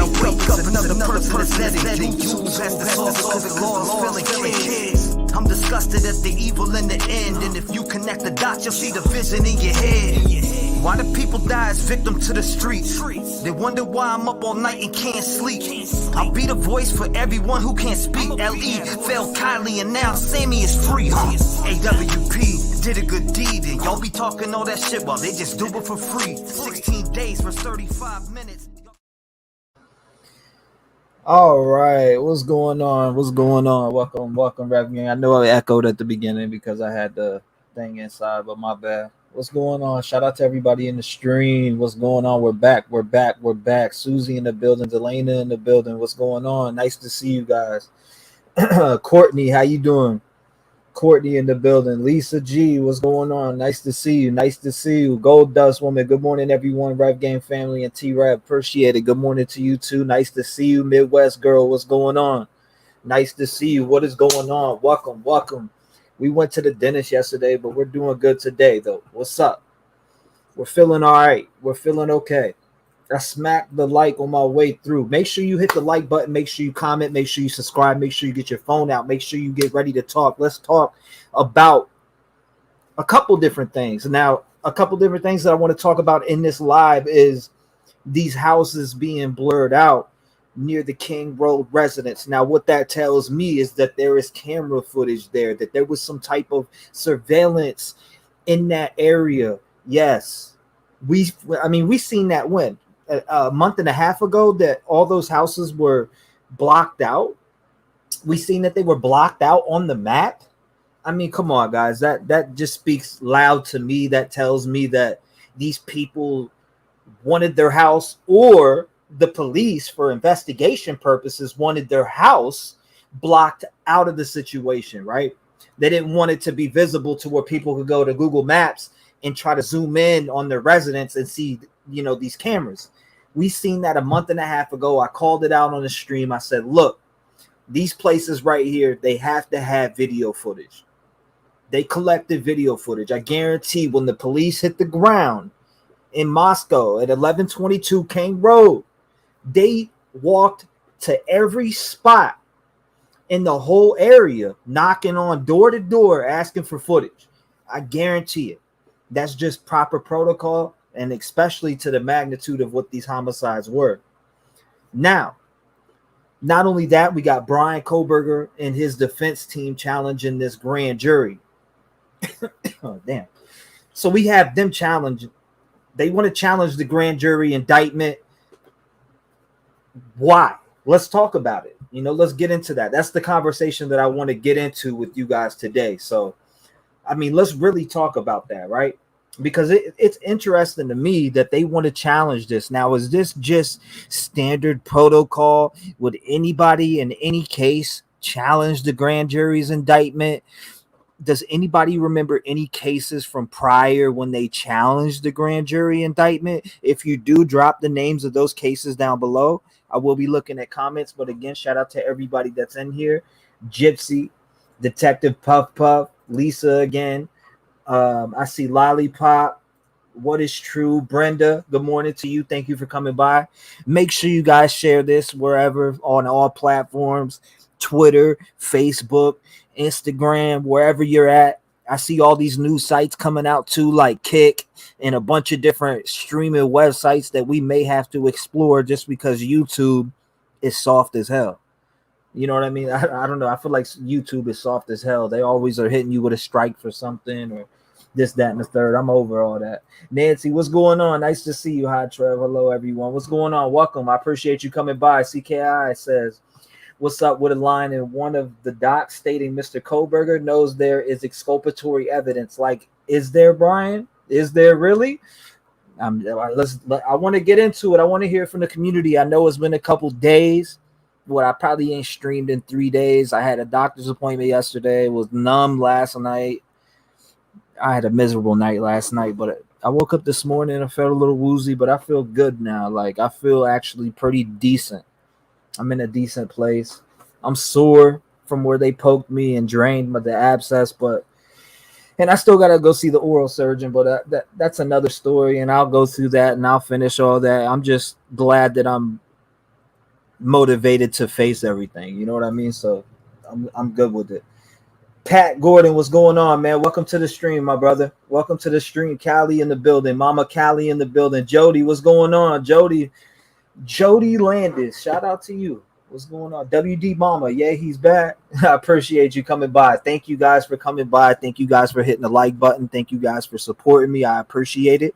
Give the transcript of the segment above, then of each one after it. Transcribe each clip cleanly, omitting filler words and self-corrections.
wake up another person that's letting you as the source of the law is feeling kids. I'm disgusted at the evil in the end, and if you connect the dots, you'll see the vision in your head. Why do people die as victim to the streets? They wonder why I'm up all night and can't sleep. I'll be the voice for everyone who can't speak. L.E. fell Cali and now Sammy is free. AWP did a good deed, and y'all be talking all that shit while they just do it for free. 16 days for 35 minutes. All right, what's going on? Welcome, Rap Gang. I know I echoed at the beginning because I had the thing inside, but my bad. What's going on? Shout out to everybody in the stream. What's going on? We're back. Susie in the building, Delana in the building. What's going on? Nice to see you guys. Courtney, how you doing? Courtney in the building. Lisa G, what's going on? Nice to see you. Gold Dust Woman, good morning, everyone. Rap Game family and T-REV, appreciate it. Good morning to you too. Nice to see you. Midwest girl, what's going on? Nice to see you. What is going on? Welcome. We went to the dentist yesterday, but we're doing good today, though. What's up? We're feeling all right. We're feeling okay. I smacked the like on my way through. Make sure you hit the like button. Make sure you comment. Make sure you subscribe. Make sure you get your phone out. Make sure you get ready to talk. Let's talk about a couple different things. Now, a couple different things that I want to talk about in this live is these houses being blurred out near the King Road residence. Now, what that tells me is that there is camera footage there, that there was some type of surveillance in that area. Yes, we seen that when a month and a half ago that all those houses were blocked out. We seen that they were blocked out on the map. I mean, come on, guys. That just speaks loud to me. That tells me that these people wanted their house, or the police, for investigation purposes, wanted their house blocked out of the situation, right? They didn't want it to be visible to where people could go to Google Maps and try to zoom in on their residence and see, these cameras. We seen that a month and a half ago. I called it out on the stream. I said, look, these places right here, they have to have video footage. They collected video footage. I guarantee when the police hit the ground in Moscow at 1122 King Road, they walked to every spot in the whole area, knocking on door to door, asking for footage. I guarantee it. That's just proper protocol, and especially to the magnitude of what these homicides were. Now, not only that, we got Brian Coburger and his defense team challenging this grand jury. Oh, damn. So we have them challenge. They want to challenge the grand jury indictment. Why? Let's talk about it. Let's get into that. That's the conversation that I want to get into with you guys today. So, let's really talk about that, right? Because it's interesting to me that they want to challenge this. Now, is this just standard protocol? Would anybody in any case challenge the grand jury's indictment? Does anybody remember any cases from prior when they challenged the grand jury indictment? If you do, drop the names of those cases down below. I will be looking at comments, but again, shout out to everybody that's in here. Gypsy, Detective Puff, Lisa again. I see Lollipop. What is true? Brenda, good morning to you. Thank you for coming by. Make sure you guys share this wherever, on all platforms, Twitter, Facebook, Instagram, wherever you're at. I see all these new sites coming out too, like Kick and a bunch of different streaming websites that we may have to explore just because YouTube is soft as hell. You know what I mean? I don't know. I feel like YouTube is soft as hell. They always are hitting you with a strike for something or this, that, and the third. I'm over all that. Nancy, what's going on? Nice to see you. Hi, Trev. Hello, everyone. What's going on? Welcome. I appreciate you coming by. CKI says, what's up with a line in one of the docs stating Mr. Coburger knows there is exculpatory evidence. Like, is there, Brian? Is there really? I want to get into it. I want to hear from the community. I know it's been a couple days. I probably ain't streamed in 3 days. I had a doctor's appointment yesterday. Was numb last night. I had a miserable night last night, but I woke up this morning and I felt a little woozy, but I feel good now. Like, I feel actually pretty decent. I'm in a decent place. I'm sore from where they poked me and drained the abscess, and I still got to go see the oral surgeon, but that's another story, and I'll go through that and I'll finish all that. I'm just glad that I'm motivated to face everything. You know what I mean? So I'm good with it. Pat Gordon, what's going on, man? Welcome to the stream, my brother. Welcome to the stream. Cali in the building. Mama Cali in the building. Jody, what's going on? Jody Landis, shout out to you. What's going on? WD Mama, yeah, he's back. I appreciate you coming by. Thank you guys for coming by. Thank you guys for hitting the like button. Thank you guys for supporting me. I appreciate it.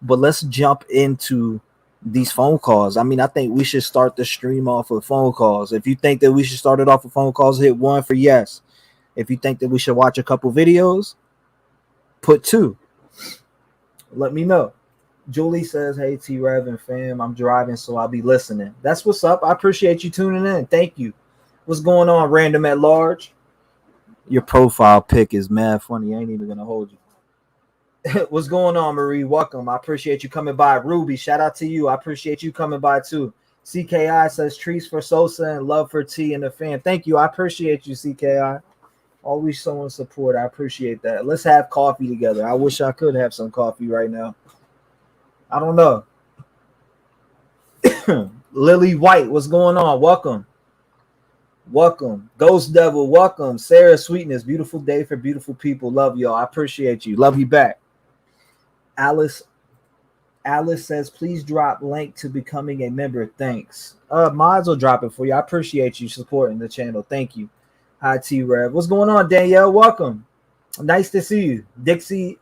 But let's jump into these phone calls. I mean, I think we should start the stream off with phone calls. If you think that we should start it off with phone calls, hit 1 for yes. If you think that we should watch a couple videos, put 2. Let me know. Julie says, hey, T-REV and fam, I'm driving, so I'll be listening. That's what's up. I appreciate you tuning in. Thank you. What's going on, Random at Large? Your profile pic is mad funny. I ain't even going to hold you. What's going on, Marie? Welcome. I appreciate you coming by. Ruby, shout out to you. I appreciate you coming by, too. CKI says, trees for Sosa and love for T and the fam. Thank you. I appreciate you, CKI. Always showing support. I appreciate that. Let's have coffee together. I wish I could have some coffee right now. I don't know. Lily White, what's going on? Welcome. Welcome. Ghost Devil, welcome. Sarah Sweetness, beautiful day for beautiful people. Love y'all. I appreciate you. Love you back. Alice says, please drop link to becoming a member. Thanks. Mods will drop it for you. I appreciate you supporting the channel. Thank you. Hi, T-REV. What's going on, Danielle? Welcome. Nice to see you. Dixie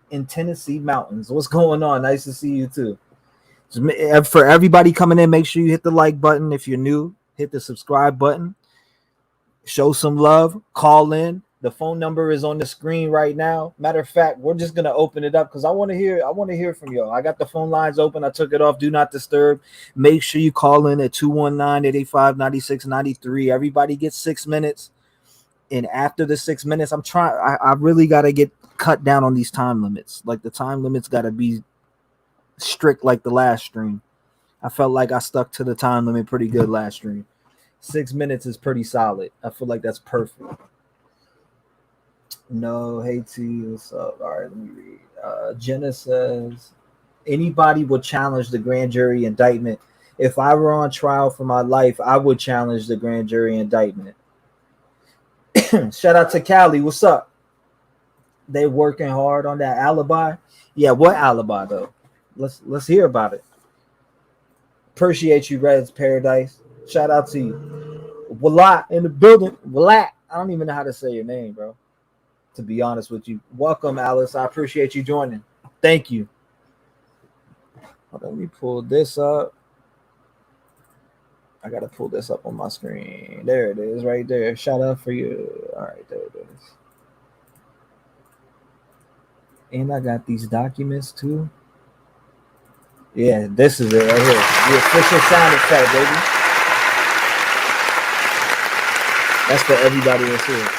in Tennessee mountains. What's going on? Nice to see you, too. For everybody coming in, make sure you hit the like button. If you're new, hit the subscribe button. Show some love. Call in. The phone number is on the screen right now. Matter of fact, we're just gonna open it up because I want to hear from y'all. I got the phone lines open. I took it off. Do not disturb. Make sure you call in at 219-885-9693. Everybody gets 6 minutes. And after the 6 minutes, I really got to get cut down on these time limits. Like the time limits got to be strict like the last stream. I felt like I stuck to the time limit pretty good last stream. 6 minutes is pretty solid. I feel like that's perfect. No, hey T, what's up? All right, let me read. Jenna says, anybody would challenge the grand jury indictment. If I were on trial for my life, I would challenge the grand jury indictment. Shout out to Cali. What's up? They working hard on that alibi. Yeah, what alibi though? Let's hear about it. Appreciate you, Red's Paradise. Shout out to you. Walat in the building. Walat. I don't even know how to say your name, bro. To be honest with you. Welcome, Alice. I appreciate you joining. Thank you. Let me pull this up. I gotta pull this up on my screen. There it is, right there. Shout out for you. All right, there it is. And I got these documents too. Yeah, this is it right here. The official sound effect, baby. That's for everybody that's here.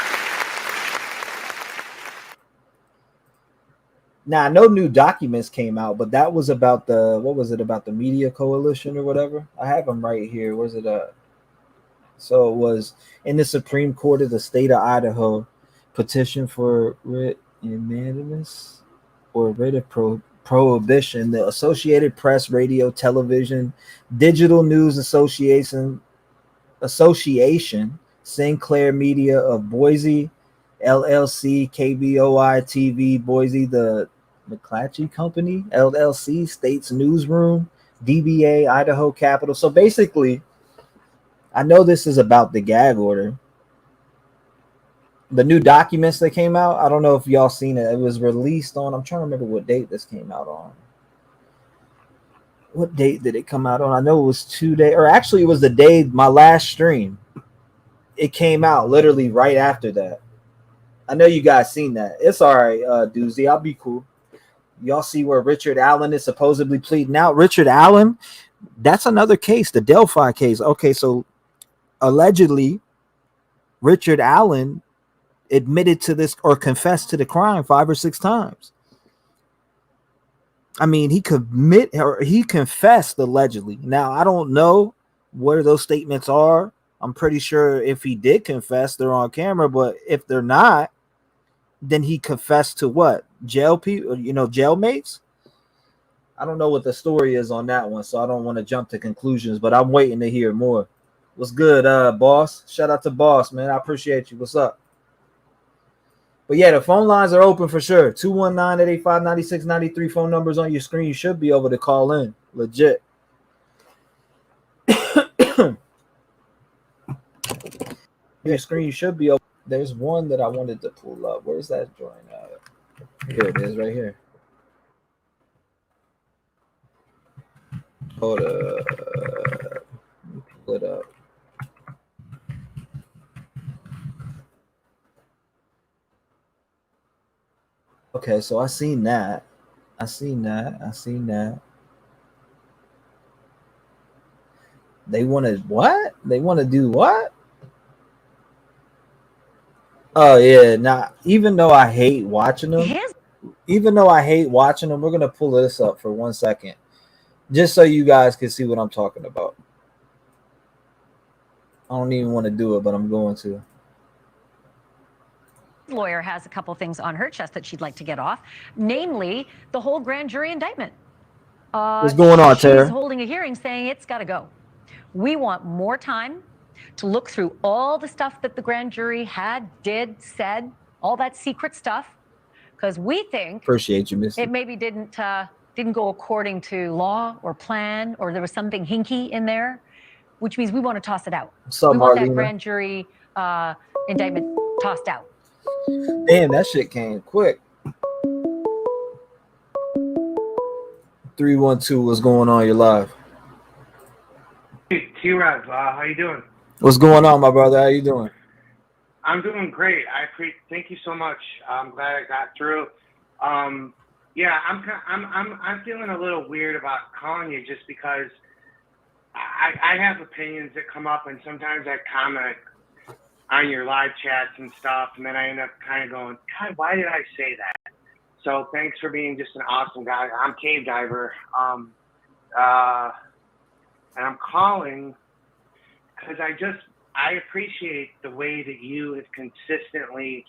Now I know new documents came out, but that was about what was it about the media coalition or whatever? I have them right here. Where's it at? So it was in the Supreme Court of the state of Idaho, petition for writ unanimous or writ of prohibition. The Associated Press, Radio, Television, Digital News Association, Sinclair Media of Boise, LLC, KBOI TV, Boise, the McClatchy Company, LLC, States Newsroom, DBA, Idaho Capitol. So basically, I know this is about the gag order. The new documents that came out, I don't know if y'all seen it. It was released on, I'm trying to remember what date this came out on. What date did it come out on? I know it was 2 days, or actually it was the day my last stream. It came out literally right after that. I know you guys seen that. It's all right, Doozy. I'll be cool. Y'all see where Richard Allen is supposedly pleading out. Richard Allen, that's another case, the Delphi case. Okay, so allegedly, Richard Allen admitted to this or confessed to the crime 5 or 6 times. I mean, he confessed allegedly. Now, I don't know where those statements are. I'm pretty sure if he did confess, they're on camera, but if they're not, then he confessed to what? Jail people, jail mates? I don't know what the story is on that one, so I don't want to jump to conclusions, but I'm waiting to hear more. What's good, boss? Shout out to boss, man. I appreciate you. What's up? But yeah, the phone lines are open for sure. 219-885-9693 phone numbers on your screen. You should be able to call in. Legit. Your screen should be open. There's one that I wanted to pull up. Where's that joint at? Here it is, right here. Hold up. Let me pull it up. Okay, so I seen that. They want to what? They want to do what? Oh yeah, now even though I hate watching them, we're gonna pull this up for 1 second, just so you guys can see what I'm talking about. I don't even want to do it, but I'm going to. Lawyer has a couple things on her chest that she'd like to get off, namely the whole grand jury indictment. What's going on, Tara? She's holding a hearing saying it's got to go. We want more time to look through all the stuff that the grand jury did, said, all that secret stuff, because we think Appreciate you, Missy. it maybe didn't go according to law or plan, or there was something hinky in there, which means we want to toss it out. We want that grand jury indictment tossed out. Damn, that shit came quick. 312, what's going on? You're live. Hey, T-REV, how you doing? What's going on, my brother? How you doing? I'm doing great. Thank you so much. I'm glad I got through. Yeah, I'm feeling a little weird about calling you just because I have opinions that come up, and sometimes I comment on your live chats and stuff, and then I end up kind of going, God, why did I say that? So thanks for being just an awesome guy. I'm Cave Diver, and I'm calling because I appreciate the way that you have consistently,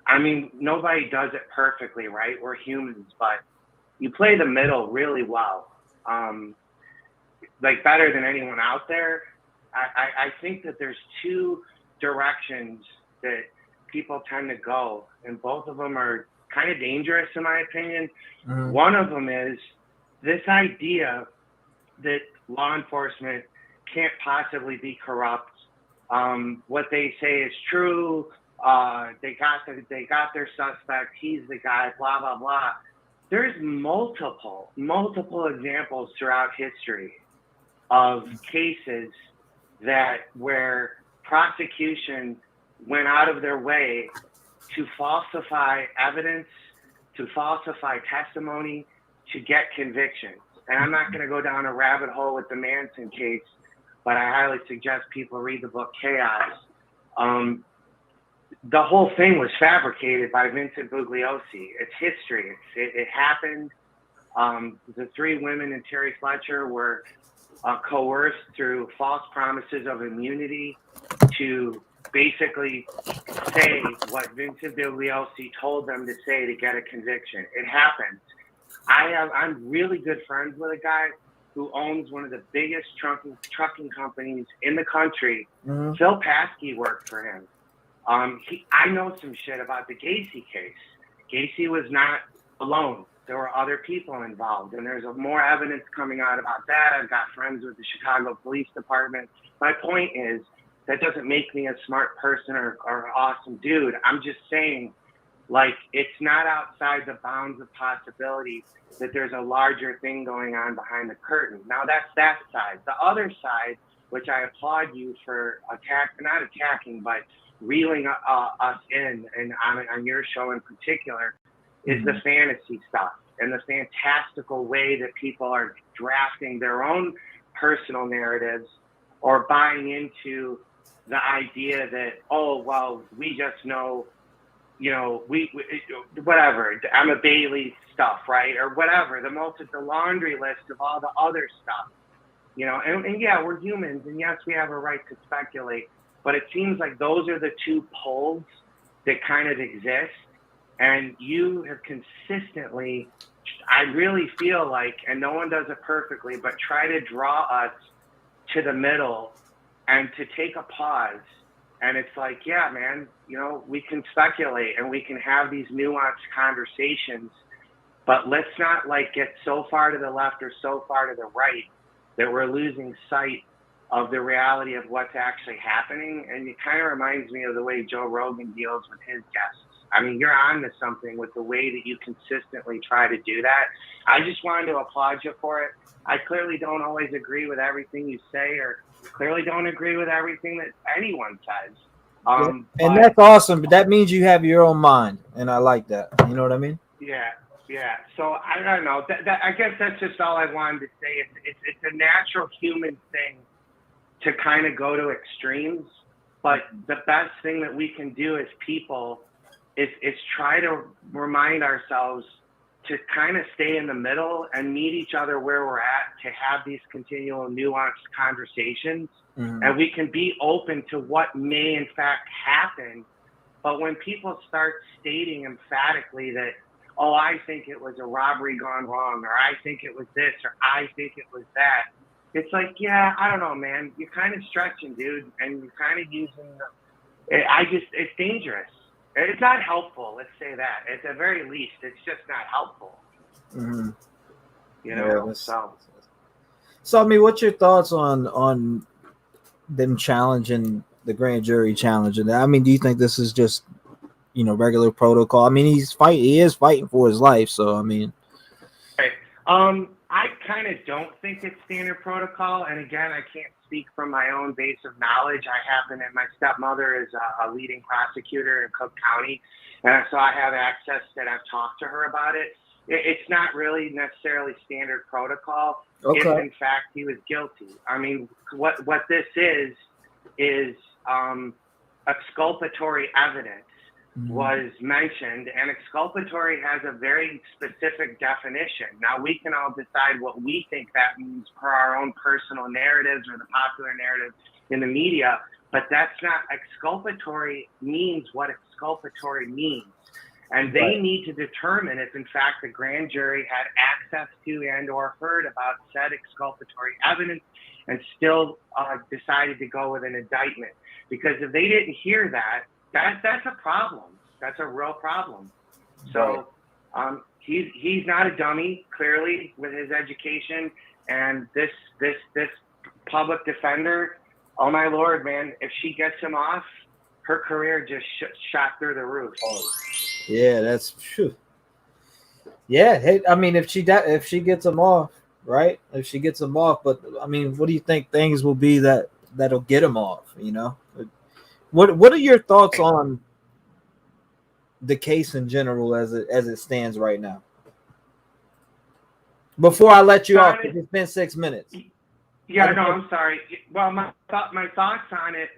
I mean, nobody does it perfectly, right? We're humans, but you play the middle really well, like better than anyone out there. I think that there's two directions that people tend to go, and both of them are kind of dangerous in my opinion. Mm-hmm. One of them is this idea that law enforcement can't possibly be corrupt. What they say is true. They got their suspect. He's the guy. Blah blah blah. There's multiple examples throughout history of cases where prosecution went out of their way to falsify evidence, to falsify testimony, to get convictions. And I'm not going to go down a rabbit hole with the Manson case, but I highly suggest people read the book Chaos. The whole thing was fabricated by Vincent Bugliosi. It's history. It happened. The three women and Terry Fletcher were coerced through false promises of immunity to basically say what Vincent Bugliosi told them to say to get a conviction. It happened. I'm really good friends with a guy who owns one of the biggest trucking companies in the country. Mm-hmm. Phil Paskey worked for him. I know some shit about the Gacy case. Gacy was not alone. There were other people involved, and there's more evidence coming out about that. I've got friends with the Chicago Police Department. My point is, that doesn't make me a smart person or an awesome dude. I'm just saying, like, it's not outside the bounds of possibility that there's a larger thing going on behind the curtain. Now, that's that side. The other side, which I applaud you for not attacking, but reeling us in, and on your show in particular, is the fantasy stuff and the fantastical way that people are drafting their own personal narratives or buying into the idea that, oh, well, we just know, you know, we whatever, I'm a Bailey stuff, right? Or whatever, the laundry list of all the other stuff, you know, and yeah, we're humans, and yes, we have a right to speculate, but it seems like those are the two poles that kind of exist. And you have consistently I really feel like, and no one does it perfectly, but try to draw us to the middle and to take a pause. And it's like, yeah, man, you know, we can speculate and we can have these nuanced conversations, but let's not like get so far to the left or so far to the right that we're losing sight of the reality of what's actually happening. And it kind of reminds me of the way Joe Rogan deals with his guests. I mean, you're on to something with the way that you consistently try to do that. I just wanted to applaud you for it. I clearly don't always agree with everything you say, or clearly don't agree with everything that anyone says. And that's awesome, but that means you have your own mind, and I like that. You know what I mean? Yeah. So I don't know. I guess that's just all I wanted to say. It's a natural human thing to kind of go to extremes, but the best thing that we can do as people is try to remind ourselves to kind of stay in the middle and meet each other where we're at, to have these continual nuanced conversations. And we can be open to what may in fact happen. But when people start stating emphatically that, oh, I think it was a robbery gone wrong, or I think it was this, or I think it was that, it's like, yeah, I don't know, man. You're kind of stretching, dude, and you're kind of using it's dangerous. It's not helpful, let's say that. At the very least, it's just not helpful. You know? Yeah, so, I mean, what's your thoughts on them challenging the grand jury challenging that? I mean, do you think this is just, you know, regular protocol? I mean, he is fighting for his life, so I mean. Okay. I kind of don't think it's standard protocol, and again, I can't speak from my own base of knowledge. My stepmother is a leading prosecutor in Cook County, and so I have access that I've talked to her about it. It's not really necessarily standard protocol if in fact he was guilty. I mean, what this is exculpatory evidence was mentioned, and exculpatory has a very specific definition. Now, we can all decide what we think that means per our own personal narratives or the popular narrative in the media, but that's not exculpatory. Means what exculpatory means. And they need to determine if, in fact, the grand jury had access to and or heard about said exculpatory evidence and still decided to go with an indictment. Because if they didn't hear that, that's a problem. That's a real problem. So he's not a dummy, clearly, with his education. And this public defender, oh my Lord, man, if she gets him off, her career just shot through the roof. Yeah, that's true. Yeah, hey, I mean, if she gets him off, right? If she gets him off, but I mean, what do you think things will be that'll get him off? You know, what are your thoughts on the case in general as it stands right now? Before I let you off, it's been 6 minutes. Yeah, no, I'm sorry. Well, my thoughts on it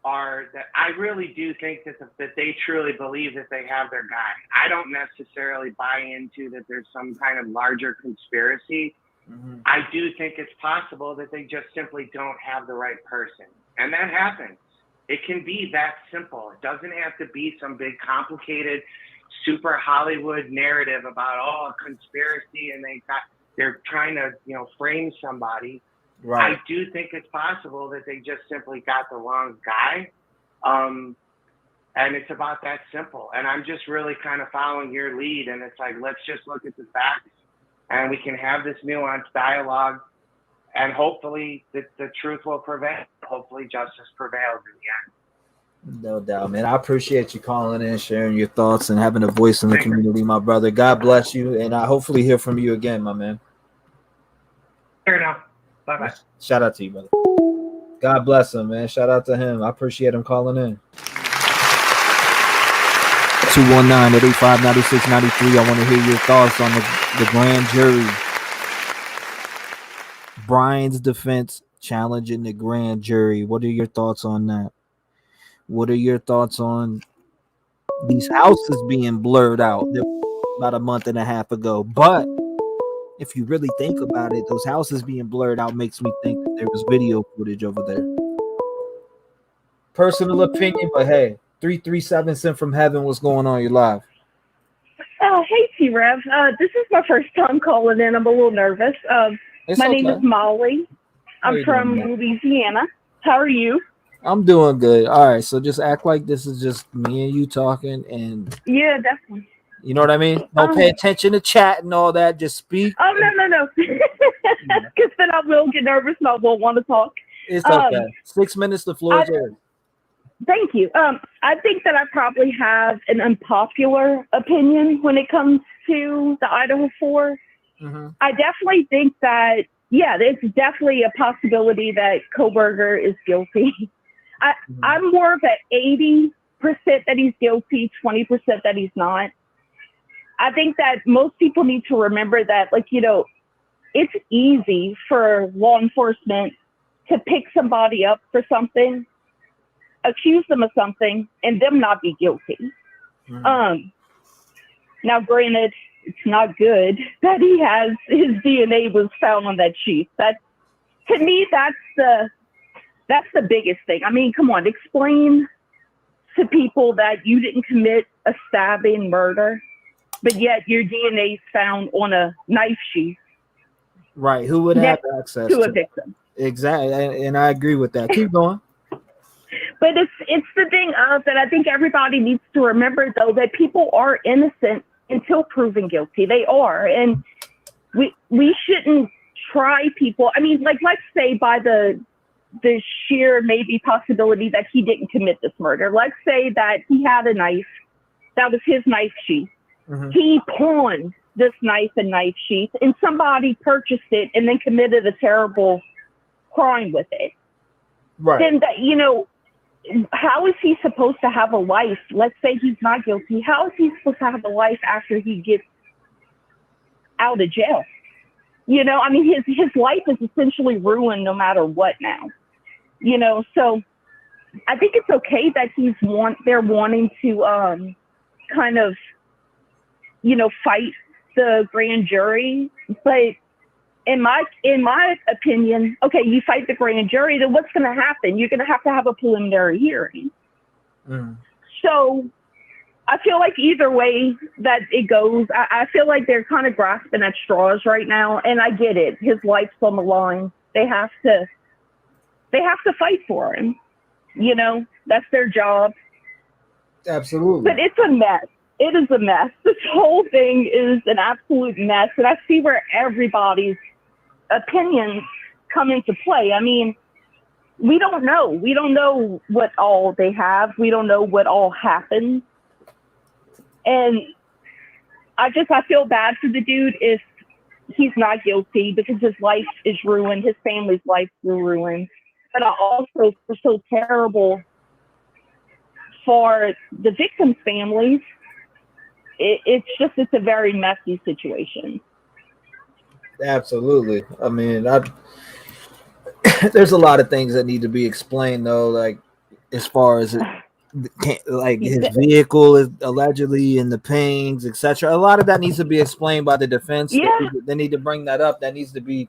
are that I really do think that they truly believe that they have their guy. I don't necessarily buy into that there's some kind of larger conspiracy. I do think it's possible that they just simply don't have the right person. And that happens. It can be that simple. It doesn't have to be some big complicated super Hollywood narrative about, a conspiracy and they're trying to, frame somebody. Right. I do think it's possible that they just simply got the wrong guy. And it's about that simple. And I'm just really kind of following your lead. And it's like, let's just look at the facts and we can have this nuanced dialogue. And hopefully the truth will prevail. Hopefully justice prevails in the end. No doubt, man. I appreciate you calling in, sharing your thoughts, and having a voice in the community, my brother. God bless you. And I hopefully hear from you again, my man. Fair enough. Bye-bye. Shout out to you, brother. God bless him, man. Shout out to him. I appreciate him calling in. 219-885-9693. I want to hear your thoughts on the grand jury. Brian's defense challenging the grand jury. What are your thoughts on that? What are your thoughts on these houses being blurred out about a month and a half ago? But if you really think about it, those houses being blurred out makes me think that there was video footage over there. Personal opinion, but hey, 337 sent from heaven. What's going on? You're live. Hey, T-REV. This is my first time calling in. I'm a little nervous. My name is Molly. I'm from Louisiana. How are you? I'm doing good. All right, so just act like this is just me and you talking, and yeah, definitely. You know what I mean? Don't pay attention to chat and all that. Just speak. Oh no, because then I will get nervous and I won't want to talk. It's okay. 6 minutes. The floor is yours. Thank you. I think that I probably have an unpopular opinion when it comes to the Idaho 4. Mm-hmm. I definitely think that, it's definitely a possibility that Coburger is guilty. I'm more of an 80% that he's guilty, 20% that he's not. I think that most people need to remember that, it's easy for law enforcement to pick somebody up for something, accuse them of something, and them not be guilty. Mm-hmm. Now, granted, it's not good that his DNA was found on that sheet. That, to me, that's the biggest thing. I mean, come on, explain to people that you didn't commit a stabbing murder, but yet your DNA is found on a knife sheath. Right. Who would have access to a victim? Exactly. And I agree with that. Keep going. But it's the thing that I think everybody needs to remember, though, that people are innocent until proven guilty. They are. And we shouldn't try people. I mean, let's say by the sheer maybe possibility that he didn't commit this murder. Let's say that he had a knife. That was his knife sheath. Mm-hmm. He pawned this knife and knife sheath, and somebody purchased it and then committed a terrible crime with it. Right. Then how is he supposed to have a life? Let's say he's not guilty. How is he supposed to have a life after he gets out of jail? I mean, his life is essentially ruined no matter what now. So I think it's okay that they're wanting to kind of, fight the grand jury. But in my opinion, okay, you fight the grand jury, then what's going to happen? You're going to have a preliminary hearing. Mm. So I feel like either way that it goes, I feel like they're kind of grasping at straws right now. And I get it. His life's on the line. They have to fight for him. That's their job. Absolutely. But it's a mess. It is a mess. This whole thing is an absolute mess. And I see where everybody's opinions come into play. I mean, we don't know. We don't know what all they have. We don't know what all happened. And I feel bad for the dude if he's not guilty, because his life is ruined. His family's life is ruined. But I also feel so terrible for the victims' families. It's a very messy situation. Absolutely. I mean, there's a lot of things that need to be explained, though, like as far as his vehicle is allegedly in the pains, etc. A lot of that needs to be explained by the defense. Yeah. They need to bring that up. That needs to be,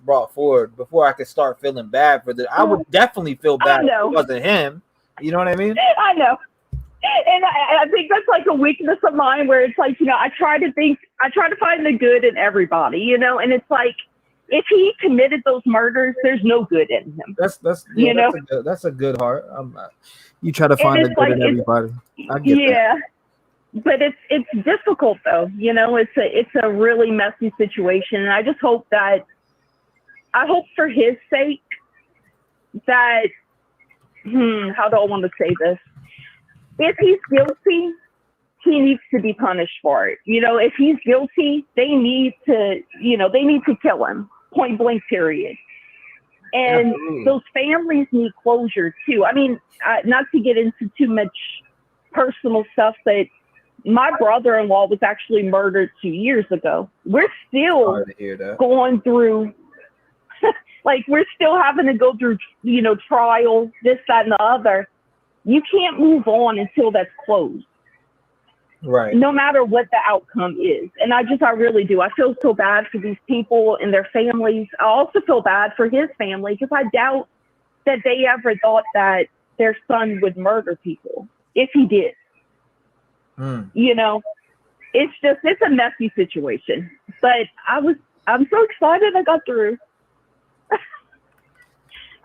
brought forward before I could start feeling bad for I would definitely feel bad if it wasn't him. You know what I mean? I know. And I think that's like a weakness of mine, where it's like, I try to find the good in everybody, and it's like, if he committed those murders, there's no good in him. That's a good heart. You try to find the good in everybody. I get that. But it's difficult though. It's a really messy situation, and I just hope for his sake that how do I want to say this? If he's guilty, he needs to be punished for it. If he's guilty, they need to kill him, point blank, period. And those families need closure too. I mean, not to get into too much personal stuff, but my brother-in-law was actually murdered 2 years ago. We're still going through, we're still having to go through, trial, this, that, and the other. You can't move on until that's closed. Right. No matter what the outcome is. And I really do. I feel so bad for these people and their families. I also feel bad for his family, because I doubt that they ever thought that their son would murder people, if he did. It it's a messy situation. But I'm so excited I got through.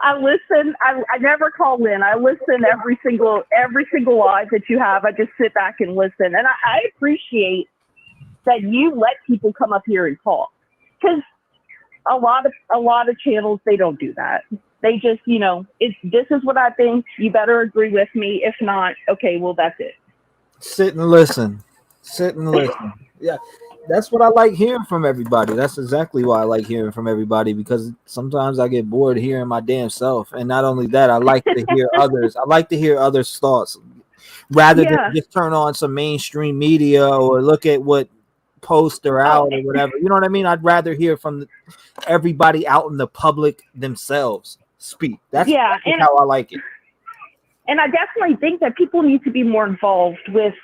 I listen. I never call in. I listen every single live that you have. I just sit back and listen, and I appreciate that you let people come up here and talk, because a lot of channels, they don't do that. They just, this is what I think. You better agree with me. If not, okay, well, that's it. Sit and listen. Yeah. That's what I like hearing from everybody. That's exactly why I like hearing from everybody, because sometimes I get bored hearing my damn self. And not only that, I like to hear others. I like to hear others' thoughts rather than just turn on some mainstream media or look at what posts are out or whatever. You know what I mean? I'd rather hear from everybody out in the public themselves speak. That's how I like it. And I definitely think that people need to be more involved with,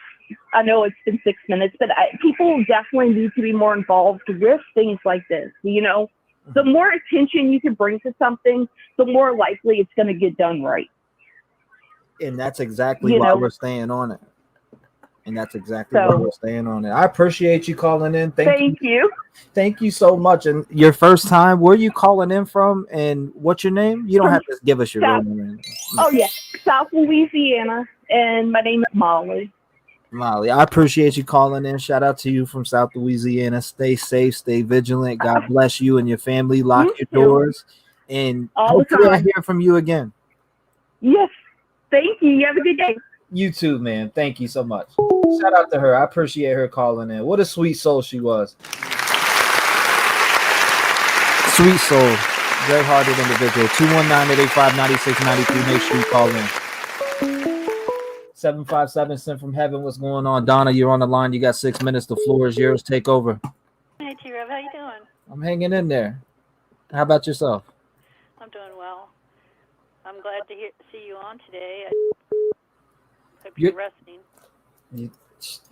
I know it's been 6 minutes, but people definitely need to be more involved with things like this. The more attention you can bring to something, the more likely it's going to get done right. And that's exactly why we're staying on it. I appreciate you calling in. Thank you. Thank you so much. And your first time, where are you calling in from, and what's your name? You don't have to give us your real name. Oh, yeah. South Louisiana. And my name is Molly. Molly, I appreciate you calling in. Shout out to you from South Louisiana. Stay safe, stay vigilant. God bless you and your family. Lock your doors. And hopefully I hear from you again. Yes. Thank you. You have a good day. You too, man. Thank you so much. Shout out to her. I appreciate her calling in. What a sweet soul she was. Sweet soul. Great-hearted individual. 219-885-9693. Make sure you call in. 757 sent from heaven. What's going on? Donna, you're on the line. You got 6 minutes. The floor is yours. Take over. Hey, T-REV. How you doing? I'm hanging in there. How about yourself? I'm doing well. I'm glad to see you on today. I hope you're resting.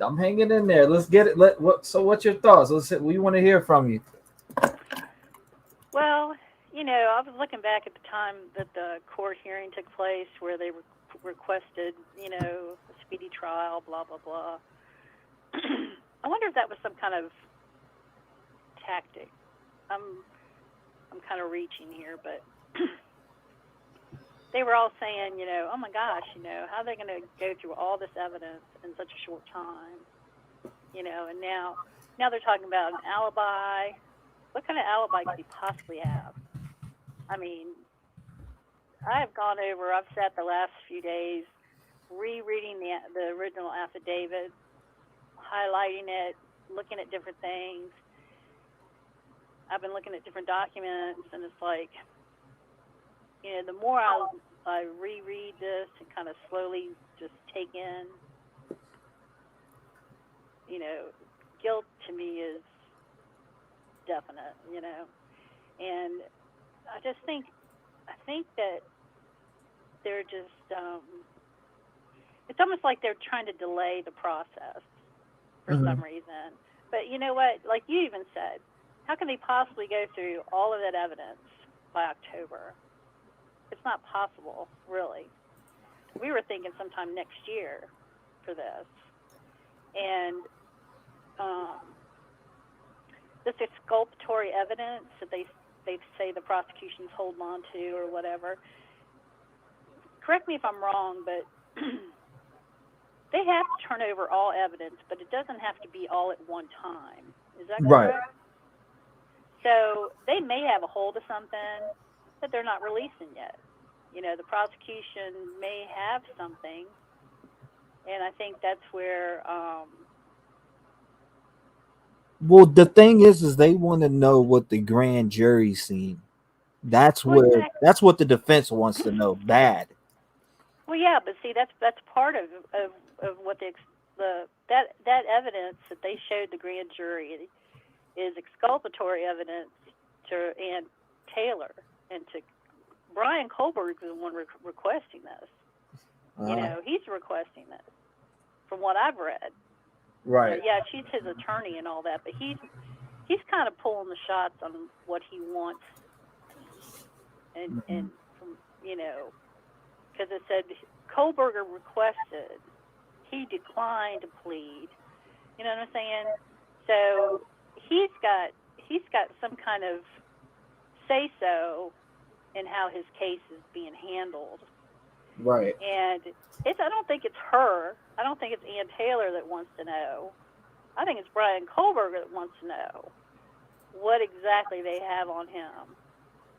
I'm hanging in there. Let's get it. So what's your thoughts? We want to hear from you. Well, I was looking back at the time that the court hearing took place where they requested, a speedy trial, blah, blah, blah. I wonder if that was some kind of tactic. I'm kind of reaching here, but they were all saying, oh my gosh, how are they going to go through all this evidence in such a short time? And now they're talking about an alibi. What kind of alibi could he possibly have? I mean, I've sat the last few days rereading the original affidavit, highlighting it, looking at different things. I've been looking at different documents, and it's like, the more I reread this and kind of slowly just take in, guilt to me is definite, and I think that they're just, it's almost like they're trying to delay the process for some reason. But you know what, like you even said, how can they possibly go through all of that evidence by October? It's not possible, really. We were thinking sometime next year for this. And this exculpatory evidence that they say the prosecution's holding on to or whatever. Correct me if I'm wrong, but they have to turn over all evidence, but it doesn't have to be all at one time. Is that correct? Right. So they may have a hold of something that they're not releasing yet. The prosecution may have something, and I think that's where... Well, the thing is they want to know what the grand jury's seen. That's what the defense wants to know. Bad. Well, yeah, but see, that's part of what that evidence that they showed the grand jury is exculpatory evidence to Ann Taylor and to Brian Coburgers is the one requesting this. He's requesting this from what I've read. Right. Yeah, she's his attorney and all that, but he's kind of pulling the shots on what he wants, and from, because it said Kohlberger requested, he declined to plead, You know what I'm saying? So he's got some kind of say so in how his case is being handled. Right. And I don't think it's her. I don't think it's Ann Taylor that wants to know. I think it's Brian Kohlberger that wants to know what exactly they have on him,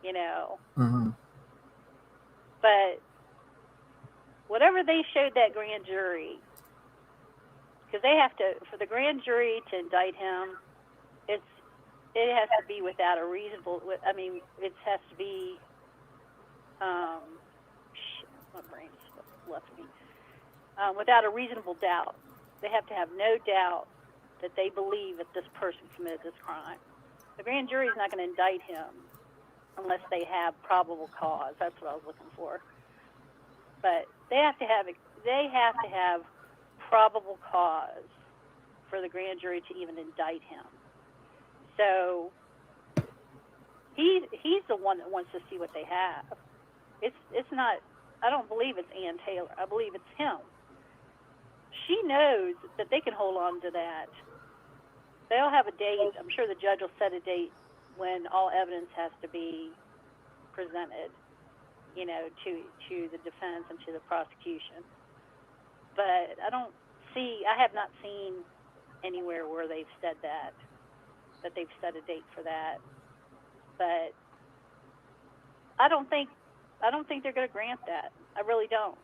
you know. Mm-hmm. But whatever they showed that grand jury, because they have to, for the grand jury to indict him, it has to be without a reasonable, I mean, it has to be, my brain's left me, without a reasonable doubt. They have to have no doubt that they believe that this person committed this crime. The grand jury is not going to indict him unless they have probable cause. That's what I was looking for. But they have to have probable cause for the grand jury to even indict him. So he's the one that wants to see what they have. It's not. I don't believe it's Ann Taylor. I believe it's him. She knows that they can hold on to that. They'll have a date. I'm sure the judge will set a date when all evidence has to be presented, you know, to the defense and to the prosecution. But I have not seen anywhere where they've said that they've set a date for that. But I don't think they're going to grant that. I really don't.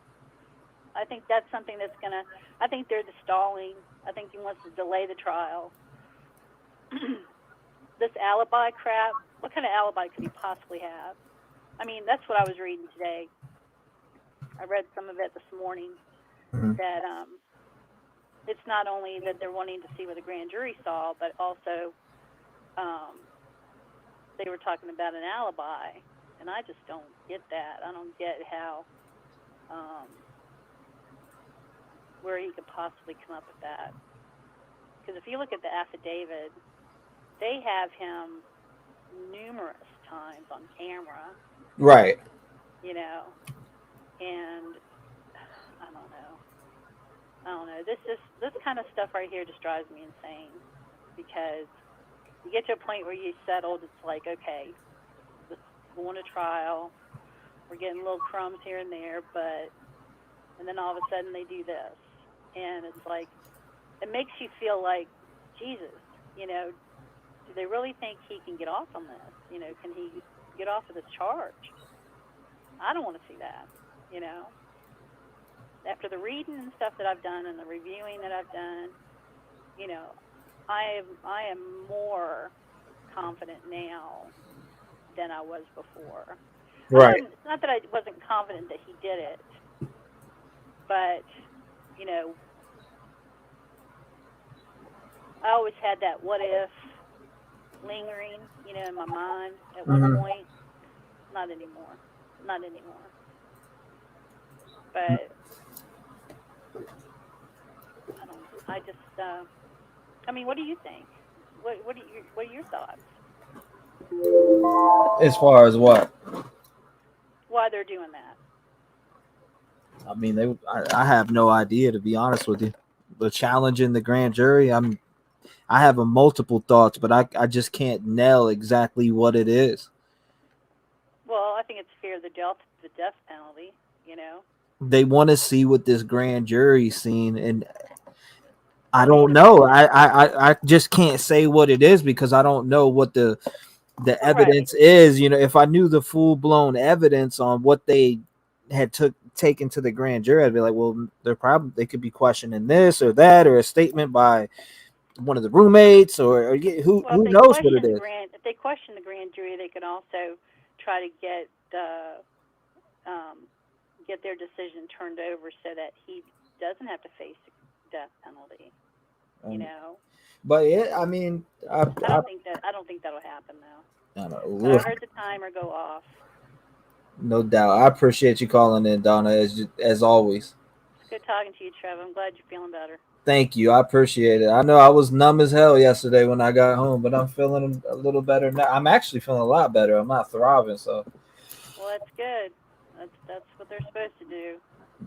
I think that's something that's going to, I think they're stalling. I think he wants to delay the trial. This alibi crap, what kind of alibi could he possibly have? I mean, that's what I was reading today. I read some of it this morning, that it's not only that they're wanting to see what the grand jury saw, but also they were talking about an alibi, and I just don't get that. I don't get how, where he could possibly come up with that. Because if you look at the affidavit, they have him numerous times on camera. Right. You know, and I don't know. This kind of stuff right here just drives me insane, because you get to a point where you settled. It's like, okay, let's go on a trial. We're getting little crumbs here and there, and then all of a sudden they do this, and it's like, it makes you feel like, Jesus, you know, do they really think he can get off on this? You know, can he get off of this charge? I don't want to see that, you know. After the reading and stuff that I've done and the reviewing that I've done, you know, I am more confident now than I was before. Right. It's not that I wasn't confident that he did it, but, you know, I always had that what if lingering, you know, in my mind at one point. Not anymore. But I mean, what do you think? What are your thoughts? As far as what? Why they're doing that? I mean, I have no idea, to be honest with you. The challenge in the grand jury, I have multiple thoughts, but I just can't nail exactly what it is. Well, I think it's fear of the death penalty, you know. They want to see what this grand jury seen, and I don't know. I just can't say what it is, because I don't know what the evidence is. You know, if I knew the full blown evidence on what they had taken to the grand jury, I'd be like, well, they could be questioning this or that, or a statement by one of the roommates, or who knows what it is. If they question the grand jury, they can also try to get their decision turned over so that he doesn't have to face the death penalty. You know. But I mean, I don't think that'll happen though. I don't know. I heard the timer go off. No doubt. I appreciate you calling in, Donna, as always. It's good talking to you, Trev. I'm glad you're feeling better. Thank you. I appreciate it. I know I was numb as hell yesterday when I got home, but I'm feeling a little better now. I'm actually feeling a lot better. I'm not throbbing, so. Well, that's good. That's what they're supposed to do.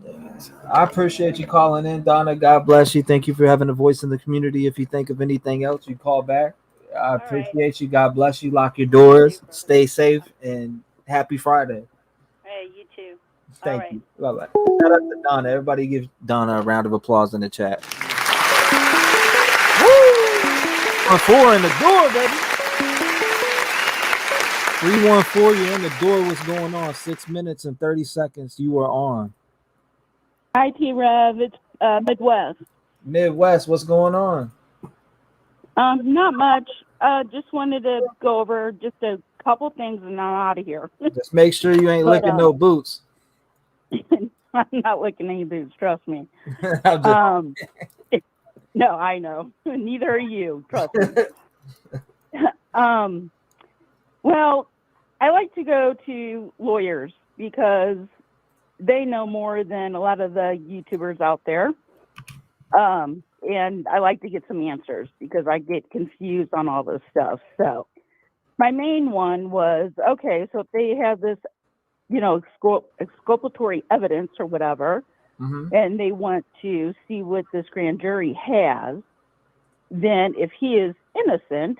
Yes. I appreciate you calling in, Donna. God bless you. Thank you for having a voice in the community. If you think of anything else, you call back. I appreciate you. God bless you. Lock your doors. Stay safe and happy Friday. Hey, you too. Thank you. Bye bye. Shout out to Donna. Everybody give Donna a round of applause in the chat. Woo! 4 in the door, baby. 314, you're in the door. What's going on? 6 minutes and 30 seconds. You are on. Hi, T-REV. It's Midwest. Midwest, what's going on? Not much. Just wanted to go over just a couple things and I'm out of here. Just make sure you ain't licking no boots. I'm not licking any boots, trust me. No, I know. Neither are you, trust me. Well, I like to go to lawyers because they know more than a lot of the YouTubers out there. And I like to get some answers because I get confused on all this stuff. So my main one was, okay, so if they have this, exculpatory evidence or whatever, and they want to see what this grand jury has, then if he is innocent,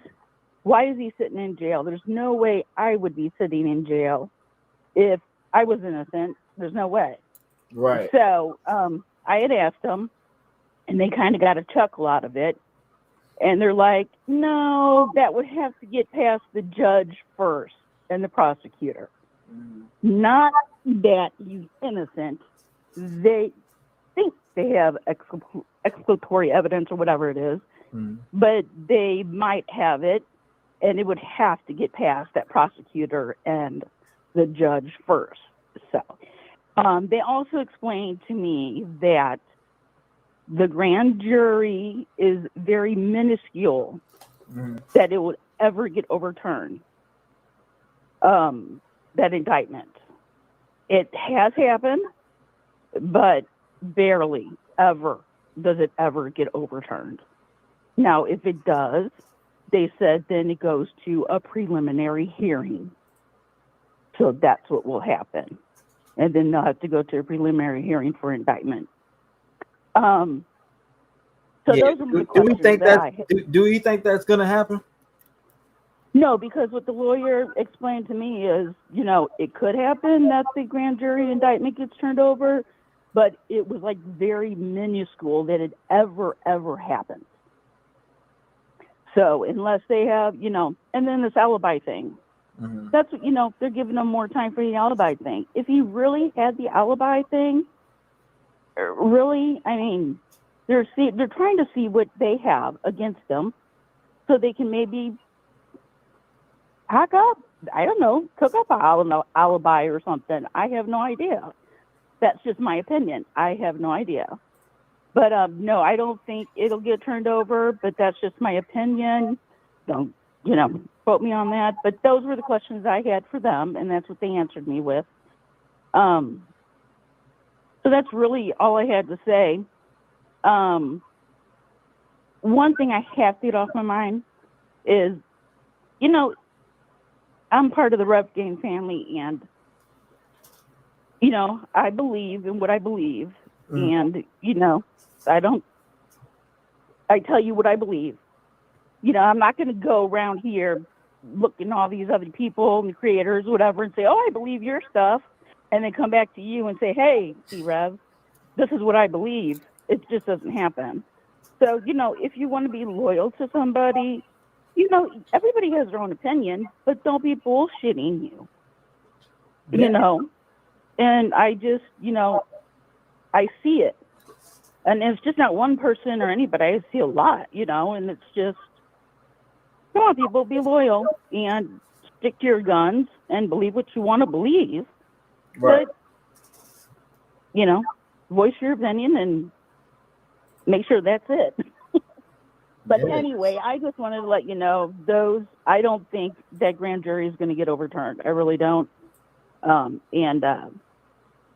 why is he sitting in jail? There's no way I would be sitting in jail if I was innocent. There's no way. Right. So I had asked them, and they kind of got a chuckle out of it. And they're like, no, that would have to get past the judge first and the prosecutor. Not that he's innocent. They think they have exculpatory evidence or whatever it is, but they might have it, and it would have to get past that prosecutor and the judge first. So they also explained to me that the grand jury is very minuscule that it would ever get overturned, that indictment. It has happened, but barely ever does it ever get overturned. Now, if it does, they said then it goes to a preliminary hearing. So that's what will happen. And then they'll have to go to a preliminary hearing for indictment. So those are the questions that I had. Do you think that's going to happen? No, because what the lawyer explained to me is, it could happen that the grand jury indictment gets turned over, but it was like very minuscule that it ever happened. So unless they have, and then this alibi thing, that's, they're giving them more time for the alibi thing. If he really had the alibi thing, really, I mean, they're trying to see what they have against them so they can maybe cook up an alibi or something. I have no idea. That's just my opinion. I have no idea. But no, I don't think it'll get turned over, but that's just my opinion. Don't, quote me on that. But those were the questions I had for them, and that's what they answered me with. So that's really all I had to say. One thing I have to get off my mind is, I'm part of the Rev Game family, and, I believe in what I believe. And, I tell you what I believe. I'm not going to go around here looking at all these other people and creators, whatever, and say, oh, I believe your stuff. And then come back to you and say, hey, T-REV, this is what I believe. It just doesn't happen. So, if you want to be loyal to somebody, everybody has their own opinion, but don't be bullshitting you. And I just, I see it. And it's just not one person or anybody. I see a lot, and it's just, come on, people, be loyal and stick to your guns and believe what you want to believe. Right. But, voice your opinion and make sure that's it. But anyway, I just wanted to let you know, I don't think that grand jury is going to get overturned. I really don't.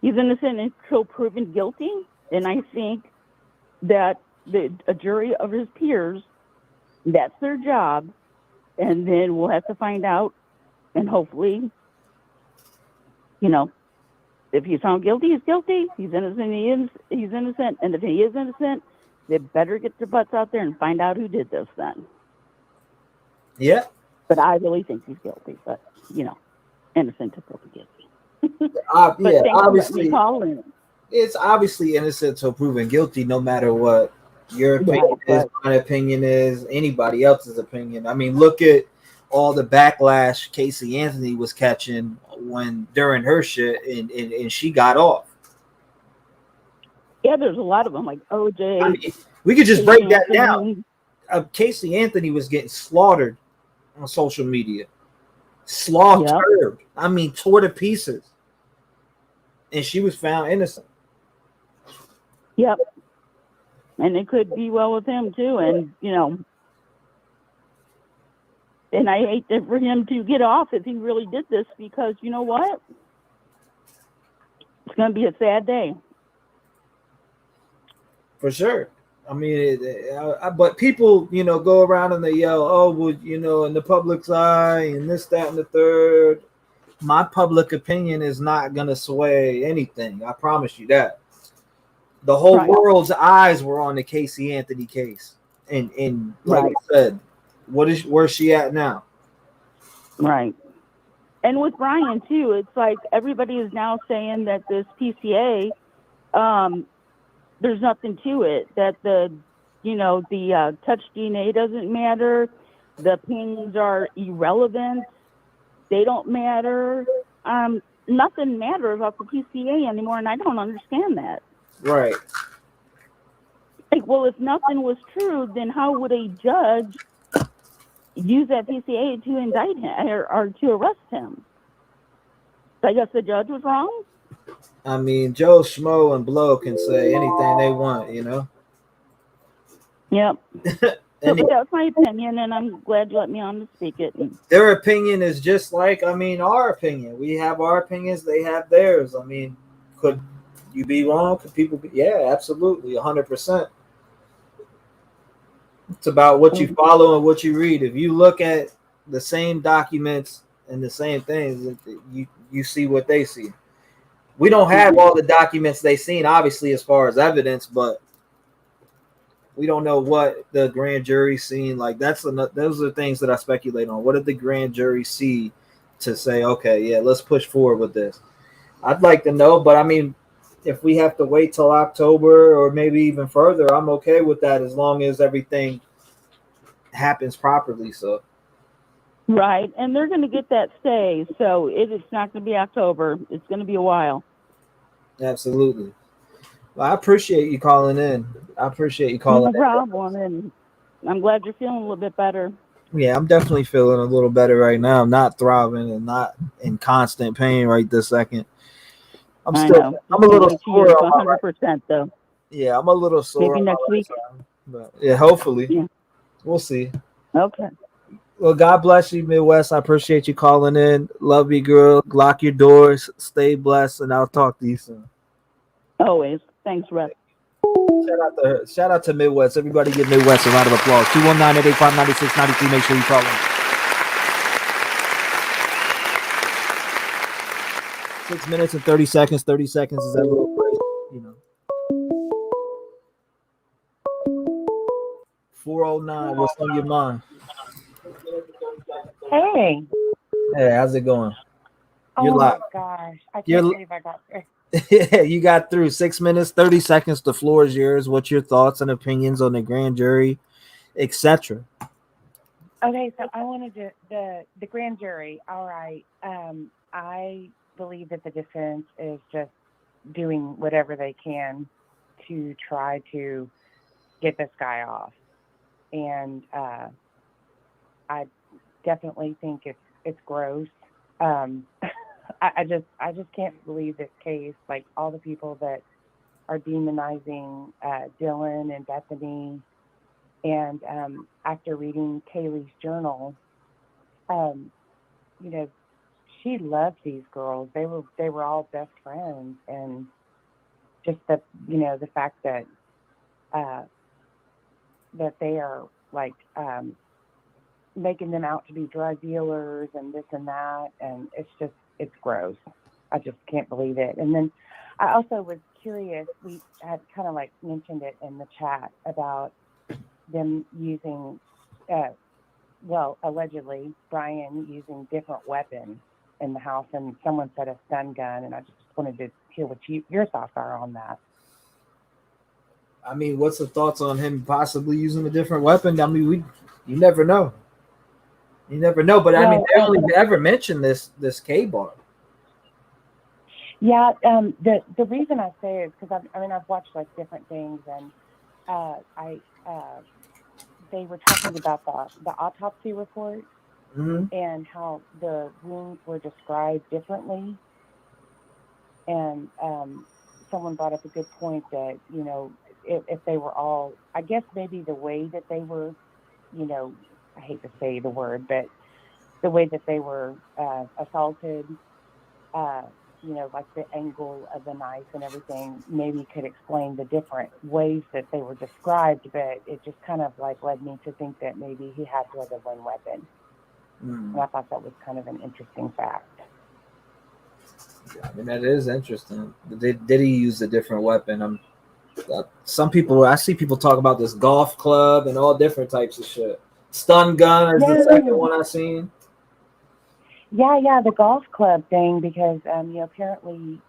He's innocent until proven guilty. And I think that a jury of his peers, that's their job. And then we'll have to find out and hopefully, If he's found guilty, he's guilty. He's innocent, he's innocent. And if he is innocent, they better get their butts out there and find out who did this then. Yeah. But I really think he's guilty. But, innocent until guilty. Yeah, obviously. It's obviously innocent until proven guilty, no matter what your opinion is, my opinion is, anybody else's opinion. I mean, look at all the backlash Casey Anthony was catching during her shit, and she got off. Yeah, there's a lot of them, like OJ. I mean, we could just break that down. Casey Anthony was getting slaughtered on social media. Slaughtered. Yep. I mean, tore to pieces. And she was found innocent. Yep. And it could be well with him, too. And, and I hate for him to get off if he really did this, because you know what? It's going to be a sad day. For sure. I mean, but people, go around and they yell, oh, well, in the public's eye and this, that, and the third. My public opinion is not going to sway anything. I promise you that. The whole world's eyes were on the Casey Anthony case. And like I said, where's she at now? Right. And with Brian, too, it's like everybody is now saying that this PCA, there's nothing to it, that the touch DNA doesn't matter. The pings are irrelevant. They don't matter. Nothing matters about the PCA anymore, and I don't understand that. Right. Like, well, if nothing was true, then how would a judge use that PCA to indict him or to arrest him? So I guess the judge was wrong? I mean, Joe Schmo and Blow can say anything they want, Yep. So that's my opinion, and I'm glad you let me on to speak it. Their opinion is just like, our opinion. We have our opinions, they have theirs. I mean, could you be wrong? Could people be? Yeah, absolutely, 100%. It's about what you follow and what you read. If you look at the same documents and the same things, you see what they see. We don't have all the documents they seen, obviously, as far as evidence, but we don't know what the grand jury seen. Like, those are things that I speculate on. What did the grand jury see to say, okay, yeah, let's push forward with this? I'd like to know, but I mean, if we have to wait till October or maybe even further, I'm okay with that as long as everything happens properly. So. Right, and they're going to get that stay, so it's not going to be October. It's going to be a while. Absolutely. Well, I appreciate you calling in. No problem, and I'm glad you're feeling a little bit better. Yeah, I'm definitely feeling a little better right now. I'm not throbbing and not in constant pain right this second. I'm a little sore. 100% though. Yeah, I'm a little sore. Maybe next week. But yeah, hopefully. Yeah. We'll see. Okay. Well, God bless you, Midwest. I appreciate you calling in. Love you, girl. Lock your doors. Stay blessed, and I'll talk to you soon. Always. Thanks, Rev. Shout out to Midwest. Everybody give Midwest a round of applause. 219-885-9693. Make sure you call in. 6 minutes and 30 seconds. 30 seconds is that little break, 409. What's on your mind? Hey. Hey, how's it going? You're live. Oh my gosh. I can't believe I got through. Yeah, you got through. 6 minutes, 30 seconds. The floor is yours. What's your thoughts and opinions on the grand jury, etc.? Okay, so I wanted to the grand jury. All right. I believe that the defense is just doing whatever they can to try to get this guy off. And I definitely think it's gross. I just can't believe this case. Like, all the people that are demonizing Dylan and Bethany, and after reading Kaylee's journal, she loved these girls. They were all best friends, and just the fact that that they are like making them out to be drug dealers and this and that, and it's gross. just can't believe it. And then I also was curious, we had kind of like mentioned it in the chat about them using, allegedly Brian using different weapons in the house, and someone said a stun gun, and I just wanted to hear what your thoughts are on that. I mean, what's the thoughts on him possibly using a different weapon? I mean, you never know. You never know, but I mean, they only ever mentioned this K-bar. Yeah, the reason I say it is because I've watched like different things, and they were talking about the autopsy report and how the wounds were described differently, and someone brought up a good point that if they were all, I guess maybe the way that they were, I hate to say the word, but the way that they were assaulted, like the angle of the knife and everything, maybe could explain the different ways that they were described, but it just kind of like led me to think that maybe he had more than one weapon. And I thought that was kind of an interesting fact. Yeah, I mean, that is interesting. Did he use a different weapon? Some people, I see people talk about this golf club and all different types of shit. Stun gun is the second one I seen. Yeah, the golf club thing, because apparently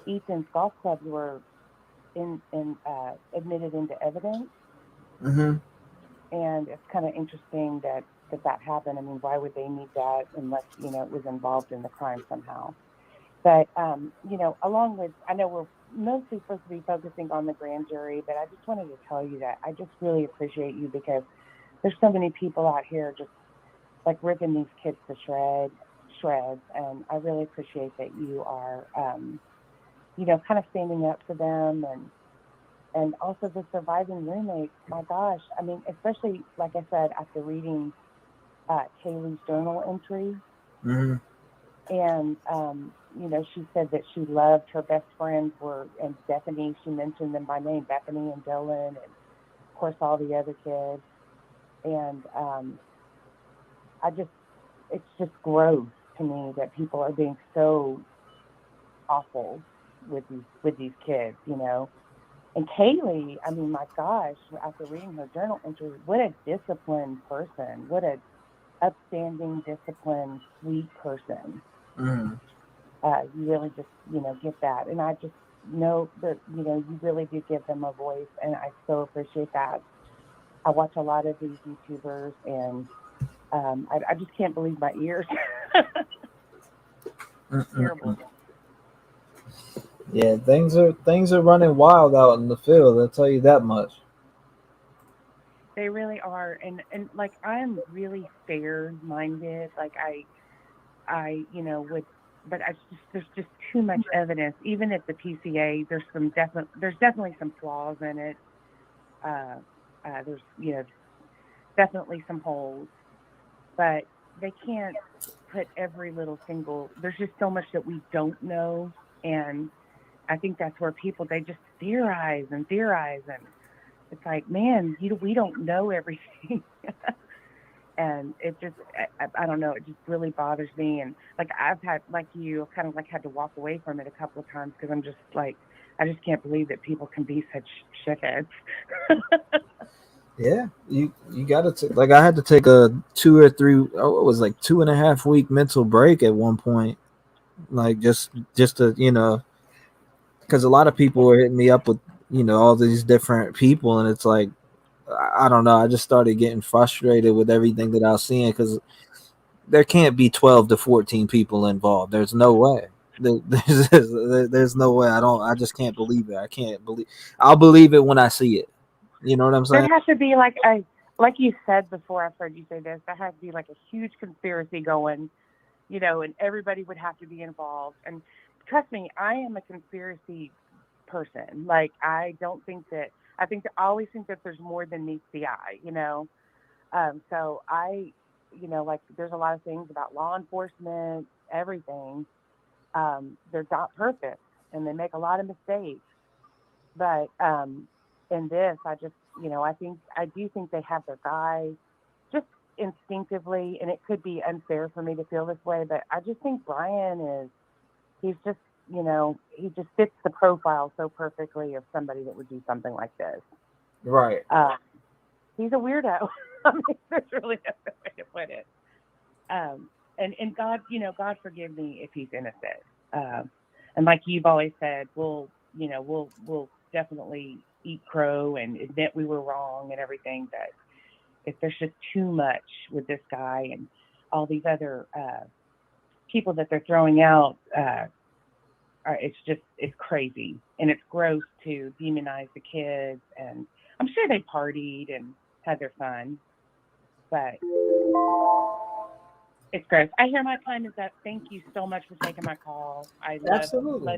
Ethan's golf clubs were admitted into evidence, and it's kind of interesting that happened. I mean, why would they need that unless it was involved in the crime somehow? But along with, I know we're mostly supposed to be focusing on the grand jury, but I just wanted to tell you that I just really appreciate you, because there's so many people out here just like ripping these kids to shreds, and I really appreciate that you are, kind of standing up for them, and also the surviving roommates. My gosh, I mean, especially like I said, after reading Kaylee's journal entry, and she said that she loved her best friends and Bethany. She mentioned them by name, Bethany and Dylan, and of course all the other kids, and it's just gross to me that people are being so awful with these kids, And Kaylee, I mean, my gosh, after reading her journal entry, what a disciplined person, what a upstanding, disciplined, sweet person. You really just, get that. And I just know that, you really do give them a voice, and I so appreciate that. I watch a lot of these YouTubers, and I just can't believe my ears. Terrible. Yeah, things are running wild out in the field. I'll tell you that much. They really are, and like I'm really fair-minded. Like I but there's just too much evidence. Even at the PCA, there's definitely some flaws in it. There's definitely some holes, but they can't put every little single. There's just so much that we don't know, and I think that's where people, they just theorize, and it's like, man, we don't know everything. And it just, I don't know, it just really bothers me. And like I've had, like you, kind of like had to walk away from it a couple of times, because I'm just like, I just can't believe that people can be such shitheads. Yeah, you got to like, I had to take a 2 or 3, it was like 2.5 week mental break at one point, like just to because a lot of people were hitting me up with all these different people, and it's like, I don't know, I just started getting frustrated with everything that I was seeing, because there can't be 12 to 14 people involved. There's no way. There's no way. I just can't believe it. I'll believe it when I see it. You know what I'm saying? There has to be like you said before, I've heard you say this, there has to be like a huge conspiracy going, and everybody would have to be involved. And trust me, I am a conspiracy person. Like, I always think that there's more than meets the eye, so I, like, there's a lot of things about law enforcement, everything. They're not perfect, and they make a lot of mistakes. But in this, I just, I do think they have their guy just instinctively, and it could be unfair for me to feel this way, but I just think Brian is he's just, you know, he just fits the profile so perfectly of somebody that would do something like this. Right. He's a weirdo. I mean, there's really no way to put it. And God, you know, God forgive me if he's innocent. And like you've always said, we'll definitely eat crow and admit we were wrong and everything. But if there's just too much with this guy and all these other people that they're throwing out, it's crazy, and it's gross to demonize the kids. And I'm sure they partied and had their fun, but it's gross. I hear my time is up. Thank you so much for taking my call. I love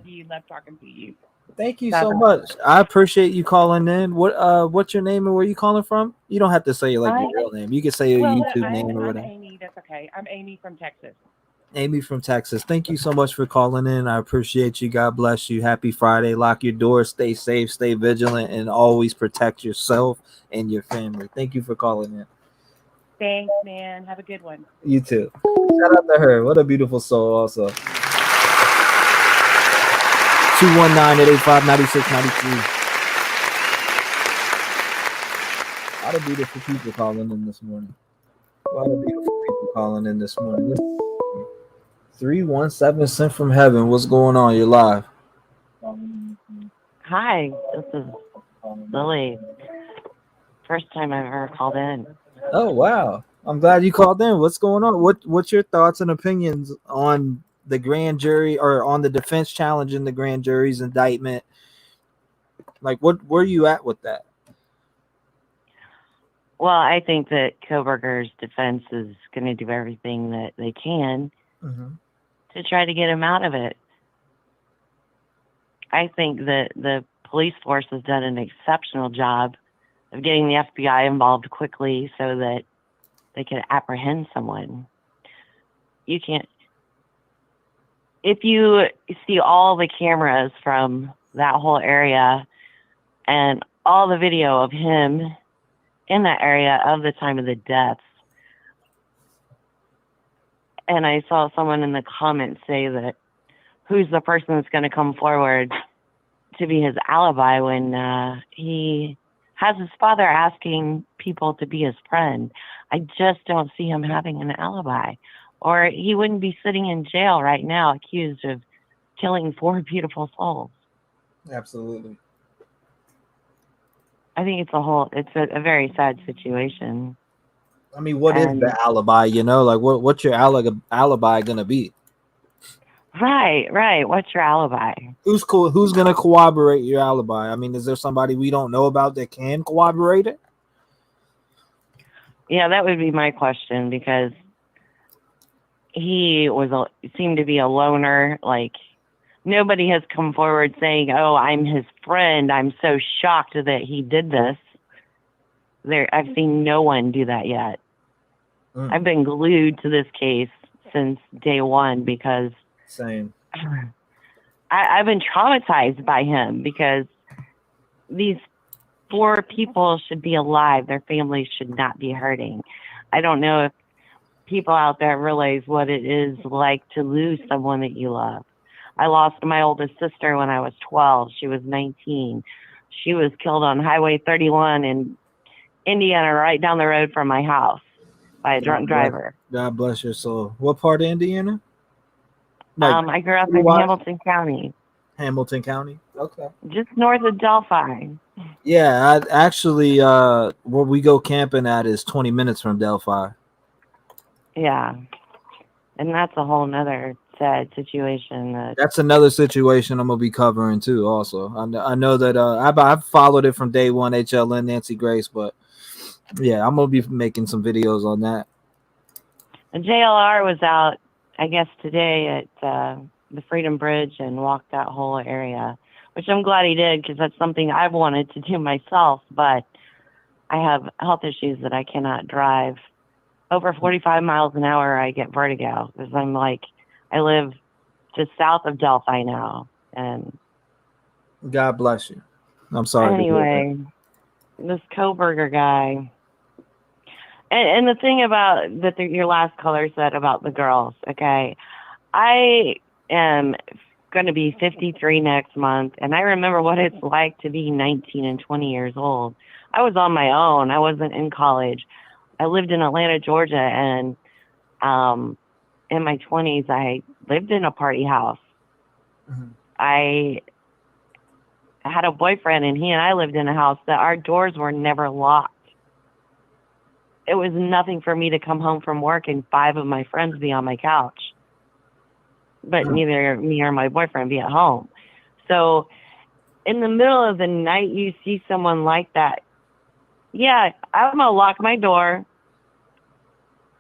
you. Love talking to you. Thank you so much. I appreciate you calling in. What's your name and where you calling from? You don't have to say your real name. You can say your YouTube name or whatever. I'm Amy. That's okay. I'm Amy from Texas. Amy from Texas. Thank you so much for calling in. I appreciate you. God bless you. Happy Friday. Lock your doors. Stay safe. Stay vigilant, and always protect yourself and your family. Thank you for calling in. Thanks, man. Have a good one. You too. Shout out to her. What a beautiful soul also. 219-885-9693. A lot of beautiful people calling in this morning. 317 sent from heaven. What's going on? You're live. Hi, this is Lily. First time I've ever called in. Oh wow. I'm glad you called in. What's going on? What's your thoughts and opinions on the grand jury, or on the defense challenge in the grand jury's indictment? Like, where are you at with that? Well, I think that Coburgers Defense is going to do everything that they can to try to get him out of it. I think that the police force has done an exceptional job of getting the FBI involved quickly so that they can apprehend someone. You can't. If you see all the cameras from that whole area and all the video of him in that area of the time of the deaths, and I saw someone in the comments say that who's the person that's going to come forward to be his alibi when he has his father asking people to be his friend. I just don't see him having an alibi, or he wouldn't be sitting in jail right now accused of killing 4 beautiful souls. Absolutely. I think it's a very sad situation. I mean, what is the alibi? You know, like what's your alibi gonna be? Right. What's your alibi? Who's cool? Who's gonna corroborate your alibi? I mean, is there somebody we don't know about that can corroborate it? Yeah, that would be my question, because he seemed to be a loner. Like, nobody has come forward saying, "Oh, I'm his friend. I'm so shocked that he did this." I've seen no one do that yet. I've been glued to this case since day one because same. I've been traumatized by him, because these 4 people should be alive. Their families should not be hurting. I don't know if people out there realize what it is like to lose someone that you love. I lost my oldest sister when I was 12. She was 19. She was killed on Highway 31 in Indiana, right down the road from my house, by a drunk driver. God bless your soul. What part of Indiana? I grew up in Hamilton County. Hamilton County? Okay. Just north of Delphi. Yeah, I actually, where we go camping at is 20 minutes from Delphi. Yeah. And that's a whole nother sad situation. That's another situation I'm going to be covering too also. I know that I've followed it from day one, HLN, Nancy Grace, but yeah, I'm going to be making some videos on that. And JLR was out, I guess, today at the Freedom Bridge and walked that whole area, which I'm glad he did, because that's something I've wanted to do myself, but I have health issues that I cannot drive. Over 45 miles an hour, I get vertigo, because I live just south of Delphi now. And God bless you. I'm sorry. Anyway, this Coburger guy. And the thing about that your last caller said about the girls, okay, I am going to be 53 next month, and I remember what it's like to be 19 and 20 years old. I was on my own. I wasn't in college. I lived in Atlanta, Georgia, and in my 20s, I lived in a party house. Mm-hmm. I had a boyfriend, and he and I lived in a house that our doors were never locked. It was nothing for me to come home from work and 5 of my friends be on my couch, but neither me or my boyfriend be at home. So in the middle of the night, you see someone like that. Yeah, I'm going to lock my door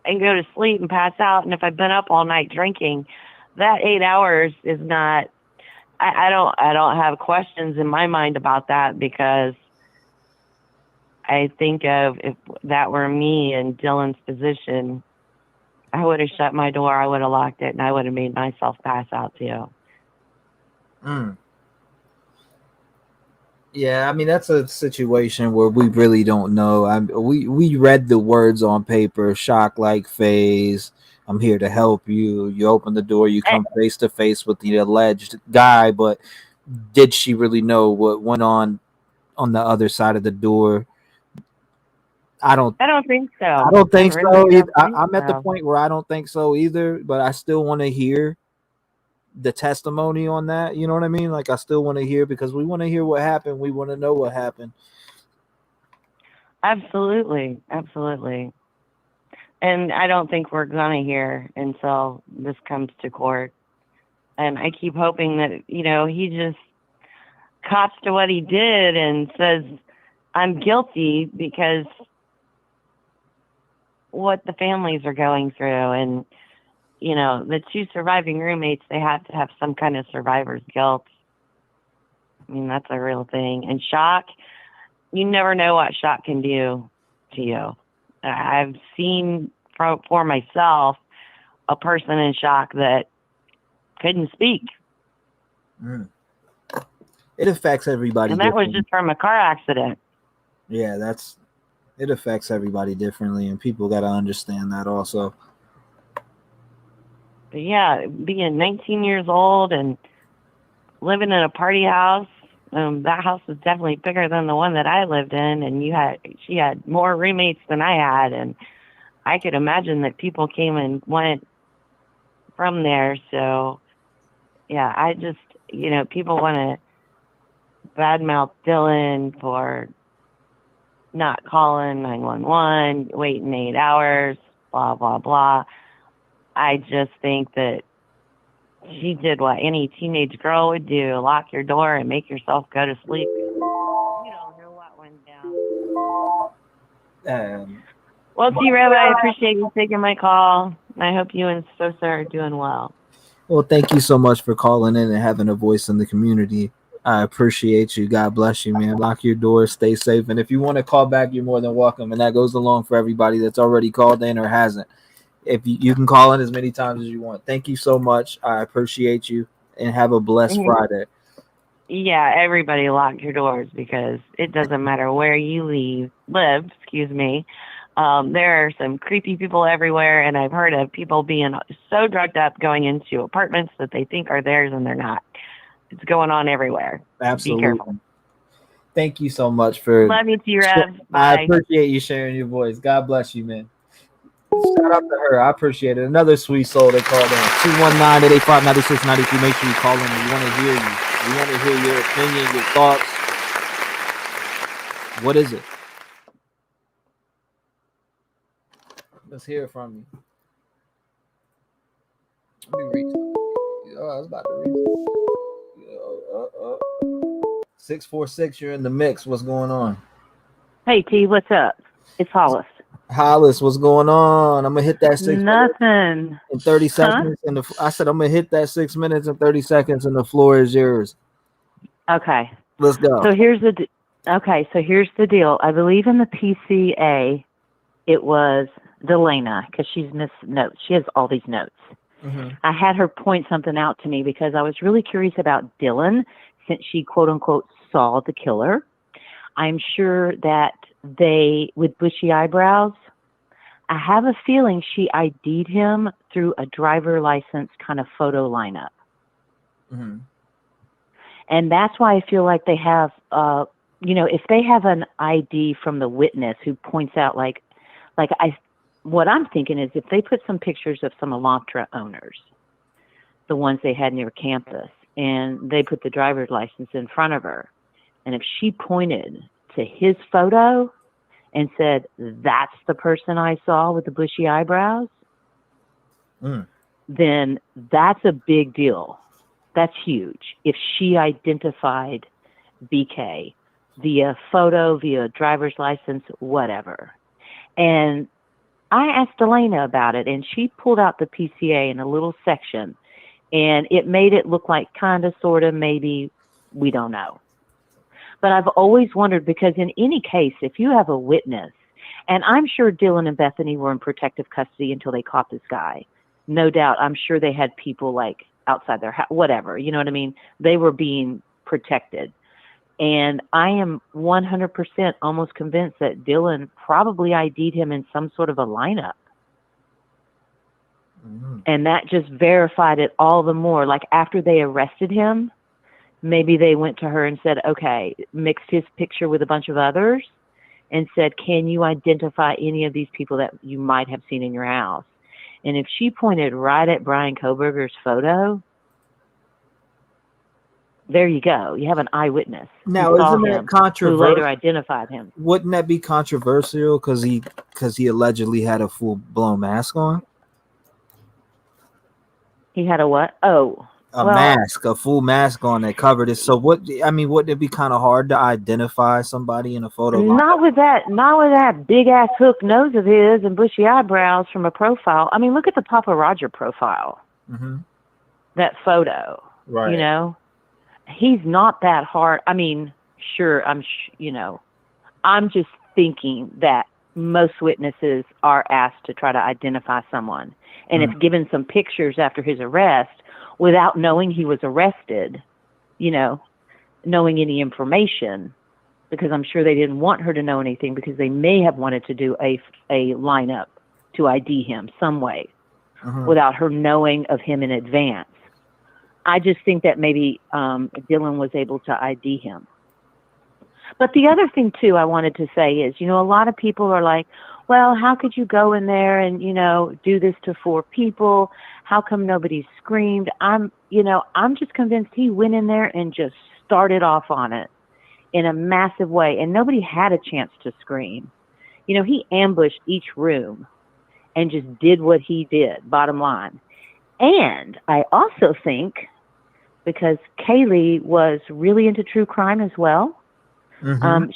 and go to sleep and pass out. And if I've been up all night drinking, that 8 hours is not, I don't have questions in my mind about that, because I think of if that were me in Dylan's position, I would have shut my door, I would have locked it, and I would have made myself pass out too. Yeah, I mean, that's a situation where we really don't know. We read the words on paper, shock like phase, I'm here to help you. You open the door, you come face to face with the alleged guy, but did she really know what went on the other side of the door? I don't think so. I don't think so. I'm at the point where I don't think so either, but I still want to hear the testimony on that. You know what I mean? Like, I still want to hear, because we want to hear what happened. We want to know what happened. Absolutely. Absolutely. And I don't think we're going to hear until this comes to court. And I keep hoping that, he just cops to what he did and says, I'm guilty, because what the families are going through, and the 2 surviving roommates, they have to have some kind of survivor's guilt. I mean, that's a real thing. And shock, you never know what shock can do to you. I've seen for myself a person in shock that couldn't speak. It affects everybody, and that was just from a car accident. Yeah, it affects everybody differently, and people got to understand that also. But yeah, being 19 years old and living in a party house, that house was definitely bigger than the one that I lived in, and she had more roommates than I had, and I could imagine that people came and went from there. So yeah, I just, people want to badmouth Dylan for not calling 911, waiting 8 hours, blah, blah, blah. I just think that she did what any teenage girl would do, lock your door and make yourself go to sleep. You don't know what went down. Well, T-REV, I appreciate you taking my call. I hope you and Sosa are doing well. Well, thank you so much for calling in and having a voice in the community. I appreciate you. God bless you, man. Lock your doors, stay safe. And if you want to call back, you're more than welcome. And that goes along for everybody that's already called in or hasn't. If you can call in as many times as you want. Thank you so much. I appreciate you, and have a blessed Friday. Yeah, everybody lock your doors, because it doesn't matter where you live. There are some creepy people everywhere, and I've heard of people being so drugged up going into apartments that they think are theirs and they're not. It's going on everywhere. Absolutely. Be careful. Thank you so much for. Love you, T-REV. I appreciate you sharing your voice. God bless you, man. Shout out to her. I appreciate it. Another sweet soul that called in. 219-885-9693. Make sure you call in. We want to hear you. We want to hear your opinion, your thoughts. What is it? Let's hear it from you. Let me reach. Oh, I was about to reach. 646, you're in the mix. What's going on? Hey, T, what's up? It's Hollis. Hollis, what's going on? I'm gonna hit that 6 Nothing. in 30 seconds. I said I'm gonna hit that 6 minutes and 30 seconds, and the floor is yours. Okay. Let's go. So here's the deal. I believe in the PCA, it was Delana, because she's missed notes. She has all these notes. Mm-hmm. I had her point something out to me because I was really curious about Dylan, since she quote unquote saw the killer. I'm sure that with bushy eyebrows, I have a feeling she ID'd him through a driver license kind of photo lineup. Mm-hmm. And that's why I feel like they have, if they have an ID from the witness who points out, what I'm thinking is if they put some pictures of some Elantra owners, the ones they had near campus, and they put the driver's license in front of her, and if she pointed to his photo and said, that's the person I saw with the bushy eyebrows, then that's a big deal. That's huge. If she identified BK via photo, via driver's license, whatever. And I asked Elena about it, and she pulled out the PCA in a little section, and it made it look like kind of, sort of, maybe, we don't know. But I've always wondered, because in any case, if you have a witness, and I'm sure Dylan and Bethany were in protective custody until they caught this guy. No doubt, I'm sure they had people like outside their house, whatever, you know what I mean? They were being protected. And I am 100% almost convinced that Dylan probably ID'd him in some sort of a lineup. Mm-hmm. And that just verified it all the more. Like after they arrested him, maybe they went to her and said, okay, mixed his picture with a bunch of others and said, can you identify any of these people that you might have seen in your house? And if she pointed right at Brian Coburger's photo, there you go. You have an eyewitness. Now, isn't that controversial? Who later identified him. Wouldn't that be controversial because he allegedly had a full-blown mask on? He had a what? Oh. Mask, a full mask on that covered it. So wouldn't it be kind of hard to identify somebody in a photo? Not with that big ass hook nose of his and bushy eyebrows from a profile. I mean, look at the Papa Roger profile. Mm-hmm. That photo, right? You know, he's not that hard. I mean, sure, I'm just thinking that most witnesses are asked to try to identify someone, and if given some pictures after his arrest, without knowing he was arrested, knowing any information, because I'm sure they didn't want her to know anything because they may have wanted to do a lineup to ID him some way without her knowing of him in advance. I just think that maybe Dylan was able to ID him. But the other thing, too, I wanted to say is, a lot of people are like, well, how could you go in there and, do this to 4 people? How come nobody screamed? I'm just convinced he went in there and just started off on it in a massive way. And nobody had a chance to scream. He ambushed each room and just did what he did, bottom line. And I also think, because Kaylee was really into true crime as well,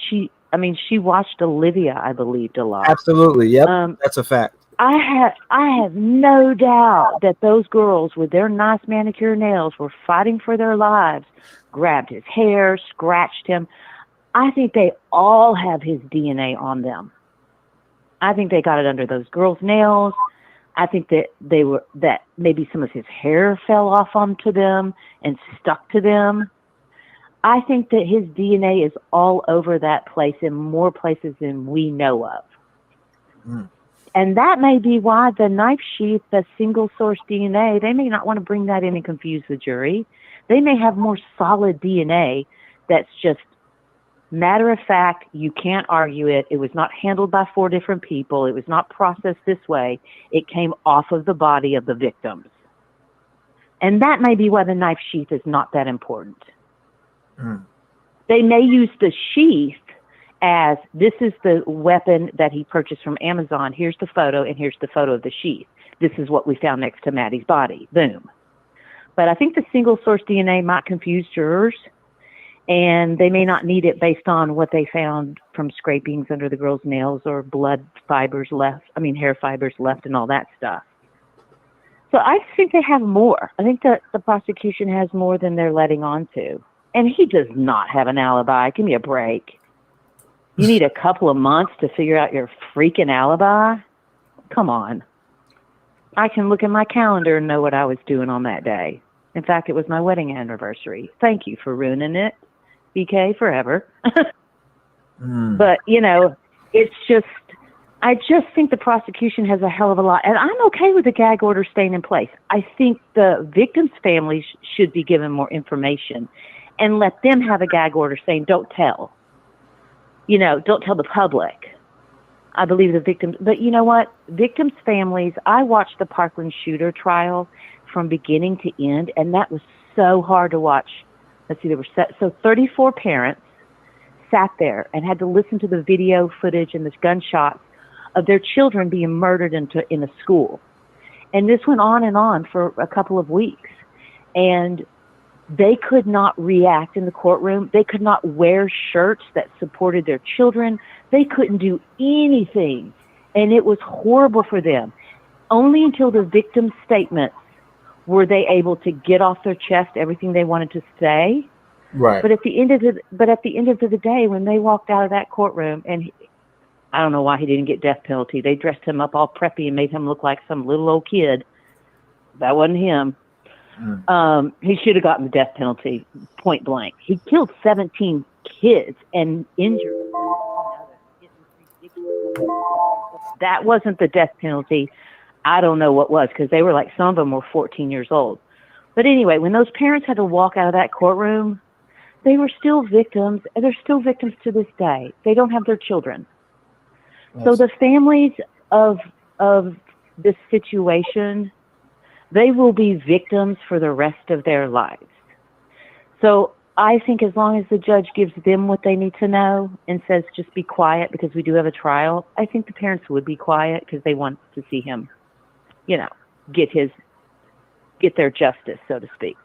she watched Olivia, I believed, a lot. Absolutely, yep, that's a fact. I have no doubt that those girls with their nice manicure nails were fighting for their lives, grabbed his hair, scratched him. I think they all have his DNA on them. I think they got it under those girls' nails. I think that maybe some of his hair fell off onto them and stuck to them. I think that his DNA is all over that place in more places than we know of. And that may be why the knife sheath, the single source DNA, they may not want to bring that in and confuse the jury. They may have more solid DNA that's just matter of fact, you can't argue it. It was not handled by 4 different people. It was not processed this way. It came off of the body of the victims. And that may be why the knife sheath is not that important. They may use the sheath as, this is the weapon that he purchased from Amazon. Here's the photo, and here's the photo of the sheath. This is what we found next to Maddie's body. Boom. But I think the single source DNA might confuse jurors, and they may not need it based on what they found from scrapings under the girl's nails or hair fibers left and all that stuff. So I think they have more. I think that the prosecution has more than they're letting on to. And he does not have an alibi. Give me a break. You need a couple of months to figure out your freaking alibi? Come on. I can look at my calendar and know what I was doing on that day. In fact, it was my wedding anniversary. Thank you for ruining it, BK, forever. But, it's just, I just think the prosecution has a hell of a lot, and I'm okay with the gag order staying in place. I think the victims' families should be given more information and let them have a gag order saying, don't tell. Don't tell the public. I believe the victims, but you know what? Victims' families, I watched the Parkland shooter trial from beginning to end, and that was so hard to watch. Let's see, 34 parents sat there and had to listen to the video footage and the gunshots of their children being murdered in a school. And this went on for a couple of weeks. And they could not react in the courtroom. They could not wear shirts that supported their children. They couldn't do anything. And it was horrible for them. Only until the victim's statements were they able to get off their chest everything they wanted to say. Right. But at the end of the day, when they walked out of that courtroom, and I don't know why he didn't get death penalty. They dressed him up all preppy and made him look like some little old kid. That wasn't him. He should have gotten the death penalty, point blank. He killed 17 kids and injured them. That wasn't the death penalty. I don't know what was, because they were like, some of them were 14 years old. But anyway, when those parents had to walk out of that courtroom, they were still victims, and they're still victims to this day. They don't have their children. So the families of this situation, they will be victims for the rest of their lives. So I think as long as the judge gives them what they need to know and says, just be quiet because we do have a trial, I think the parents would be quiet because they want to see him, get their justice, so to speak.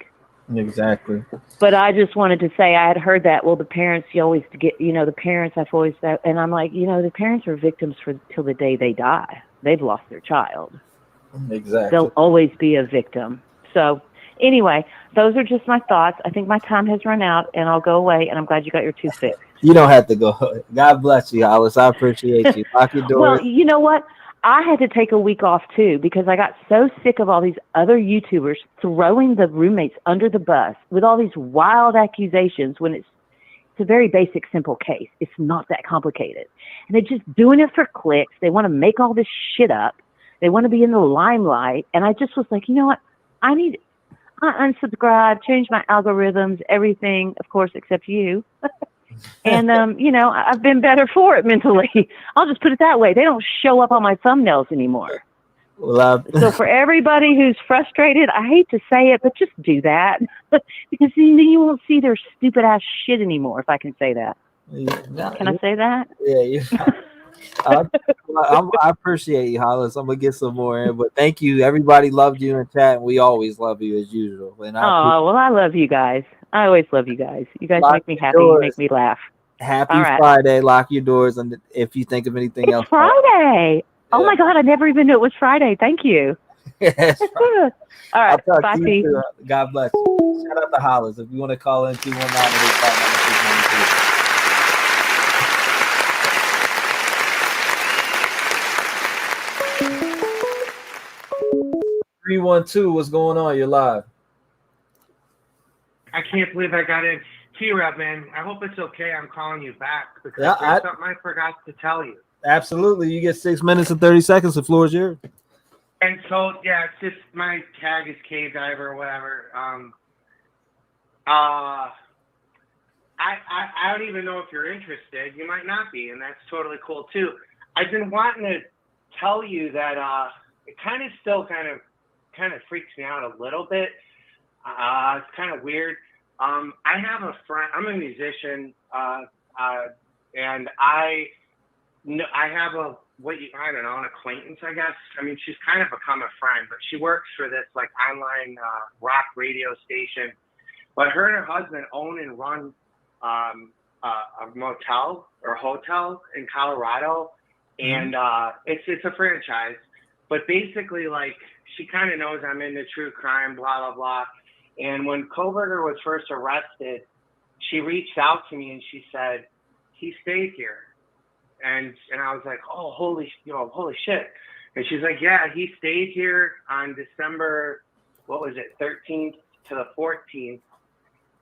Exactly. But I just wanted to say, I had heard that, well, the parents, you always get, the parents, I've always said, and I'm like, the parents are victims till the day they die. They've lost their child. Exactly. They'll always be a victim. So anyway, those are just my thoughts. I think my time has run out, and I'll go away, and I'm glad you got your tooth fixed. You don't have to go. God bless you, Alice. I appreciate you. Lock your doors. Well, you know what? I had to take a week off, too, because I got so sick of all these other YouTubers throwing the roommates under the bus with all these wild accusations when it's a very basic, simple case. It's not that complicated. And they're just doing it for clicks. They want to make all this shit up. They want to be in the limelight. And I just was like, you know what? I unsubscribe, change my algorithms, everything, of course, except you. And, I've been better for it mentally. I'll just put it that way. They don't show up on my thumbnails anymore. Well, so for everybody who's frustrated, I hate to say it, but just do that. Because then you won't see their stupid ass shit anymore, if I can say that. Can I say that? Yeah. I appreciate you, Hollis. I'm going to get some more in. But thank you. Everybody loved you in chat, and we always love you as usual. And I love you guys. I always love you guys. You guys make me happy. You make me laugh. Happy Friday. Lock your doors. And if you think of anything else. Friday. Yeah. Oh, my God. I never even knew it was Friday. Thank you. Yes. All right. Bye, P. God bless you. Shout out to Hollis. If you want to call in 219-859-692. 312, what's going on? You're live. I can't believe I got in. T-REV, man, I hope it's okay. I'm calling you back because there's something I forgot to tell you. Absolutely. You get 6 minutes and 30 seconds. The floor is yours. And so, yeah, it's just my tag is Cave Diver or whatever. I don't even know if you're interested. You might not be, and that's totally cool, too. I've been wanting to tell you that it kind of freaks me out a little bit. It's kind of weird. I have a friend. I'm a musician, and I have an acquaintance, I guess. I mean, she's kind of become a friend, but she works for this like online rock radio station. But her and her husband own and run a motel or hotel in Colorado, and it's a franchise. But basically, like, she kind of knows I'm into true crime, blah, blah, blah. And when Coburger was first arrested, she reached out to me and she said, he stayed here. And I was like, oh, holy shit. And she's like, yeah, he stayed here on December, 13th to the 14th.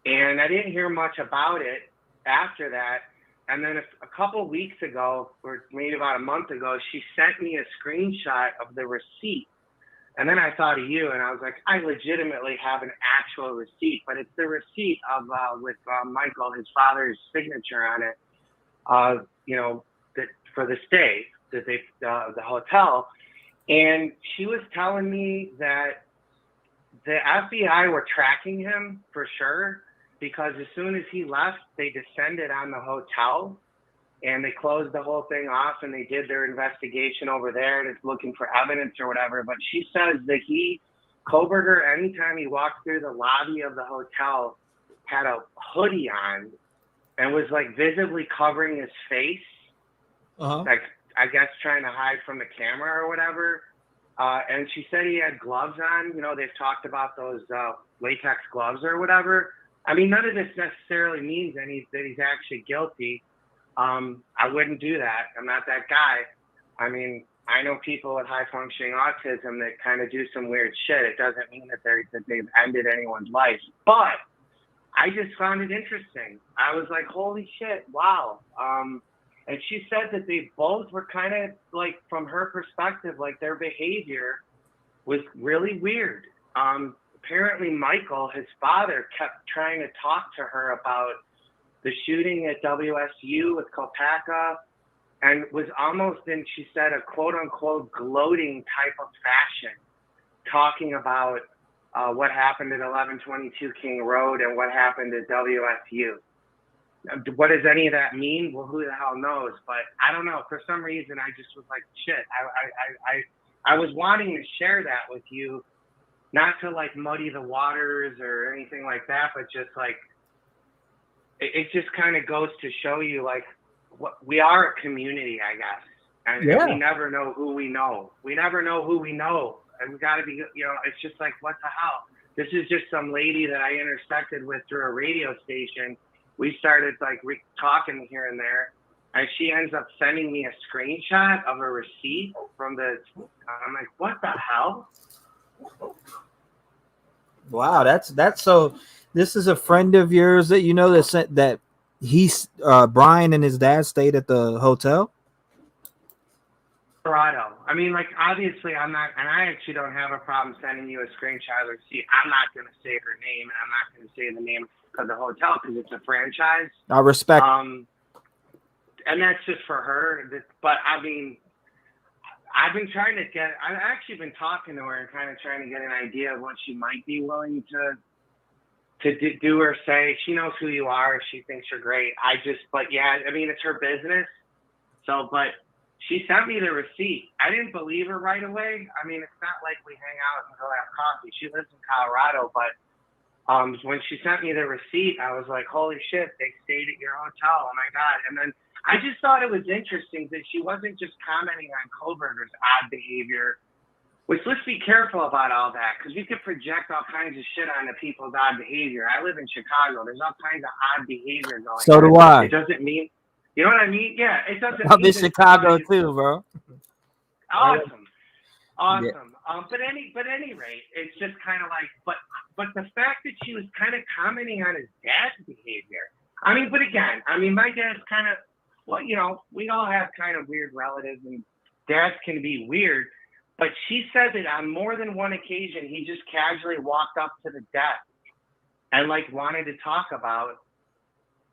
And I didn't hear much about it after that. And then a couple weeks ago, or maybe about a month ago, she sent me a screenshot of the receipt. And then I thought of you, and I was like, I legitimately have an actual receipt, but it's the receipt of with Michael, his father's signature on it, you know, that for the stay that they the hotel. And she was telling me that the FBI were tracking him for sure, because as soon as he left, they descended on the hotel and they closed the whole thing off and they did their investigation over there and it's looking for evidence or whatever. But she says that Coburger, anytime he walked through the lobby of the hotel, had a hoodie on and was like visibly covering his face. Like, I guess trying to hide from the camera or whatever. And she said he had gloves on. You know, they've talked about those latex gloves or whatever. I mean, none of this necessarily means that he's actually guilty. I wouldn't do that. I'm not that guy. I mean, I know people with high functioning autism that kind of do some weird shit. It doesn't mean that they've ended anyone's life. But I just found it interesting. I was like, holy shit, wow. And she said that they both were kind of like, from her perspective, like their behavior was really weird. Apparently Michael, his father, kept trying to talk to her about the shooting at WSU with Kopaka, and was almost in, she said, a quote unquote gloating type of fashion, talking about what happened at 1122 King Road and what happened at WSU. What does any of that mean? Well, who the hell knows? But I don't know. For some reason, I just was like, shit. I was wanting to share that with you, not to like muddy the waters or anything like that, but just like, it just kind of goes to show you like what we are a community, I guess. And we never know who we know. We never know who we know. And we got to be, you know, it's just like, what the hell? This is just some lady that I intersected with through a radio station. We started like talking here and there, and she ends up sending me a screenshot of a receipt from I'm like, what the hell? Wow, that's so. This is a friend of yours that you know that he's Brian and his dad stayed at the hotel. Colorado. I mean, like, obviously, I'm not, and I actually don't have a problem sending you a screenshot of the receipt. I'm not going to say her name, and I'm not going to say the name of the hotel because it's a franchise. I respect. And that's just for her. But I mean, I've actually been talking to her and kind of trying to get an idea of what she might be willing to do or say. She knows who you are. She thinks you're great. But yeah, I mean, it's her business. So, but she sent me the receipt. I didn't believe her right away. I mean, it's not like we hang out and go have coffee. She lives in Colorado, but when she sent me the receipt, I was like, holy shit, they stayed at your hotel. Oh my God. And then I just thought it was interesting that she wasn't just commenting on Coburger's odd behavior, which let's be careful about all that, because you could project all kinds of shit onto people's odd behavior. I live in Chicago. There's all kinds of odd behavior going on. So do I. It doesn't mean, you know what I mean? Yeah, it doesn't I'm mean in Chicago too, bro. Awesome. Yeah. But any rate, it's just kind of like, but the fact that she was kind of commenting on his dad's behavior. I mean, but again, I mean, my dad's kind of, well, you know, we all have kind of weird relatives, and dads can be weird. But she said that on more than one occasion, he just casually walked up to the desk and like wanted to talk about,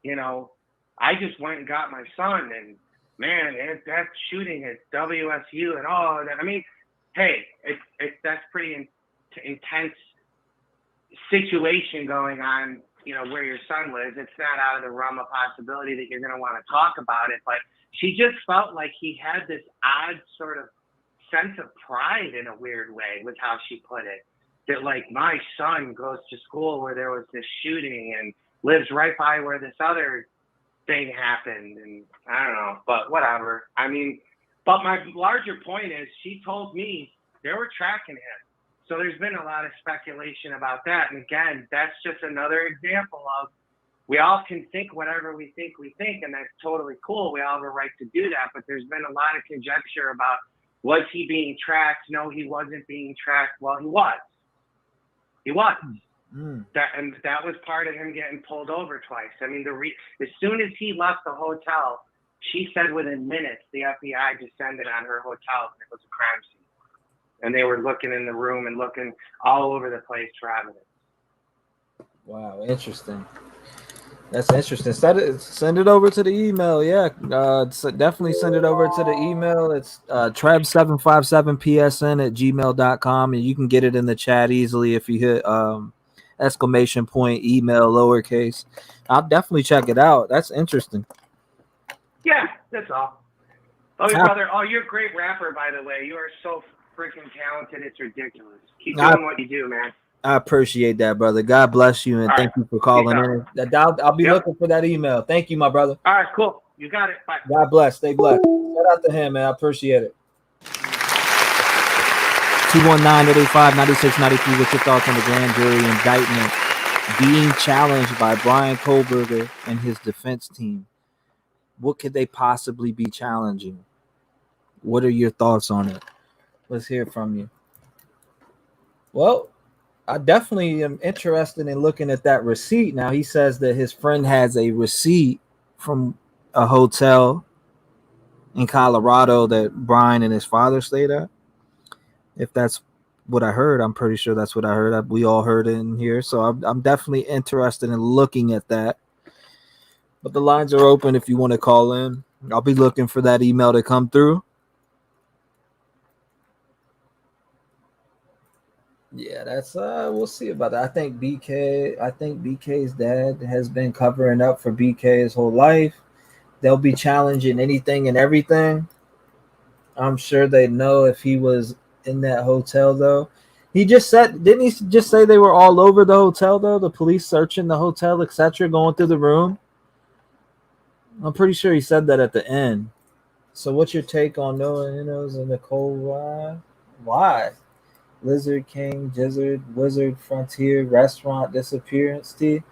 you know, I just went and got my son, and man, that shooting at WSU and all that. I mean, hey, that's pretty intense situation going on, you know, where your son lives. It's not out of the realm of possibility that you're going to want to talk about it, but she just felt like he had this odd sort of sense of pride in a weird way with how she put it, that like, my son goes to school where there was this shooting and lives right by where this other thing happened, and I don't know, but whatever. I mean, but my larger point is, she told me they were tracking him. So there's been a lot of speculation about that. And again, that's just another example of, we all can think whatever we think, and that's totally cool. We all have a right to do that. But there's been a lot of conjecture about, was he being tracked? No, he wasn't being tracked. Well, he was. He was. That was part of him getting pulled over twice. I mean, as soon as he left the hotel, she said within minutes the FBI descended on her hotel and it was a crime scene. And they were looking in the room and looking all over the place for evidence. Wow, interesting. That's interesting. Send it over to the email. Yeah, definitely send it over to the email. It's trev757psn@gmail.com, and you can get it in the chat easily if you hit exclamation point email lowercase. I'll definitely check it out. That's interesting. Yeah, that's all. Oh, brother. Oh, you're a great rapper, by the way. You are so freaking talented. It's ridiculous. Keep doing what you do, man. I appreciate that, brother. God bless you, and thank you for calling in. I'll be looking for that email. Thank you, my brother. All right, cool. You got it. Bye. God bless. Stay blessed. Shout out to him, man. I appreciate it. 219-885-9693. What's your thoughts on the grand jury indictment being challenged by Bryan Kohberger and his defense team? What could they possibly be challenging? What are your thoughts on it? Let's hear from you. Well, I definitely am interested in looking at that receipt. Now, he says that his friend has a receipt from a hotel in Colorado that Bryan and his father stayed at. If that's what I heard, I'm pretty sure that's what I heard. We all heard it in here. So I'm definitely interested in looking at that. But the lines are open if you want to call in. I'll be looking for that email to come through. Yeah, that's we'll see about that. I think BK's dad has been covering up for BK his whole life. They'll be challenging anything and everything. I'm sure they know if he was in that hotel though. He just said, didn't he just say they were all over the hotel though? The police searching the hotel, etc., going through the room. I'm pretty sure he said that at the end. So what's your take on Noah Innos and Nicole Rye? Why? Lizard King, Gizzard, Wizard, Frontier, Restaurant, Disappearance, T.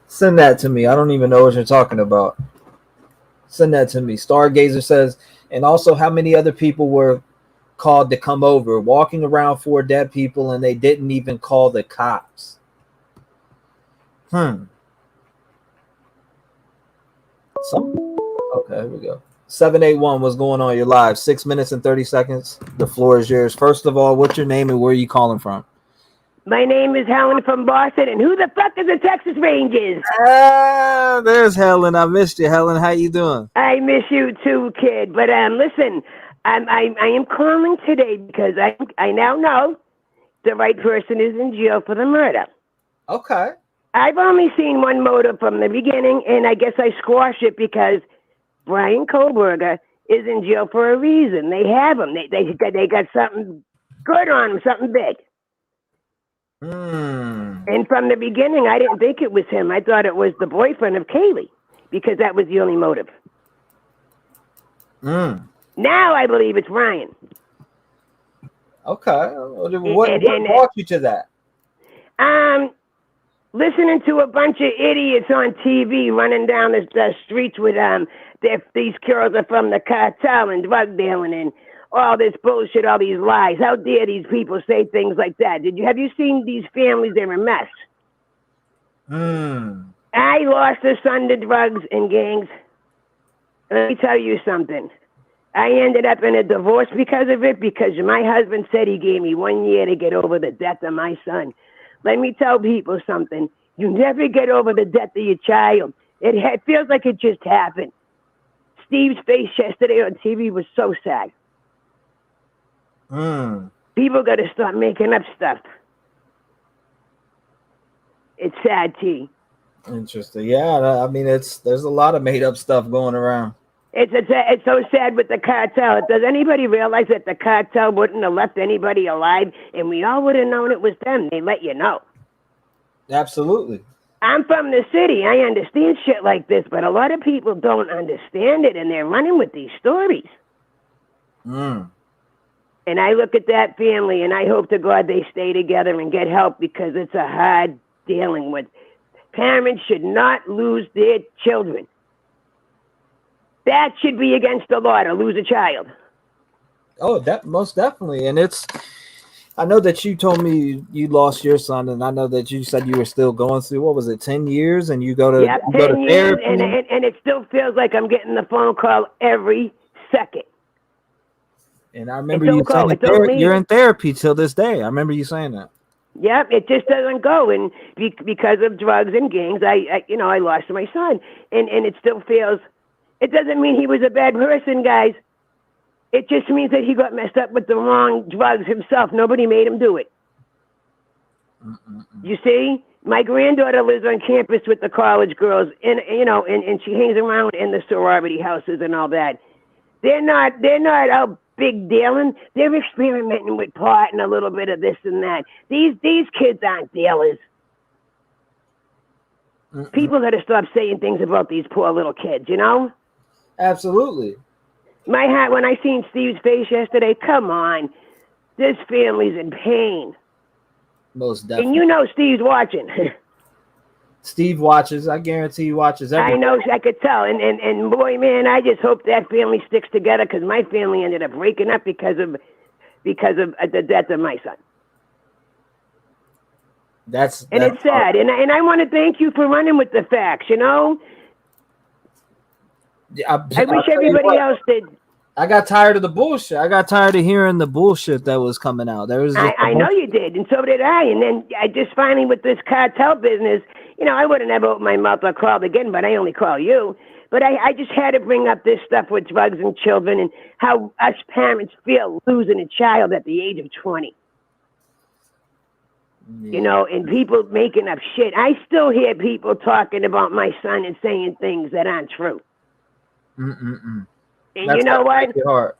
Send that to me. I don't even know what you're talking about. Send that to me. Stargazer says, and also how many other people were called to come over, walking around 4 dead people, and they didn't even call the cops. Okay, here we go. 781, what's going on? You're live. 6 minutes and 30 seconds. The floor is yours. First of all, what's your name and where are you calling from? My name is Helen from Boston, and who the fuck is the Texas Rangers? There's Helen. I missed you, Helen. How you doing? I miss you too, kid. But listen, I am calling today because I now know the right person is in jail for the murder. Okay. I've only seen one motive from the beginning, and I guess I squash it because Bryan Kohberger is in jail for a reason. They have him. They got something good on him, something big. And from the beginning, I didn't think it was him. I thought it was the boyfriend of Kaylee because that was the only motive. Now I believe it's Ryan. Okay. What brought you to that? Listening to a bunch of idiots on TV running down the streets with these girls are from the cartel and drug dealing and all this bullshit, all these lies. How dare these people say things like that? Have you seen these families? They're a mess. I lost a son to drugs and gangs. Let me tell you something. I ended up in a divorce because of it, because my husband said he gave me 1 year to get over the death of my son. Let me tell people something. You never get over the death of your child. It feels like it just happened. Steve's face yesterday on TV was so sad. People got to stop making up stuff. It's sad, T. Interesting. Yeah, I mean, there's a lot of made up stuff going around. It's so sad with the cartel. Does anybody realize that the cartel wouldn't have left anybody alive, and we all would have known it was them? They let you know. Absolutely. I'm from the city. I understand shit like this, but a lot of people don't understand it, and they're running with these stories. And I look at that family, and I hope to God they stay together and get help because it's a hard dealing with. Parents should not lose their children. That should be against the law to lose a child. Oh, that most definitely. And I know that you told me you lost your son, and I know that you said you were still going through, what was it, 10 years, and you go to, yep, 10 years, and it still feels like I'm getting the phone call every second. And I remember you saying you're in therapy till this day. I remember you saying that. Yep, it just doesn't go, and because of drugs and gangs, I lost my son, and it still feels. It doesn't mean he was a bad person, guys. It just means that he got messed up with the wrong drugs himself. Nobody made him do it. You see, my granddaughter lives on campus with the college girls, and she hangs around in the sorority houses and all that. They're not out big dealing. They're experimenting with pot and a little bit of this and that. These kids aren't dealers. People got to stop saying things about these poor little kids, you know? Absolutely. My heart, when I seen Steve's face yesterday, come on. This family's in pain. Most definitely. And you know Steve's watching. Steve watches. I guarantee he watches everything. I know, I could tell. And boy, man, I just hope that family sticks together, because my family ended up breaking up because of the death of my son. It's sad. And I want to thank you for running with the facts, you know? I wish everybody else did. I got tired of the bullshit. I got tired of hearing the bullshit that was coming out. I know you did, and so did I. And then I just finally, with this cartel business, I would have never opened my mouth or called again, but I only call you. But I just had to bring up this stuff with drugs and children and how us parents feel losing a child at the age of 20. Yeah. And people making up shit. I still hear people talking about my son and saying things that aren't true. And that's, you know what?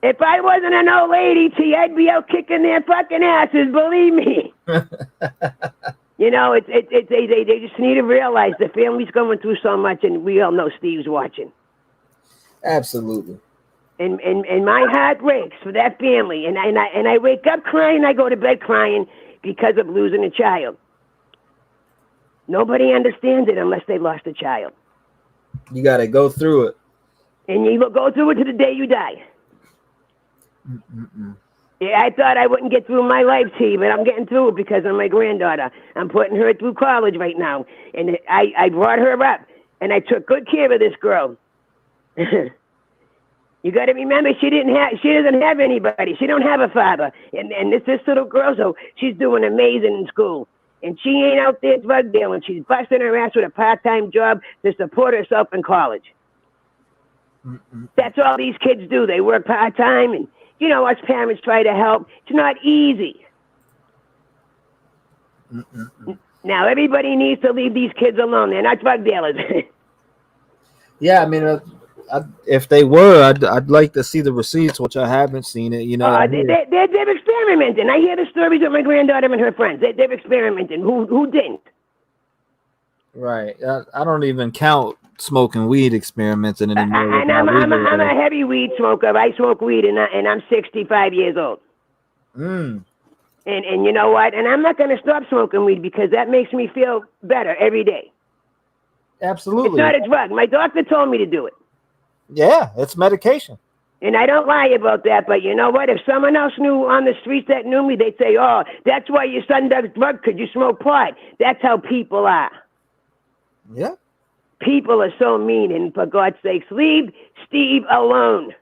If I wasn't an old lady, I'd be out kicking their fucking asses, believe me. They just need to realize the family's going through so much, and we all know Steve's watching. Absolutely. And my heart breaks for that family, and I wake up crying, I go to bed crying because of losing a child. Nobody understands it unless they lost a child. You got to go through it. And you go through it to the day you die. Yeah, I thought I wouldn't get through my life, T, but I'm getting through it because of my granddaughter. I'm putting her through college right now. And I brought her up, and I took good care of this girl. You got to remember, she doesn't have anybody. She don't have a father. And this little girl, so she's doing amazing in school. And she ain't out there drug dealing. She's busting her ass with a part-time job to support herself in college. That's all these kids do. They work part-time, and, us parents try to help. It's not easy. Now, everybody needs to leave these kids alone. They're not drug dealers. Yeah, I mean, if they were, I'd like to see the receipts, which I haven't seen it. They're experimenting. I hear the stories of my granddaughter and her friends. They're experimenting. Who didn't? Right. I don't even count smoking weed experimenting anymore. And I'm a heavy weed smoker. I smoke weed, and I'm 65 years old. And you know what? And I'm not going to stop smoking weed because that makes me feel better every day. Absolutely. It's not a drug. My doctor told me to do it. Yeah, it's medication. And I don't lie about that, but you know what? If someone else knew on the streets that knew me, they'd say, oh, that's why your son does drugs, because you smoke pot. That's how people are. Yeah. People are so mean, and for God's sakes, leave Steve alone.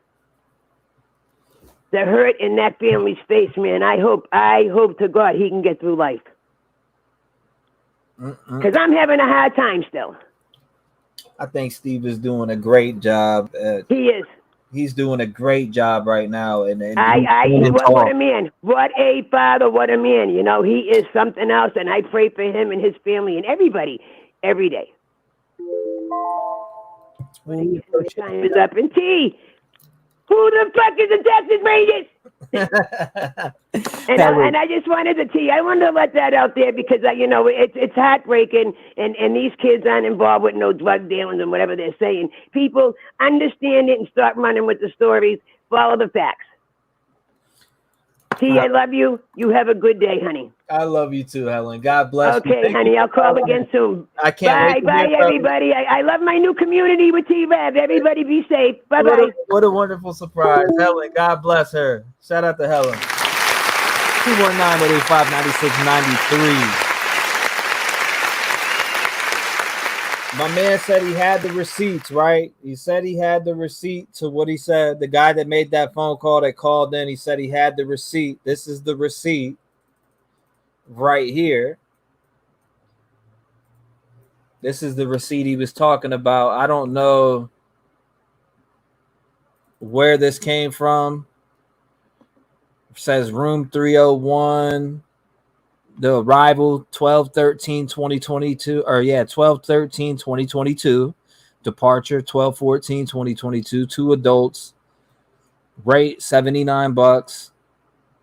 The hurt in that family's face, man. I hope to God he can get through life. Because I'm having a hard time still. I think Steve is doing a great job. He is. He's doing a great job right now. And what a man. What a father. What a man. He is something else, and I pray for him and his family and everybody every day. Time is up. And T, who the fuck is the Texas Rangers? and I just wanted to let that out there because it's heartbreaking, and these kids aren't involved with no drug dealing and whatever they're saying. People understand it and start running with the stories. Follow the facts. T, I love you. You have a good day, honey. I love you too, Helen. God bless you. Okay, honey, I'll call again soon. I can't Bye, everybody. I love my new community with T-REV. Everybody be safe. Bye-bye. What a wonderful surprise. Helen, God bless her. Shout out to Helen. 219-885-9693. My man said he had the receipts, right? He said he had the receipt to what he said. The guy that made that phone call that called in, he said he had the receipt. This is the receipt right here. This is the receipt he was talking about. I don't know where this came from. It says room 301. The arrival 12/13/2022, or 12/13/2022. Departure 12/14/2022. 2 adults. Rate $79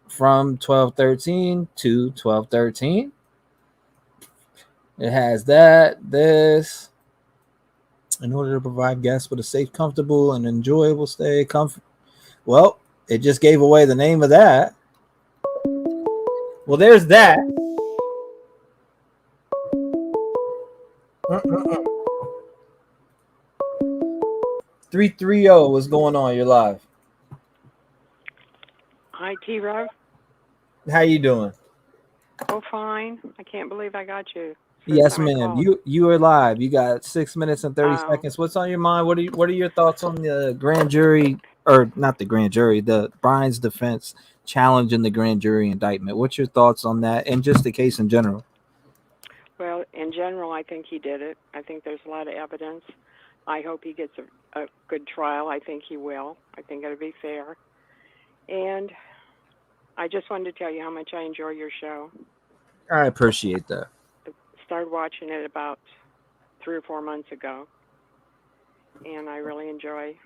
from 12/13 to 12/13. It has this. In order to provide guests with a safe, comfortable, and enjoyable stay. Well, it just gave away the name of that. Well, there's that. 330, what's going on? You're live. Hi, T-REV. How you doing? Oh, fine. I can't believe I got you. Yes, ma'am. You are live. You got 6 minutes and 30 seconds. What's on your mind? What are your thoughts on the grand jury, or not the grand jury, the Brian's defense challenge in the grand jury indictment? What's your thoughts on that, and just the case in general? Well, in general, I think he did it. I think there's a lot of evidence. I hope he gets a good trial. I think he will. I think it'll be fair. And I just wanted to tell you how much I enjoy your show. I appreciate that. I started watching it about 3 or 4 months ago, and I really enjoy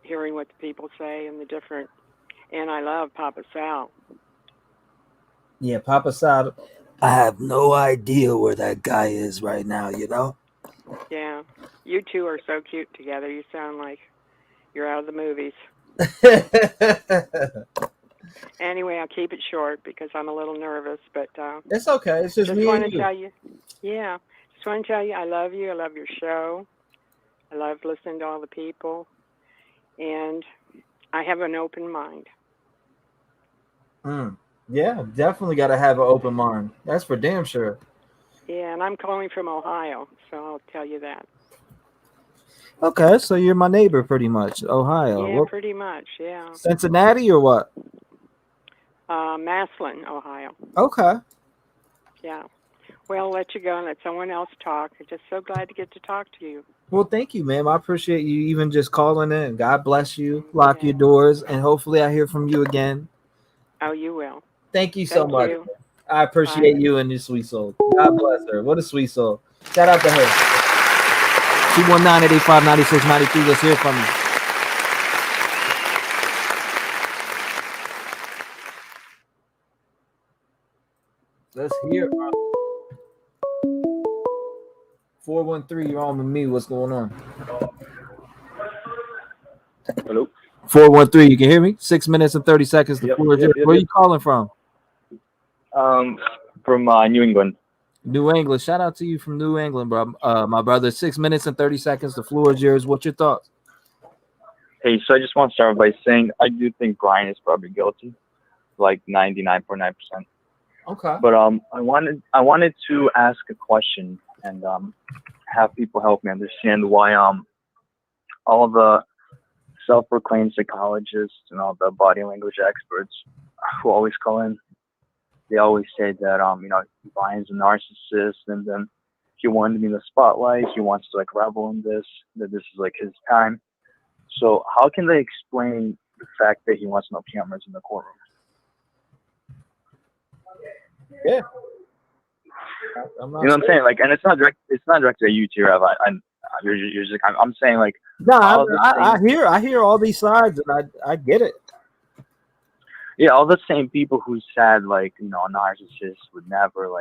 hearing what the people say and the different. And I love Papa Sal. Yeah, Papa Sal. I have no idea where that guy is right now, you know? Yeah. You two are so cute together. You sound like you're out of the movies. Anyway, I'll keep it short because I'm a little nervous, but it's okay. It's just me want and to tell you. Yeah. Just want to tell you I love you. I love your show. I love listening to all the people. And I have an open mind. Yeah, definitely got to have an open mind. That's for damn sure. Yeah, and I'm calling from Ohio, so I'll tell you that. Okay, so you're my neighbor pretty much, Ohio. Yeah, pretty much, yeah. Cincinnati or what? Massillon, Ohio. Okay. Yeah. Well, I'll let you go and let someone else talk. I'm just so glad to get to talk to you. Well, thank you, ma'am. I appreciate you even just calling in. God bless you. Lock your doors, and hopefully I hear from you again. Oh, you will. Thank you so much. You. I appreciate you and your sweet soul. God bless her. What a sweet soul. Shout out to her. 219-885-9693. Let's hear from you. Let's hear from 413. You're on with me. What's going on? Hello. 413. You can hear me? 6 minutes and 30 seconds. Where are you calling from? From New England. New England. Shout out to you from New England, bro. My brother. 6 minutes and 30 seconds. The floor is yours. What's your thoughts? Hey, so I just want to start by saying I do think Brian is probably guilty, like 99.9%. Okay. But I wanted to ask a question and have people help me understand why all the self-proclaimed psychologists and all the body language experts who always call in, they always say that Brian's a narcissist and then he wanted to be in the spotlight, he wants to like revel in this, that this is like his time. So how can they explain the fact that he wants no cameras in the courtroom? Yeah. You know what I'm saying? Like, and it's not directed at you, T-REV. I'm saying like. No, I hear all these sides, and I get it. Yeah, all the same people who said like a narcissist would never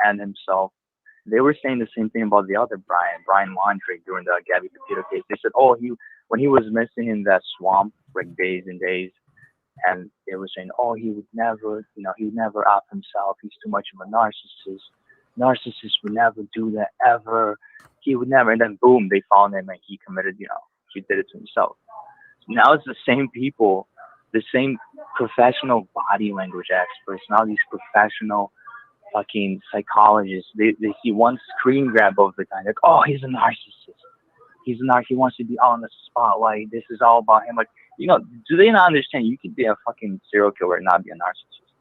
end himself. They were saying the same thing about the other Brian Laundrie during the Gabby Petito case. They said, when he was missing in that swamp for days and days, and they were saying, he would never, he would never off himself. He's too much of a narcissist. Narcissists would never do that ever. He would never. And then boom, they found him and he committed, he did it to himself. Now it's the same people the same professional body language experts, now these professional fucking psychologists, they see one screen grab of the guy, like, oh, he's a narcissist. He wants to be on the spotlight. This is all about him. Like, you know, do they not understand? You could be a fucking serial killer and not be a narcissist.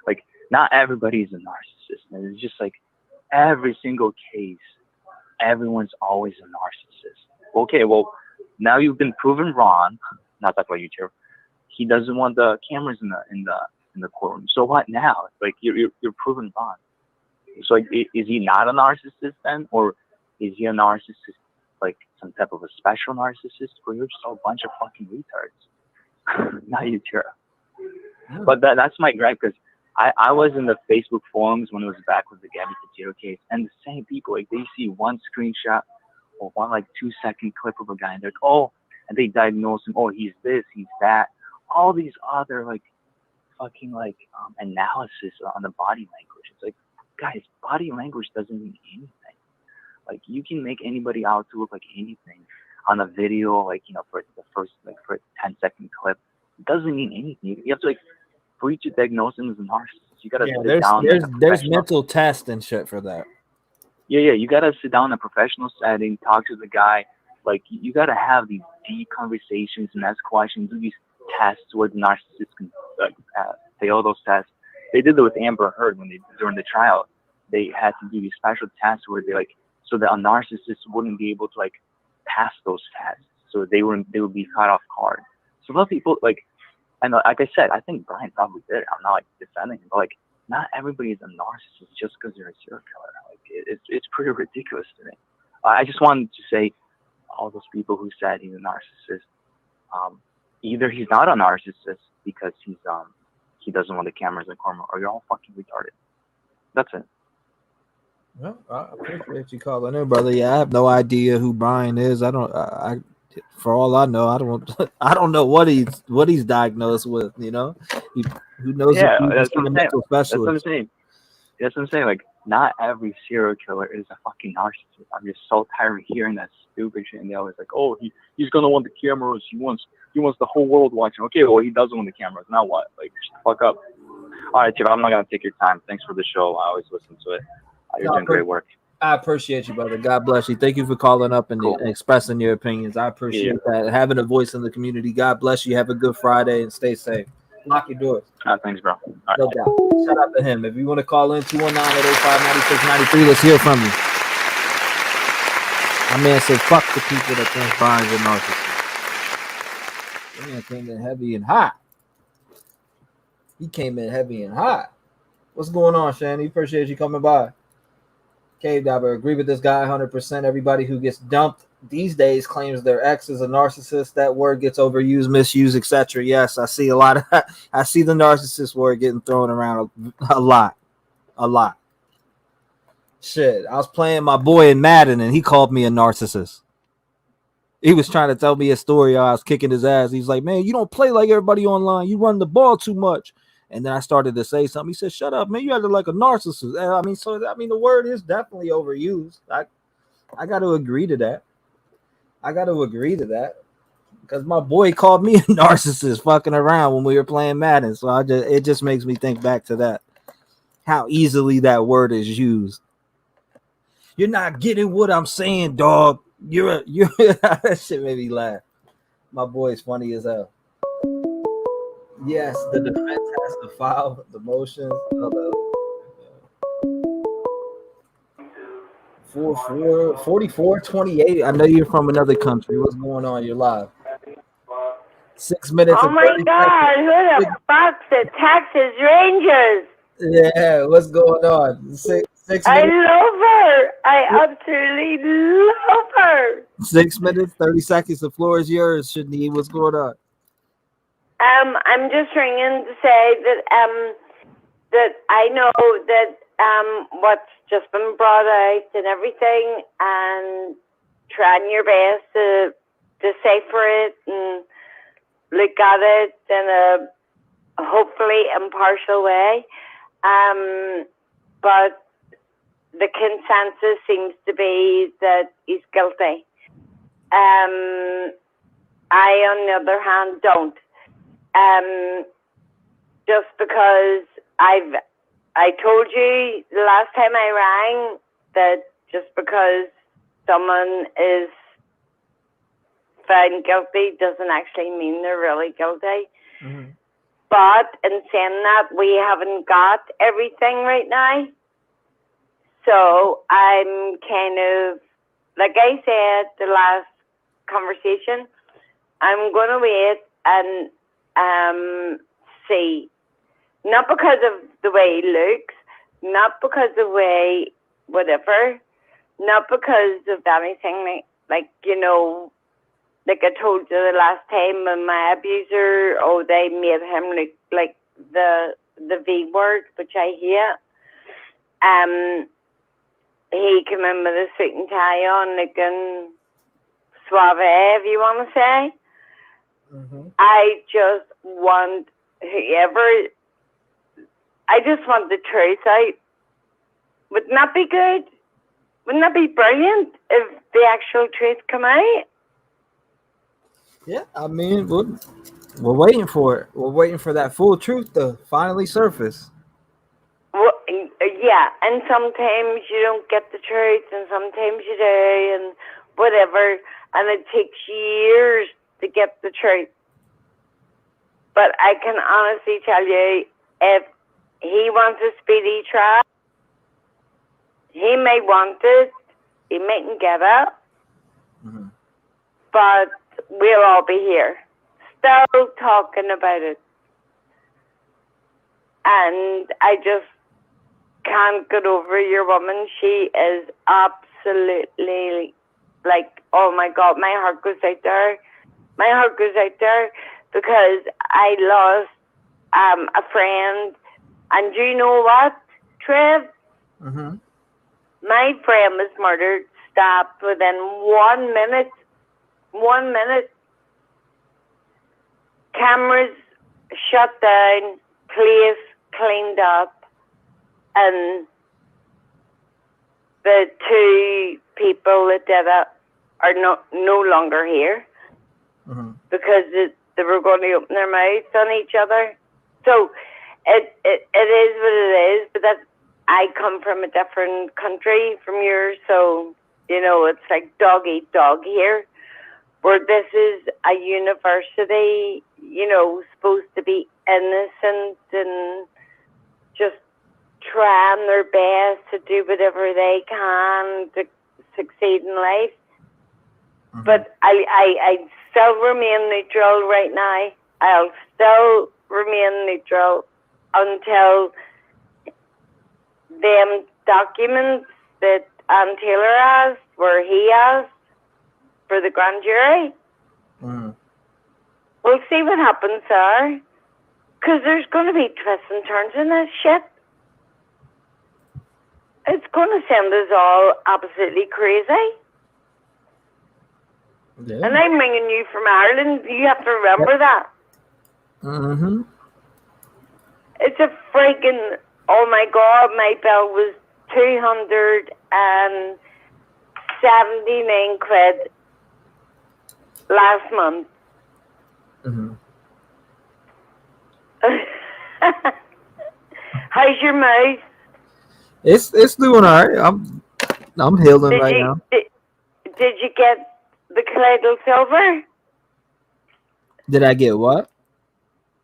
Like, not everybody is a narcissist. And it's just like every single case, everyone's always a narcissist. Okay, well, now you've been proven wrong. Not talking about you, Chair. He doesn't want the cameras in the courtroom. So what now? Like, you're proven wrong. So like, is he not a narcissist then, or is he a narcissist, like some type of a special narcissist, or you're just a bunch of fucking retards? Not you, Chair. But that's my gripe, because I was in the Facebook forums when it was back with the Gabby Petito case, and the same people, like, they see one screenshot or one like 2-second clip of a guy, and they're like, oh, and they diagnose him, oh, he's this, he's that, all these other like fucking like analysis on the body language. It's like, guys, body language doesn't mean anything. Like, you can make anybody out to look like anything on a video, like, you know, for the first, like, for a 10-second clip. It doesn't mean anything. You have to, like, for you to diagnose him as a narcissist, you gotta sit down. There's mental tests and shit for that. Yeah, you gotta sit down in a professional setting, talk to the guy. Like, you gotta have these deep conversations and ask questions, do these tests where the narcissist can fail those tests. They did it with Amber Heard during the trial. They had to do these special tests where they, like, so that a narcissist wouldn't be able to, like, pass those tests. So they would be caught off guard. So a lot of people, like, I know, like I said, I think Brian probably did it. I'm not, like, defending him, but, like, not everybody is a narcissist just because they're a serial killer. Like, it's pretty ridiculous to me. I just wanted to say, all those people who said he's a narcissist, either he's not a narcissist because he doesn't want the cameras in court, or you're all fucking retarded. That's it. Well, I appreciate you calling in, brother. Yeah, I have no idea who Brian is. I for all I know, I don't know what he's diagnosed with. You know, who knows? Yeah, if he's a mental specialist. That's what I'm saying. Like, not every serial killer is a fucking narcissist. I'm just so tired of hearing that stupid shit. And they're always like, oh, he's gonna want the cameras. He wants the whole world watching. Okay, well, he doesn't want the cameras. Now what? Like, shut the fuck up. All right, Chip, I'm not gonna take your time. Thanks for the show. I always listen to it. You're doing great work. I appreciate you, brother. God bless you. Thank you for calling up and expressing your opinions. I appreciate that. Having a voice in the community. God bless you. Have a good Friday and stay safe. Lock your doors. Thanks, bro. All right. No doubt. Shout out to him. If you want to call in, 219-805-9693. Let's hear from you. My man said, fuck the people that think Brian's a narcissist. That man came in heavy and hot. He came in heavy and hot. What's going on, Shanny? Appreciate you coming by. Cave Diver, agree with this guy 100%. Everybody who gets dumped these days claims their ex is a narcissist. That word gets overused, misused, etc. Yes, I see a lot of I see the narcissist word getting thrown around a lot. Shit, I was playing my boy in Madden and he called me a narcissist. He was trying to tell me a story. I was kicking his ass. He's like, man, you don't play like everybody online. You run the ball too much. And then I started to say something. He said, shut up, man. You acted like a narcissist. And the word is definitely overused. I got to agree to that. Because my boy called me a narcissist fucking around when we were playing Madden. So it just makes me think back to that. How easily that word is used. You're not getting what I'm saying, dog. You're that shit made me laugh. My boy's funny as hell. Yes, the defense has to file the motion. 44-28. I know you're from another country. What's going on? You're live. 6 minutes. Oh my God! Who the fuck's the Texas Rangers? Yeah, what's going on? 6 minutes. I love her. I absolutely love her. 6 minutes, 30 seconds. The floor is yours, Shadney. What's going on? I'm just ringing to say that that I know that what's just been brought out and everything, and trying your best to decipher it and look at it in a hopefully impartial way. But the consensus seems to be that he's guilty. I, on the other hand, don't. just because I told you the last time I rang that just because someone is found guilty doesn't actually mean they're really guilty. Mm-hmm. But in saying that, we haven't got everything right now. So I'm kind of, like I said, the last conversation, I'm going to wait and see. Not because of the way he looks, not because of the way whatever, not because of anything like you know, like I told you the last time when my abuser, they made him look like the V word, which I hate. He came in with a suit and tie on, looking suave, if you want to say. Mm-hmm. I just want the truth out. Wouldn't that be good? Wouldn't that be brilliant if the actual truth come out? Yeah, I mean, we're waiting for it. We're waiting for that full truth to finally surface. Well, yeah, and sometimes you don't get the truth, and sometimes you do, and whatever, and it takes years to get the truth. But I can honestly tell you, if he wants a speedy trial, he may want it, he mightn't get it, but we'll all be here, still talking about it. And I just can't get over your woman. She is absolutely like, oh my God, my heart goes out there. My heart goes out there because I lost a friend. And do you know what, Trev? Mm-hmm. My friend was murdered, stabbed within 1 minute. 1 minute. Cameras shut down, place cleaned up, and the two people that did it are no longer here because they were going to open their mouths on each other. So it is what it is, but I come from a different country from yours, so you know it's like dog eat dog here. Where this is a university, you know, supposed to be innocent and just trying their best to do whatever they can to succeed in life. Mm-hmm. But I still remain neutral right now. I'll still remain neutral until them documents that Taylor asked, where he asked for the grand jury. Mm. We'll see what happens there. Because there's going to be twists and turns in this shit. It's going to send us all absolutely crazy. Yeah. And I'm ringing you from Ireland. You have to remember that. Mm-hmm. It's a freaking, oh my God, my bill was 279 quid last month. Mm-hmm. How's your mouth? It's doing all right. I'm healing right now. Did you get the colloidal silver? Did I get what?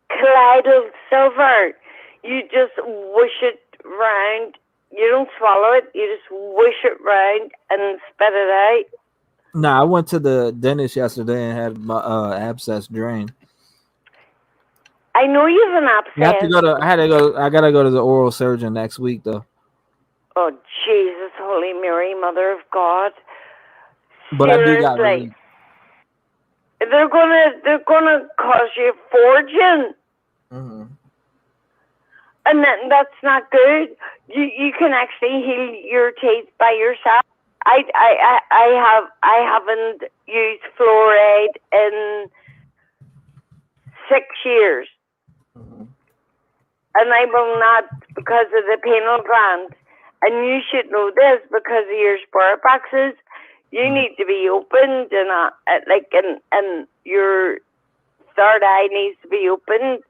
Colloidal silver. You just wish it round. You don't swallow it. You just wish it round and spit it out. Nah, I went to the dentist yesterday and had my abscess drained. I know you have an abscess. I gotta go to the oral surgeon next week though. Oh Jesus, Holy Mary, Mother of God! But seriously, I do got relief. They're gonna cost you a fortune, and that's not good. You can actually heal your teeth by yourself. I haven't used fluoride in 6 years. And I will not because of the penal gland. And you should know this because of your spirit boxes. You need to be opened and and your third eye needs to be opened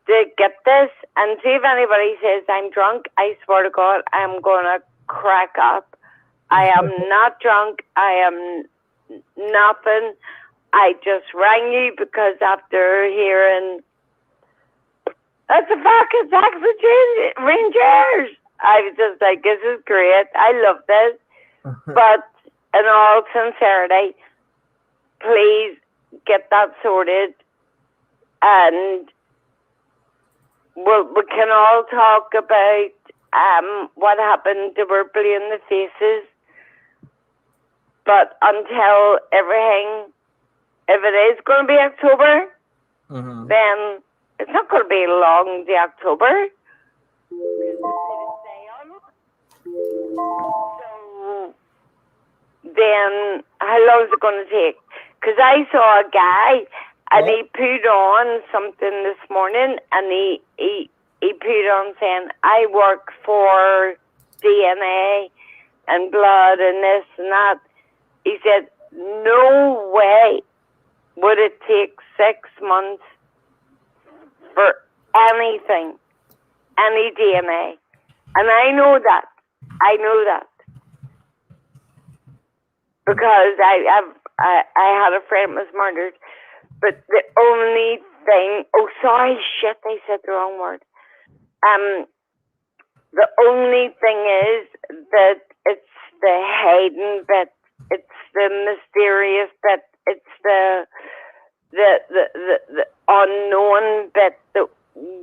to get this. And see if anybody says I'm drunk, I swear to God, I'm gonna crack up. I am not drunk. I am nothing. I just rang you because after hearing that's a fucking Texas Rangers, I was just like, this is great. I love this. But in all sincerity, please get that sorted, and we can all talk about what happened to Burpley in the faces. But until everything, if it is going to be October, then it's not going to be long the October. So then how long is it going to take? Because I saw a guy and he put on something this morning, and he put on saying, I work for DNA and blood and this and that. He said, no way would it take 6 months for anything, any DNA. And I know that. Because I had a friend who was murdered. But the only thing, I said the wrong word. The only thing is that it's the hidden bit, it's the mysterious bit, it's the unknown bit that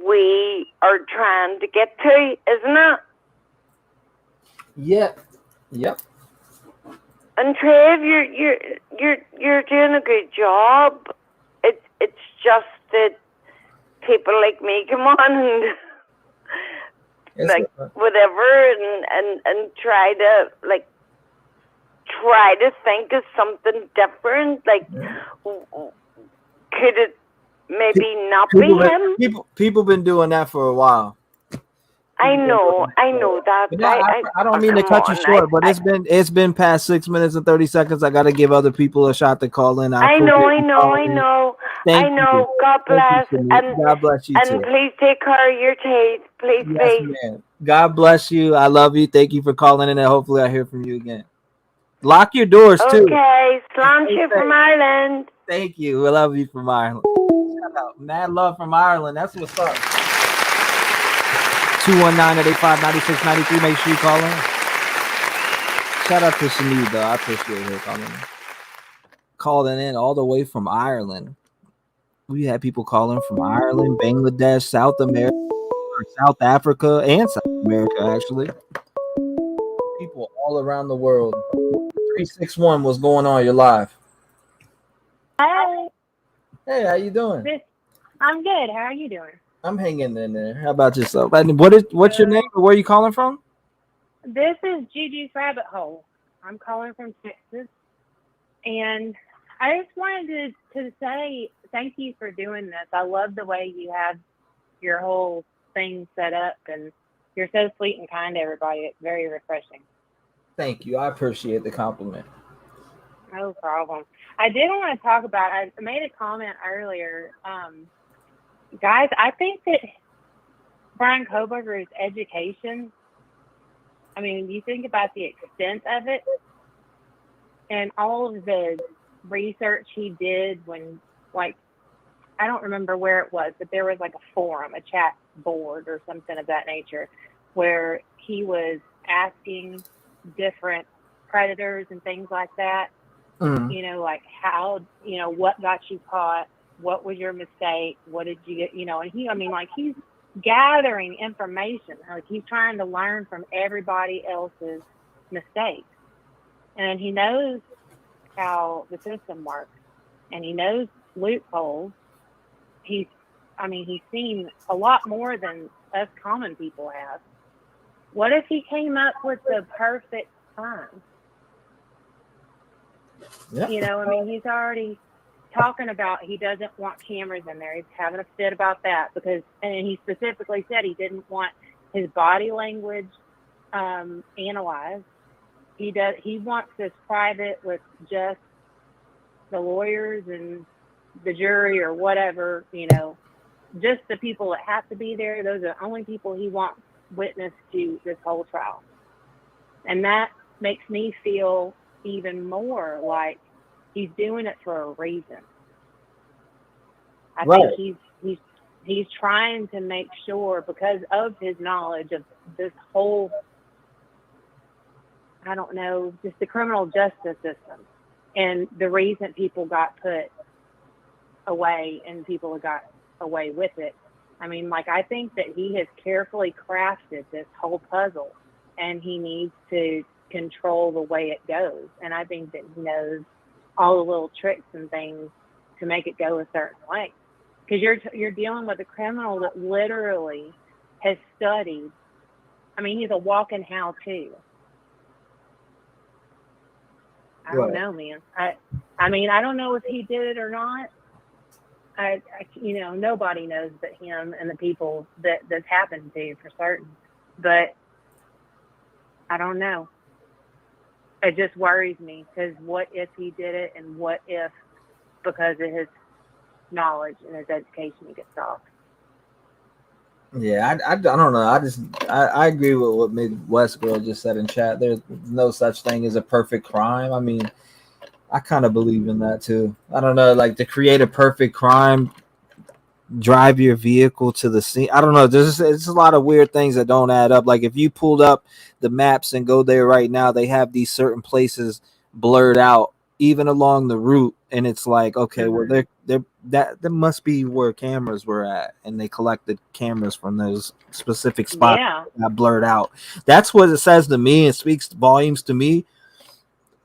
we are trying to get to, isn't it? Yeah. Yep. And Trev, you're doing a good job. It's just that people like me come on and whatever and try to think of something different. Could it maybe not be him? People been doing that for a while. I know that. I don't mean to cut you short, but it's been past 6 minutes and 30 seconds. I got to give other people a shot to call in. I know. Thank you. God bless. God bless you too. And please take care of your teeth. Please. Man. God bless you. I love you. Thank you for calling in, and hopefully I hear from you again. Lock your doors too. Okay. Slam you from Ireland. Thank you. We love you from Ireland. Shout out. Mad love from Ireland. That's what's up. 219-885-9693. Make sure you call in. Shout out to Shanice, though. I appreciate her calling in all the way from Ireland. We had people calling from Ireland, Bangladesh, South America, South Africa, and South America, actually. People all around the world. 361, what's going on? You're live. Hey. Hey, how you doing? I'm good. How are you doing? I'm hanging in there. How about yourself? And what's your name? Where are you calling from? This is Juju's Rabbit Hole. I'm calling from Texas. And I just wanted to say thank you for doing this. I love the way you have your whole thing set up, and you're so sweet and kind to everybody. It's very refreshing. Thank you. I appreciate the compliment. No problem. I did want to talk about, I made a comment earlier. Guys, I think that Bryan Kohberger's education, I mean, you think about the extent of it and all of the research he did when, I don't remember where it was, but there was a forum, a chat board or something of that nature, where he was asking different predators and things like that, how, what got you caught? What was your mistake? What did you get? And he's gathering information. He's trying to learn from everybody else's mistakes. And he knows how the system works. And he knows loopholes. He's seen a lot more than us common people have. What if he came up with the perfect time? Yeah. He's already talking about he doesn't want cameras in there. He's having a fit about that and he specifically said he didn't want his body language analyzed. He wants this private with just the lawyers and the jury or whatever, you know, just the people that have to be there, those are the only people he wants witness to this whole trial. And that makes me feel even more like he's doing it for a reason. I think he's trying to make sure, because of his knowledge of this whole, I don't know, just the criminal justice system and the reason people got put away and people got away with it. I mean, like, I think that he has carefully crafted this whole puzzle, and he needs to control the way it goes. And I think that he knows all the little tricks and things to make it go a certain way. Because you're dealing with a criminal that literally has studied. I mean, he's a walking how-to. I don't know, man. I mean, I don't know if he did it or not. I you know, nobody knows but him and the people that's happened to for certain. But I don't know. It just worries me, because what if he did it, and what if, because of his knowledge and his education, he gets off? Yeah, I don't know. I agree with what Midwest Girl just said in chat. There's no such thing as a perfect crime. I mean, I kind of believe in that too. I don't know, like, to create a perfect crime, drive your vehicle to the scene. I don't know. It's a lot of weird things that don't add up. Like, if you pulled up the maps and go there right now, they have these certain places blurred out, even along the route, and it's like, okay, well, that must be where cameras were at, and they collected cameras from those specific spots that blurred out. That's what it says to me. It speaks volumes to me.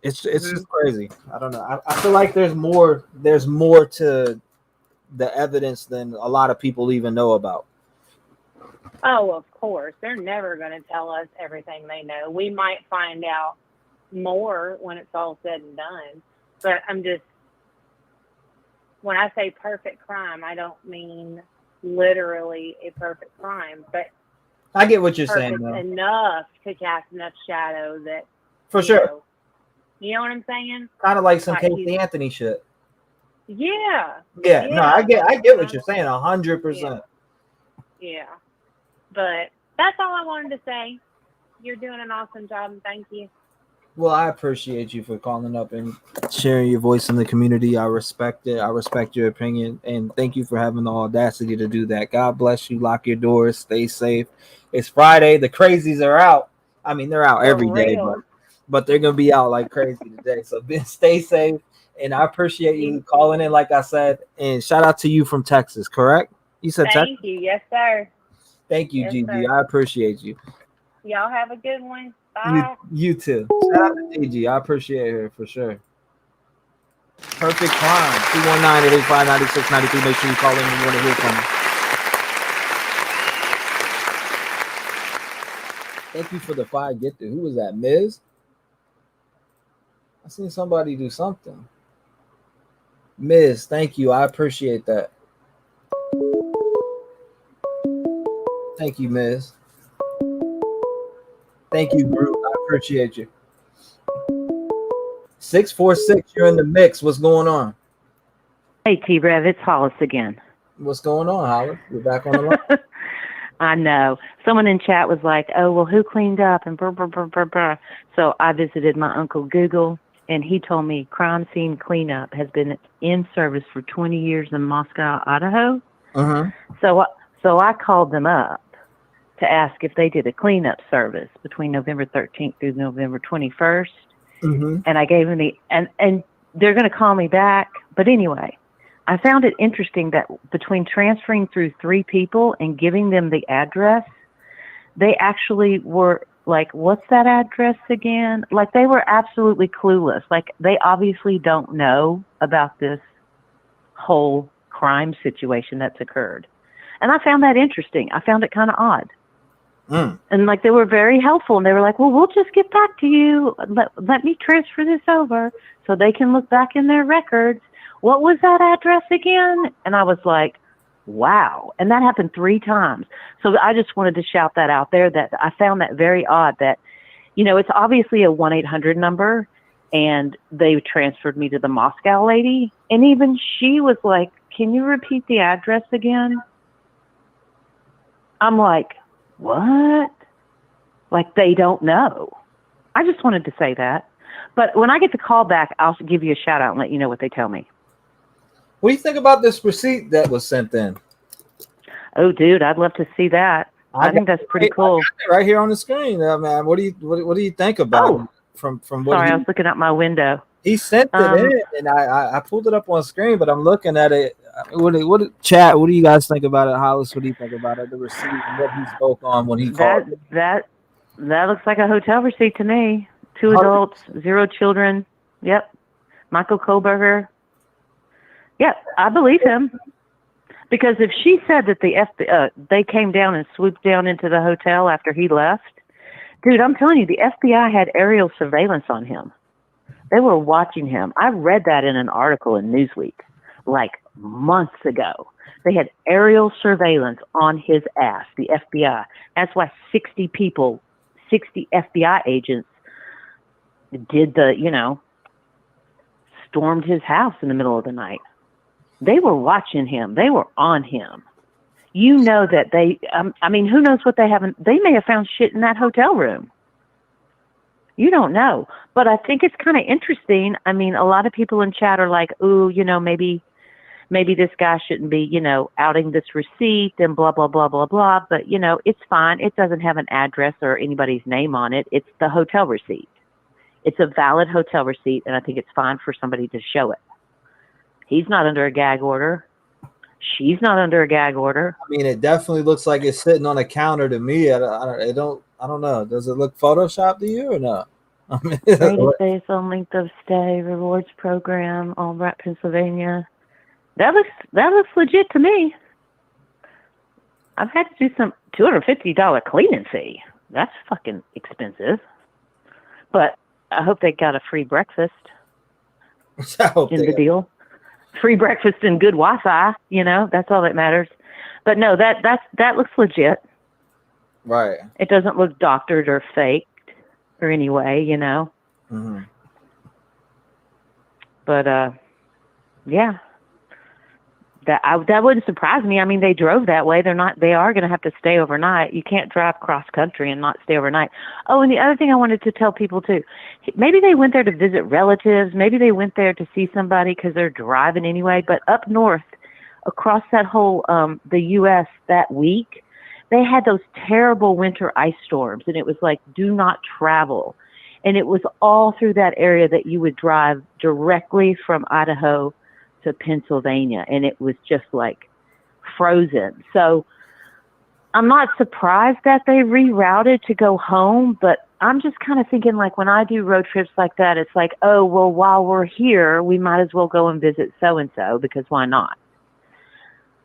It's just crazy. I don't know. I feel like there's more to the evidence than a lot of people even know about. Oh, of course. They're never going to tell us everything they know. We might find out more when it's all said and done. But when I say perfect crime, I don't mean literally a perfect crime, but I get what you're saying, though. Enough to cast enough shadow that, for sure. You know what I'm saying? Kind of like some Casey Anthony shit. Yeah. No, I get what you're saying, 100%. Yeah. But that's all I wanted to say. You're doing an awesome job, and thank you. Well, I appreciate you for calling up and sharing your voice in the community. I respect it. I respect your opinion, and thank you for having the audacity to do that. God bless you. Lock your doors. Stay safe. It's Friday. The crazies are out. I mean, they're out every day, but they're going to be out like crazy today. So stay safe, and I appreciate you calling in, like I said, and shout out to you from Texas, correct? You said Texas? Thank you. Yes, sir. Thank you, Gigi. Sir. I appreciate you. Y'all have a good one. Bye. You too. Shout out to Gigi. I appreciate her for sure. Perfect crime. 219-885-9693. Make sure you call in when you want to hear from me. Thank you for the 5 gifted. Who was that? Miz? I seen somebody do something. Miz, thank you. I appreciate that. Thank you, Miz. Thank you, Groot. I appreciate you. 646, you're in the mix. What's going on? Hey, T-REV, it's Hollis again. What's going on, Hollis? You're back on the line? I know. Someone in chat was like, oh, well, who cleaned up? And blah, blah, blah, blah, blah. So I visited my Uncle Google, and he told me crime scene cleanup has been in service for 20 years in Moscow, Idaho. Uh-huh. So I called them up to ask if they did a cleanup service between November 13th through November 21st. Mm-hmm. And I gave them and they're going to call me back. But anyway, I found it interesting that between transferring through 3 people and giving them the address, they actually were like, what's that address again? Like, they were absolutely clueless. Like, they obviously don't know about this whole crime situation that's occurred. And I found that interesting. I found it kind of odd. And like, they were very helpful, and they were like, well, we'll just get back to you. Let me transfer this over so they can look back in their records. What was that address again? And I was like, wow. And that happened 3 times. So I just wanted to shout that out there, that I found that very odd, that, you know, it's obviously a 1-800 number, and they transferred me to the Moscow lady. And even she was like, can you repeat the address again? I'm like, what? Like, they don't know. I just wanted to say that. But when I get the call back, I'll give you a shout out and let you know what they tell me. What do you think about this receipt that was sent in? Oh, dude, I'd love to see that. I think that's pretty cool. Right here on the screen, man. What do you think about it? From what? Sorry, I was looking out my window. He sent it in, and I pulled it up on screen, but I'm looking at it. What do you guys think about it, Hollis? What do you think about it? The receipt and what he spoke on when he called. That looks like a hotel receipt to me. 2 adults, 0 children. Yep. Michael Koberger. Yep, I believe him. Because if she said that the they came down and swooped down into the hotel after he left, dude, I'm telling you, the FBI had aerial surveillance on him. They were watching him. I read that in an article in Newsweek, like months ago. They had aerial surveillance on his ass, the FBI. That's why 60 FBI agents did stormed his house in the middle of the night. They were watching him. They were on him. You know that who knows what they haven't. They may have found shit in that hotel room. You don't know. But I think it's kind of interesting. I mean, a lot of people in chat are like, ooh, maybe this guy shouldn't be, outing this receipt and blah, blah, blah, blah, blah. But, it's fine. It doesn't have an address or anybody's name on it. It's the hotel receipt. It's a valid hotel receipt, and I think it's fine for somebody to show it. He's not under a gag order. She's not under a gag order. I mean, it definitely looks like it's sitting on a counter to me. I don't know. Does it look Photoshopped to you or not? I mean, rated based on length of stay, rewards program, Albright, Pennsylvania. That looks legit to me. I've had to do some $250 cleaning fee. That's fucking expensive. But I hope they got a free breakfast in the deal. Free breakfast and good Wi-Fi, that's all that matters. But no, that looks legit. Right. It doesn't look doctored or faked or any way, Mm-hmm. But yeah. That wouldn't surprise me. I mean, they drove that way. They are going to have to stay overnight. You can't drive cross country and not stay overnight. Oh, and the other thing I wanted to tell people too, maybe they went there to visit relatives. Maybe they went there to see somebody because they're driving anyway. But up north, across that whole, the U.S. that week, they had those terrible winter ice storms, and it was like, do not travel. And it was all through that area that you would drive directly from Idaho to Pennsylvania, and it was just like frozen. So I'm not surprised that they rerouted to go home, but I'm just kind of thinking, like, when I do road trips like that, it's like, oh, well, while we're here, we might as well go and visit so-and-so, because why not?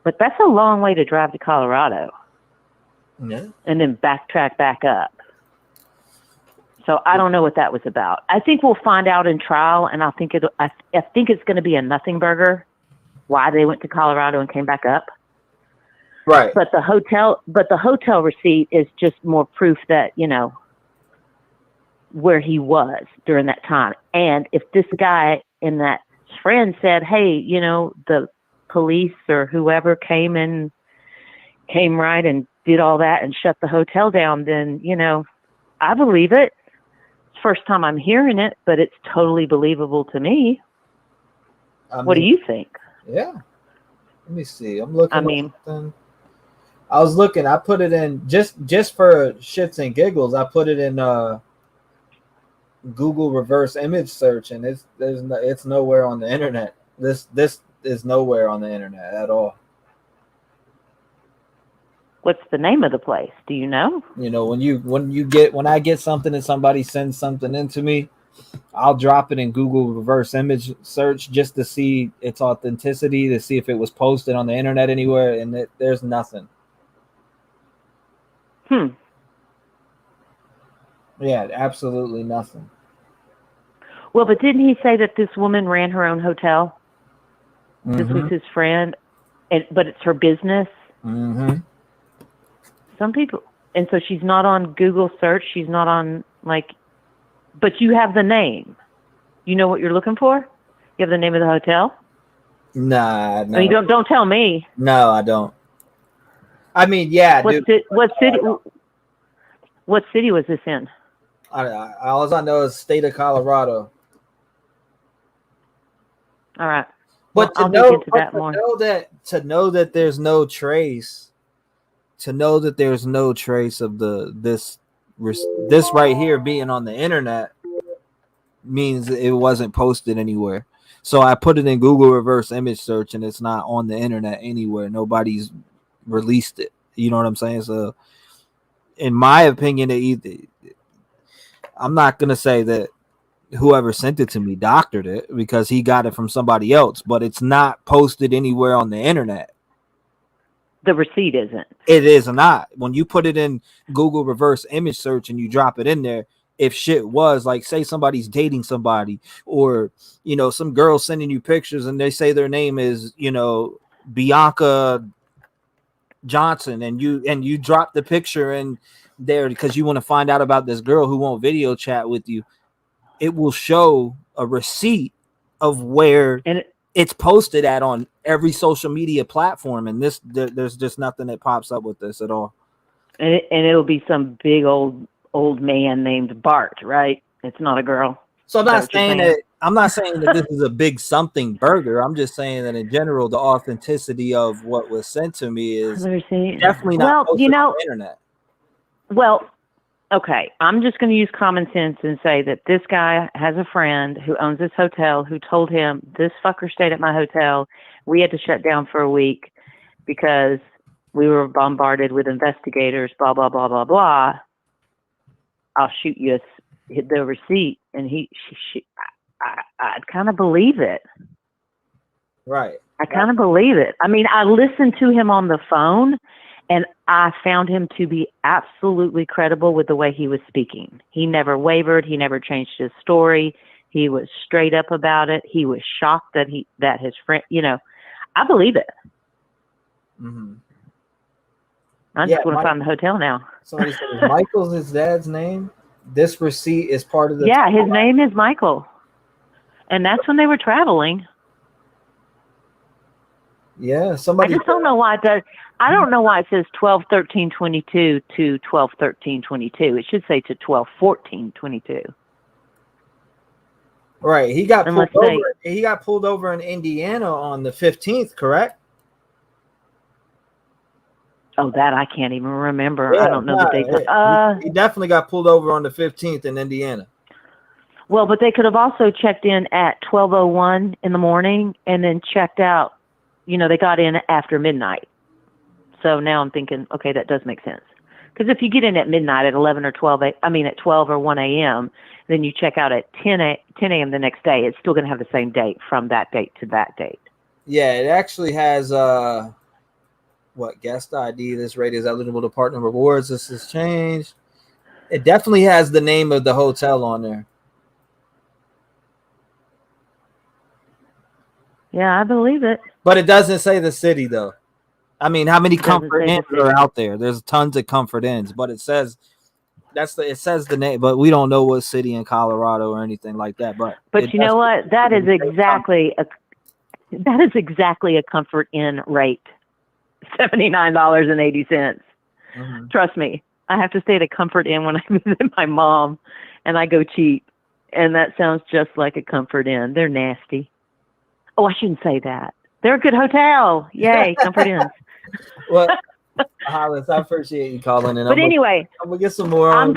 But that's a long way to drive to Colorado. Yeah. And then backtrack back up. So I don't know what that was about. I think we'll find out in trial, and I think it's going to be a nothing burger why they went to Colorado and came back up. Right. But the hotel receipt is just more proof that, where he was during that time. And if this guy and that friend said, hey, the police or whoever came right and did all that and shut the hotel down, then, I believe it. First time I'm hearing it, but it's totally believable to me. What do you think? Yeah. Let me see. I'm looking. I was looking. I put it in just for shits and giggles. I put it in Google reverse image search, and it's nowhere on the internet. This is nowhere on the internet at all. What's the name of the place? Do you know? When I get something and somebody sends something into me, I'll drop it in Google reverse image search just to see its authenticity, to see if it was posted on the internet anywhere, and there's nothing. Yeah, absolutely nothing. Well, but didn't he say that this woman ran her own hotel? Mm-hmm. This was his friend, but it's her business. Mm-hmm. Some people, and so she's not on Google search. She's not on but you have the name. You know what you're looking for? You have the name of the hotel? Nah, no. I mean, don't tell me. No, I don't. I mean, yeah, What city was this in? All I know is state of Colorado. All right. But well, to know that there's no trace, of this right here being on the internet means it wasn't posted anywhere. So I put it in Google reverse image search and it's not on the internet anywhere. Nobody's released it. You know what I'm saying? So in my opinion, I'm not gonna say that whoever sent it to me doctored it because he got it from somebody else, but it's not posted anywhere on the internet. The receipt isn't. It is not. When you put it in Google reverse image search and you drop it in there, if shit was like, say somebody's dating somebody, or some girl sending you pictures and they say their name is Bianca Johnson, and you drop the picture in there because you want to find out about this girl who won't video chat with you, it will show a receipt of where it's posted at on every social media platform, and there's just nothing that pops up with this at all. And it'll be some big old man named Bart, right? It's not a girl. So I'm not saying that this is a big something burger. I'm just saying that in general, the authenticity of what was sent to me is definitely not posted on the internet. Well, okay, I'm just going to use common sense and say that this guy has a friend who owns this hotel who told him, this fucker stayed at my hotel. We had to shut down for a week because we were bombarded with investigators, blah, blah, blah, blah, blah. I'll shoot you the receipt. And I'd kind of believe it. Right. I kind of believe it. I mean, I listened to him on the phone, and I found him to be absolutely credible with the way he was speaking. He never wavered. He never changed his story. He was straight up about it. He was shocked that his friend, I believe it. Mm-hmm. I just want to find the hotel now. Somebody said Michael's his dad's name. This receipt is part of the. Yeah, his name is Michael, and that's when they were traveling. Yeah, somebody. I just don't know why it does. I don't know why it says 12/13/22 to 12/13/22. It should say to 12/14/22. Right. He got pulled over in Indiana on the 15th, correct? Oh, that I can't even remember. I don't know the date. He definitely got pulled over on the 15th in Indiana. Well, but they could have also checked in at 12:01 in the morning and then checked out. They got in after midnight. So now I'm thinking, okay, that does make sense. Because if you get in at midnight at 11 or 12, at 12 or 1 a.m., then you check out at 10 a.m. the next day, it's still going to have the same date from that date to that date. Yeah, it actually has guest ID. This rate is eligible to partner rewards. This has changed. It definitely has the name of the hotel on there. Yeah, I believe it. But it doesn't say the city, though. I mean, how many Comfort Inns are out there? There's tons of Comfort Inns, but it says the name, but we don't know what city in Colorado or anything like that. But you know what? That is exactly a Comfort Inn rate. $79.80. Mm-hmm. Trust me, I have to stay at a Comfort Inn when I visit my mom, and I go cheap, and that sounds just like a Comfort Inn. They're nasty. Oh, I shouldn't say that. They're a good hotel. Yay, Comfort Inns. Well, Hollis, I appreciate you calling in. But anyway, I'm gonna get some more.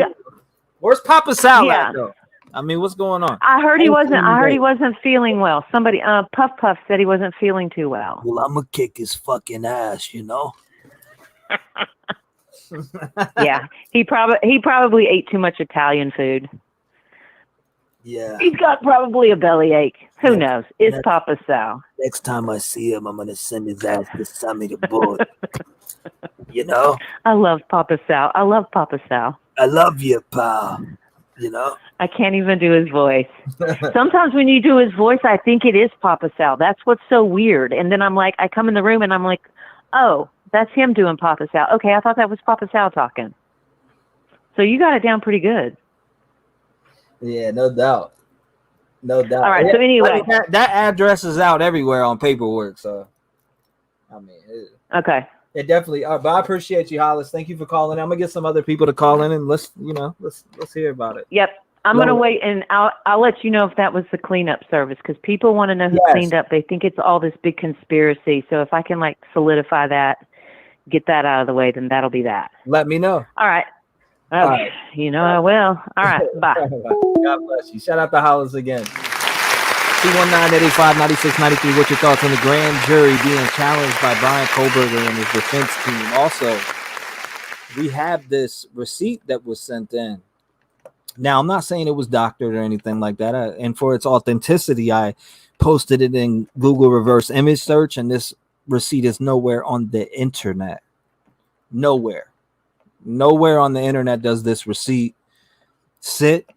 Where's Papa Sal at, though? I mean, what's going on? I heard he wasn't feeling well. Somebody, Puff said he wasn't feeling too well. Well, I'm gonna kick his fucking ass, Yeah, he probably ate too much Italian food. Yeah, he's got probably a bellyache. Who knows? It's Papa Sal. Next time I see him, I'm gonna send his ass to Sammy the Bull. I love Papa Sal. I love you, pal. I can't even do his voice. Sometimes when you do his voice, I think it is Papa Sal. That's what's so weird. And then I'm like, I come in the room and I'm like, oh, that's him doing Papa Sal. Okay, I thought that was Papa Sal talking. So you got it down pretty good. Yeah, no doubt. No doubt. All right. So anyway, I mean, that address is out everywhere on paperwork. So, I mean, okay. It definitely. But I appreciate you, Hollis. Thank you for calling. I'm gonna get some other people to call in and let's hear about it. Yep. I'm gonna wait, and I'll let you know if that was the cleanup service, because people want to know who cleaned up. They think it's all this big conspiracy. So if I can like solidify that, get that out of the way, then that'll be that. Let me know. All right. Okay. All right. You know I will. All right. Bye. God bless you. Shout out to Hollis again. 219-885-9693. What's your thoughts on the grand jury being challenged by Brian Coburger and his defense team? Also, we have this receipt that was sent in. Now, I'm not saying it was doctored or anything like that. And for its authenticity, I posted it in Google reverse image search, and this receipt is nowhere on the internet. Nowhere on the internet does this receipt sit.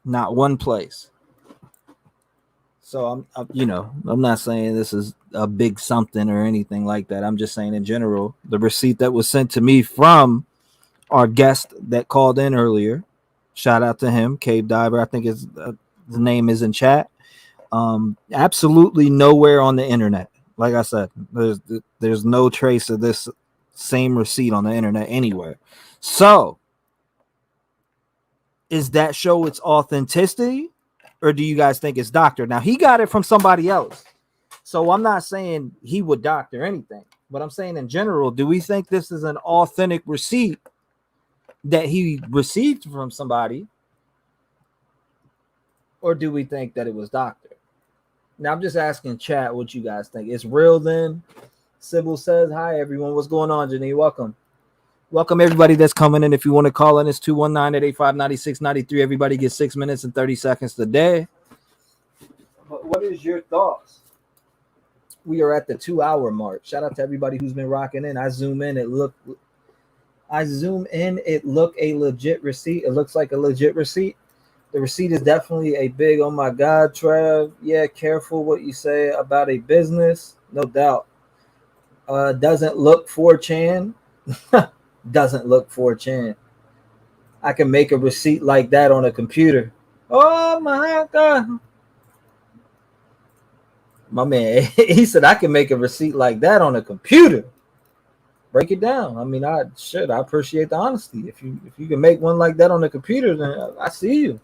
Not one place. So I'm not saying this is a big something or anything like that. I'm just saying in general, the receipt that was sent to me from our guest that called in earlier. Shout out to him, Cave Diver. I think the name is in chat. Absolutely nowhere on the internet. Like I said, there's no trace of this same receipt on the internet anywhere. So, is that show its authenticity, or do you guys think it's doctored? Now, he got it from somebody else, so I'm not saying he would doctor anything, but I'm saying in general, do we think this is an authentic receipt that he received from somebody, or do we think that it was doctored? Now, I'm just asking chat what you guys think. It's real then? Sybil says, hi, everyone. What's going on, Janine? Welcome, everybody that's coming in. If you want to call in, it's 219-885-9693. Everybody gets 6 minutes and 30 seconds today. But what is your thoughts? We are at the 2-hour mark. Shout out to everybody who's been rocking in. I zoom in, it look a legit receipt. It looks like a legit receipt. The receipt is definitely a big, oh my God, Trev. Yeah, careful what you say about a business. No doubt. Doesn't look 4chan. Doesn't look 4chan. I can make a receipt like that on a computer. Oh my God. My man, he said I can make a receipt like that on a computer. Break it down. I mean, I appreciate the honesty. If you can make one like that on the computer, then I see you.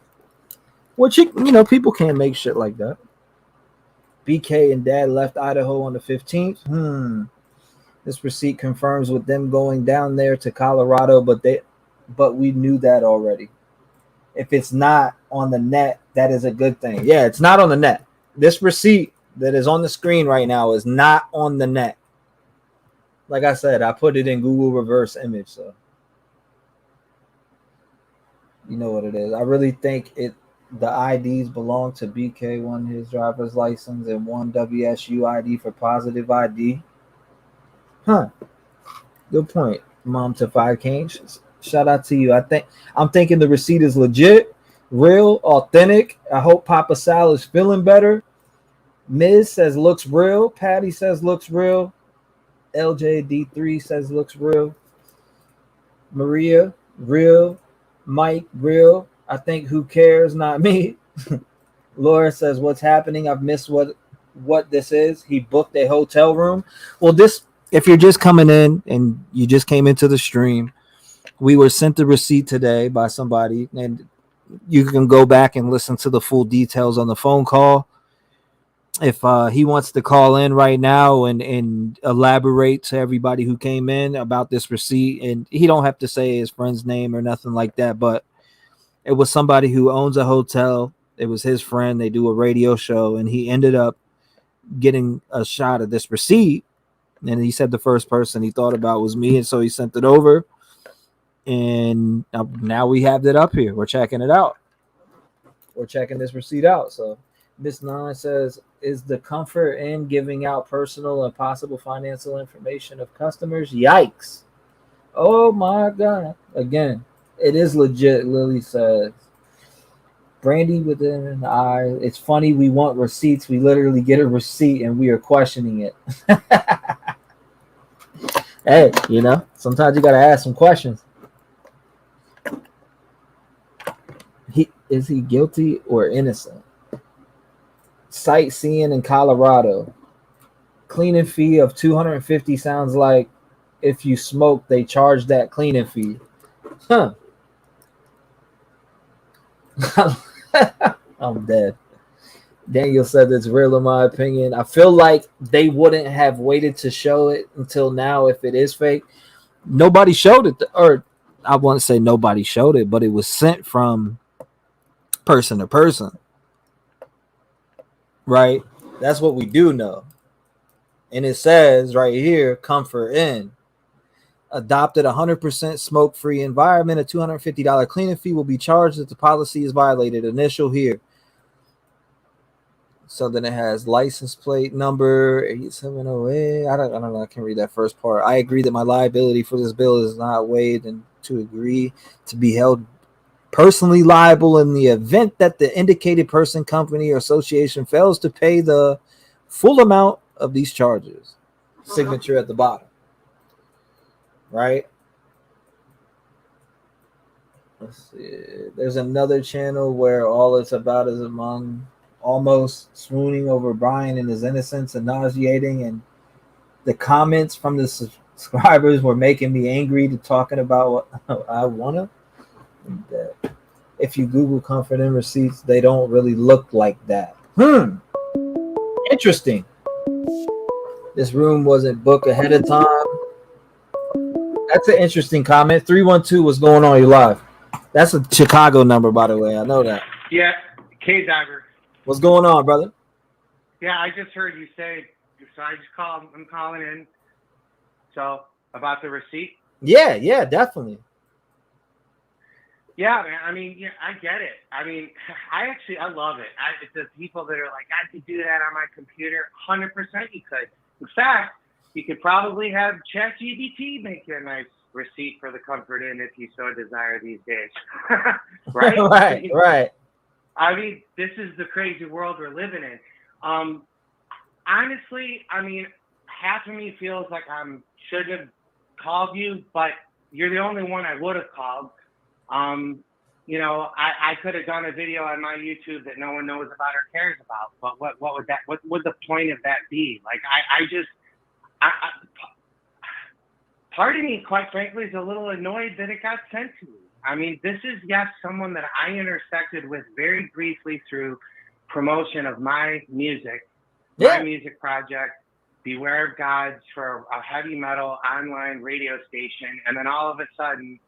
Which people can't make shit like that. BK and Dad left Idaho on the 15th. This receipt confirms with them going down there to Colorado, but we knew that already. If it's not on the net, that is a good thing. Yeah, it's not on the net. This receipt that is on the screen right now is not on the net. Like I said, I put it in Google reverse image, so you know what it is. I really think the IDs belong to BK, one his driver's license and one WSU ID for positive ID. Huh. Good point, Mom to 5 Kings. Shout out to you. I'm thinking the receipt is legit, real, authentic. I hope Papa Sal is feeling better. Miz says looks real. Patty says looks real. LJD3 says looks real. Maria, real. Mike, real. I think who cares, not me. Laura says what's happening. I've missed what this is. He booked a hotel room. Well, if you're just coming in and you just came into the stream, we were sent the receipt today by somebody, and you can go back and listen to the full details on the phone call. If he wants to call in right now and elaborate to everybody who came in about this receipt, and he don't have to say his friend's name or nothing like that, but it was somebody who owns a hotel. It was his friend. They do a radio show, and he ended up getting a shot of this receipt. And he said the first person he thought about was me, and so he sent it over. And now we have it up here. We're checking it out. We're checking this receipt out. So Miss Nine says, is the comfort in giving out personal and possible financial information of customers? Yikes. Oh, my God. Again, it is legit, Lily says. Brandy within an eye. It's funny. We want receipts. We literally get a receipt, and we are questioning it. Hey, sometimes you got to ask some questions. Is he guilty or innocent? sightseeing in Colorado. Cleaning fee of $250 sounds like if you smoke, they charge that cleaning fee. Huh. I'm dead. Danielle said it's real in my opinion. I feel like they wouldn't have waited to show it until now if it is fake. Nobody showed it, or I wouldn't say nobody showed it, but it was sent from person to person. Right? That's what we do know. And it says right here, Comfort Inn. Adopted 100% smoke-free environment. A $250 cleaning fee will be charged if the policy is violated. Initial here. So then it has license plate number 8708. I don't know. I can't read that first part. I agree that my liability for this bill is not waived and to agree to be held personally liable in the event that the indicated person, company, or association fails to pay the full amount of these charges. Signature at the bottom. Right? Let's see. There's another channel where all it's about is among almost swooning over Brian and his innocence and nauseating, and the comments from the subscribers were making me angry to talking about what I wanna. If you Google Comfort Inn receipts, they don't really look like that. Interesting. This room wasn't booked ahead of time. That's an interesting comment. 312, what's going on? You live? That's a Chicago number, by the way. I know that. Yeah, K-Dagger. What's going on, brother? Yeah, I just heard you say, so I just called. I'm calling in. So, about the receipt? Yeah, definitely. Yeah, man. I mean, yeah, I get it. I mean, I love it. The people that are like, I could do that on my computer, 100% you could. In fact, you could probably have ChatGPT make you a nice receipt for the Comfort Inn if you so desire these days. Right? Right. I mean, this is the crazy world we're living in. Honestly, I mean, half of me feels like I shouldn't have called you, but you're the only one I would have called. You know, I could have done a video on my YouTube that no one knows about or cares about, but what would the point of that be? Like, part of me, quite frankly, is a little annoyed that it got sent to me. I mean, this is, yes, someone that I intersected with very briefly through promotion of my music, my music project, Beware of Gods, for a heavy metal online radio station. And then all of a sudden,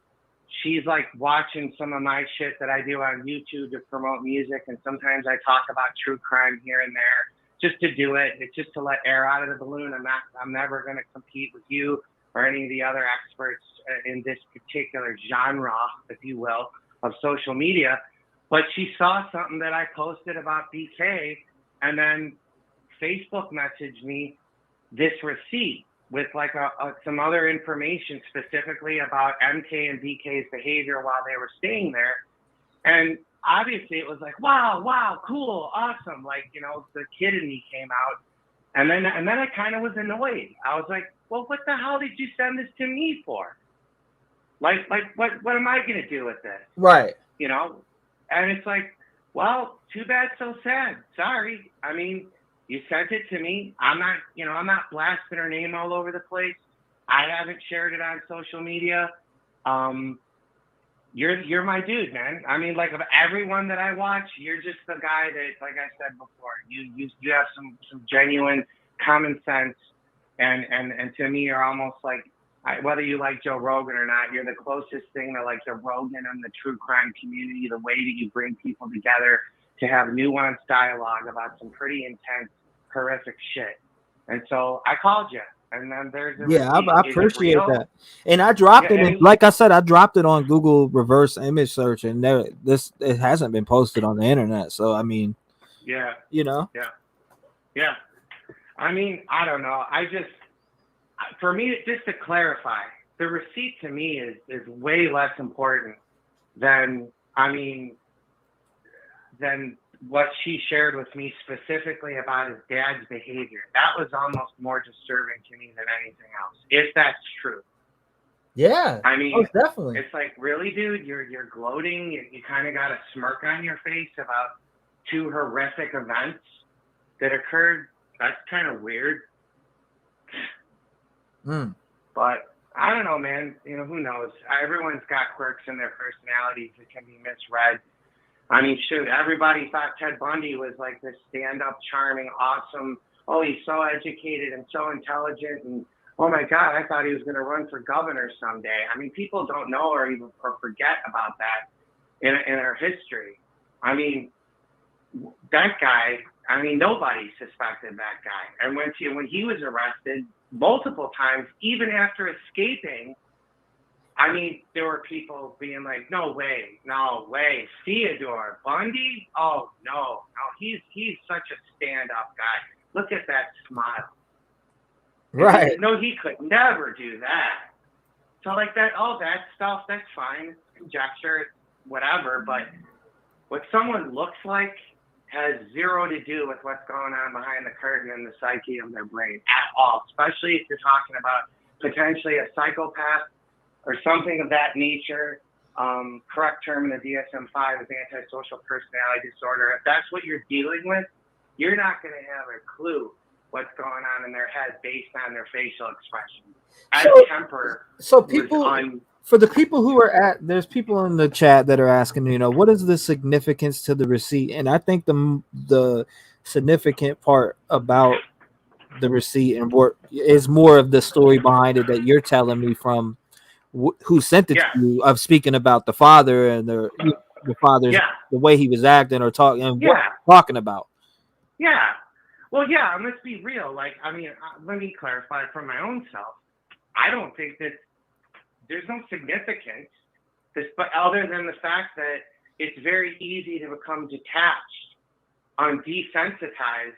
she's like watching some of my shit that I do on YouTube to promote music. And sometimes I talk about true crime here and there just to do it. It's just to let air out of the balloon. I'm never going to compete with you or any of the other experts in this particular genre, if you will, of social media. But she saw something that I posted about BK and then Facebook messaged me this receipt with like some other information specifically about MK and BK's behavior while they were staying there. And obviously it was like, wow, cool, awesome. Like, you know, the kid in me came out. And then I kind of was annoyed. I was like, well, what the hell did you send this to me for? Like what am I going to do with this? Right. You know? And it's like, well, too bad, so sad. Sorry. I mean, you sent it to me. I'm not blasting her name all over the place. I haven't shared it on social media. You're my dude, man. I mean, like, of everyone that I watch, you're just the guy that, like I said before, you have some genuine common sense, and to me, you're almost like, whether you like Joe Rogan or not, you're the closest thing to like the Rogan and the true crime community, the way that you bring people together to have nuanced dialogue about some pretty intense, horrific shit. And so I called you. And then there's I appreciate that. And I dropped it. Like I said, I dropped it on Google reverse image search, and it hasn't been posted on the internet. So I mean, yeah, you know, yeah. I mean, I don't know. For me, just to clarify, the receipt to me is way less important than what she shared with me specifically about his dad's behavior. That was almost more disturbing to me than anything else, if that's true. Yeah, I mean, most definitely. It's like, really, dude, you're gloating. You kind of got a smirk on your face about two horrific events. that occurred. That's kind of weird. But I don't know, man. You know, who knows? Everyone's got quirks in their personalities that can be misread. I mean, shoot, everybody thought Ted Bundy was like this stand-up, charming, awesome. Oh, he's so educated and so intelligent, and oh my God, I thought he was going to run for governor someday. I mean, people don't know or even forget about that in our history. I mean, that guy. I mean, nobody suspected that guy. And when he was arrested multiple times, even after escaping, I mean, there were people being like, no way, Theodore Bundy? Oh, no, he's such a stand-up guy. Look at that smile. Right. No, he could never do that. So like that, all that stuff, that's fine. It's conjecture, whatever. But what someone looks like has zero to do with what's going on behind the curtain in the psyche of their brain at all, especially if you're talking about potentially a psychopath or something of that nature. Correct term in the DSM-5 is antisocial personality disorder. If that's what you're dealing with, you're not going to have a clue what's going on in their head based on their facial expression. So people, for the people who are there's people in the chat that are asking, you know, what is the significance to the receipt? And I think the significant part about the receipt and what is more of the story behind it that you're telling me from who sent it to you, of speaking about the father and the father's the way he was acting or talking and what talking about. Yeah. Well, yeah, and let's be real. Like, I mean, let me clarify from my own self. I don't think that there's no significance, but other than the fact that it's very easy to become detached, desensitized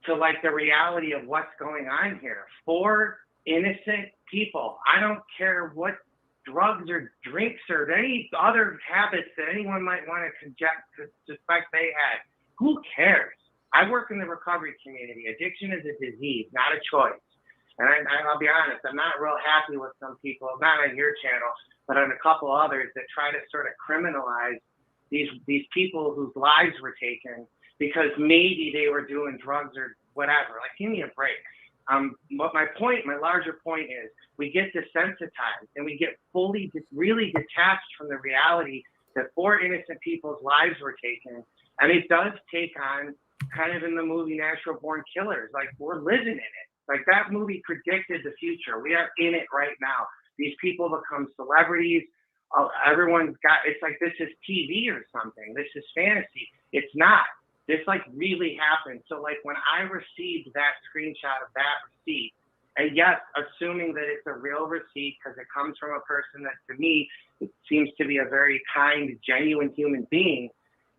to like the reality of what's going on here. 4 innocent people. I don't care what drugs or drinks or any other habits that anyone might want to suspect they had. Who cares? I work in the recovery community. Addiction is a disease, not a choice. And I'll be honest, I'm not real happy with some people, not on your channel, but on a couple others that try to sort of criminalize these people whose lives were taken because maybe they were doing drugs or whatever. Like, give me a break. But my larger point is we get desensitized and we get really detached from the reality that 4 innocent people's lives were taken. And it does take on, kind of in the movie Natural Born Killers, like we're living in it. Like that movie predicted the future. We are in it right now. These people become celebrities. Everyone's got, it's like this is TV or something. This is fantasy. It's not. This like really happened. So like when I received that screenshot of that receipt, and yes, assuming that it's a real receipt because it comes from a person that to me it seems to be a very kind, genuine human being,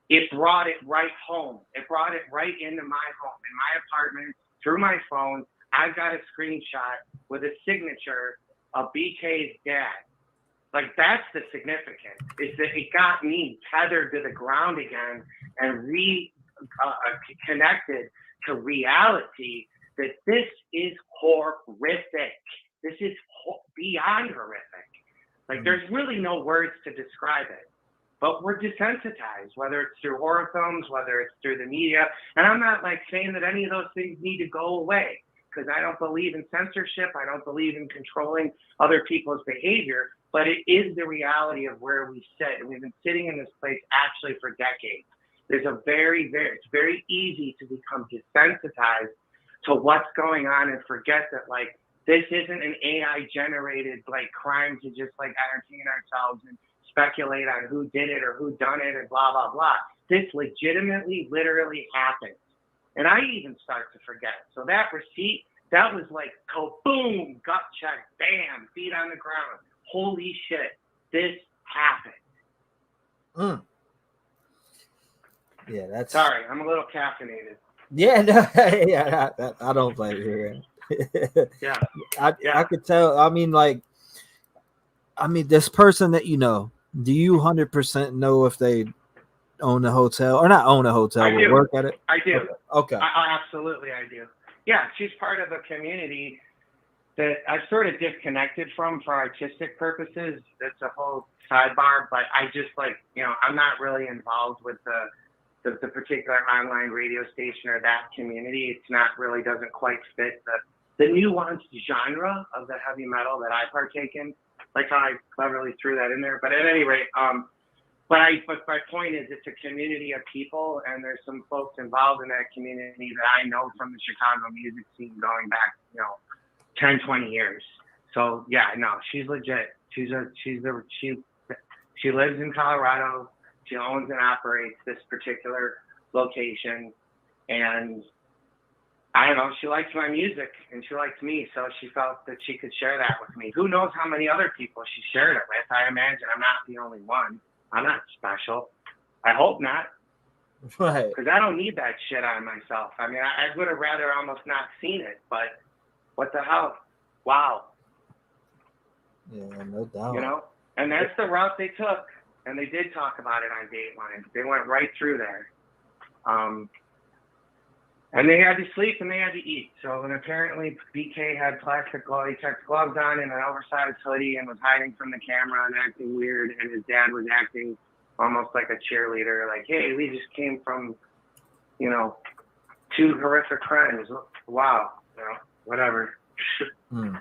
it brought it right home. It brought it right into my home, in my apartment, through my phone. I've got a screenshot with a signature of BK's dad. Like, that's the significance, is that it got me tethered to the ground again and connected to reality that this is horrific. This is beyond horrific. Like, there's really no words to describe it. But we're desensitized, whether it's through horror films, whether it's through the media. And I'm not like saying that any of those things need to go away, because I don't believe in censorship. I don't believe in controlling other people's behavior. But it is the reality of where we sit. And we've been sitting in this place actually for decades. There's it's very easy to become desensitized to what's going on and forget that, like, this isn't an AI generated like crime to just like entertain ourselves and speculate on who did it or who done it and blah, blah, blah. This legitimately, literally happened. And I even start to forget. So that receipt, that was like, boom, gut check, bam, feet on the ground. Holy shit, this happened. Yeah, that's... Sorry, I'm a little caffeinated. Yeah, no, yeah, I don't blame you. Yeah. I could tell. I mean, this person that you know, do you 100% know if they own a hotel or not own a hotel or work at it? I do. Okay. Absolutely, I do. Yeah, she's part of a community that I've sort of disconnected from for artistic purposes. That's a whole sidebar, but I just I'm not really involved with the the particular online radio station or that community. It's not really doesn't quite fit the nuanced genre of the heavy metal that I partake in. Like how I cleverly threw that in there. But at any rate, but my point is it's a community of people, and there's some folks involved in that community that I know from the Chicago music scene going back, 10, 20 years. So yeah, no, she's legit. She lives in Colorado. She owns and operates this particular location, and I don't know, she likes my music and she likes me, so she felt that she could share that with me. Who knows how many other people she shared it with? I imagine I'm not the only one. I'm not special. I hope not. Right. Because I don't need that shit on myself. I mean, I would have rather almost not seen it, but what the hell? Wow. Yeah, no doubt. And that's the route they took. And they did talk about it on Dateline. They went right through there. And they had to sleep and they had to eat. So, and apparently BK had plastic latex gloves on and an oversized hoodie and was hiding from the camera and acting weird. And his dad was acting almost like a cheerleader. Like, hey, we just came from, 2 horrific crimes. Wow. Whatever. Who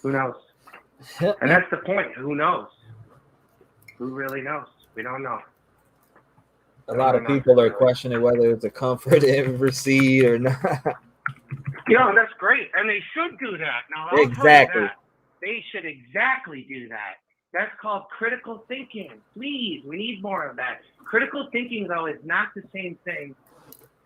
knows? And that's the point. Who knows? Who really knows? We don't know. A lot of people are questioning whether it's a comfort in receipt or not. That's great. And they should do that. Now, I'll exactly. Tell you that. They should exactly do that. That's called critical thinking. Please, we need more of that. Critical thinking, though, is not the same thing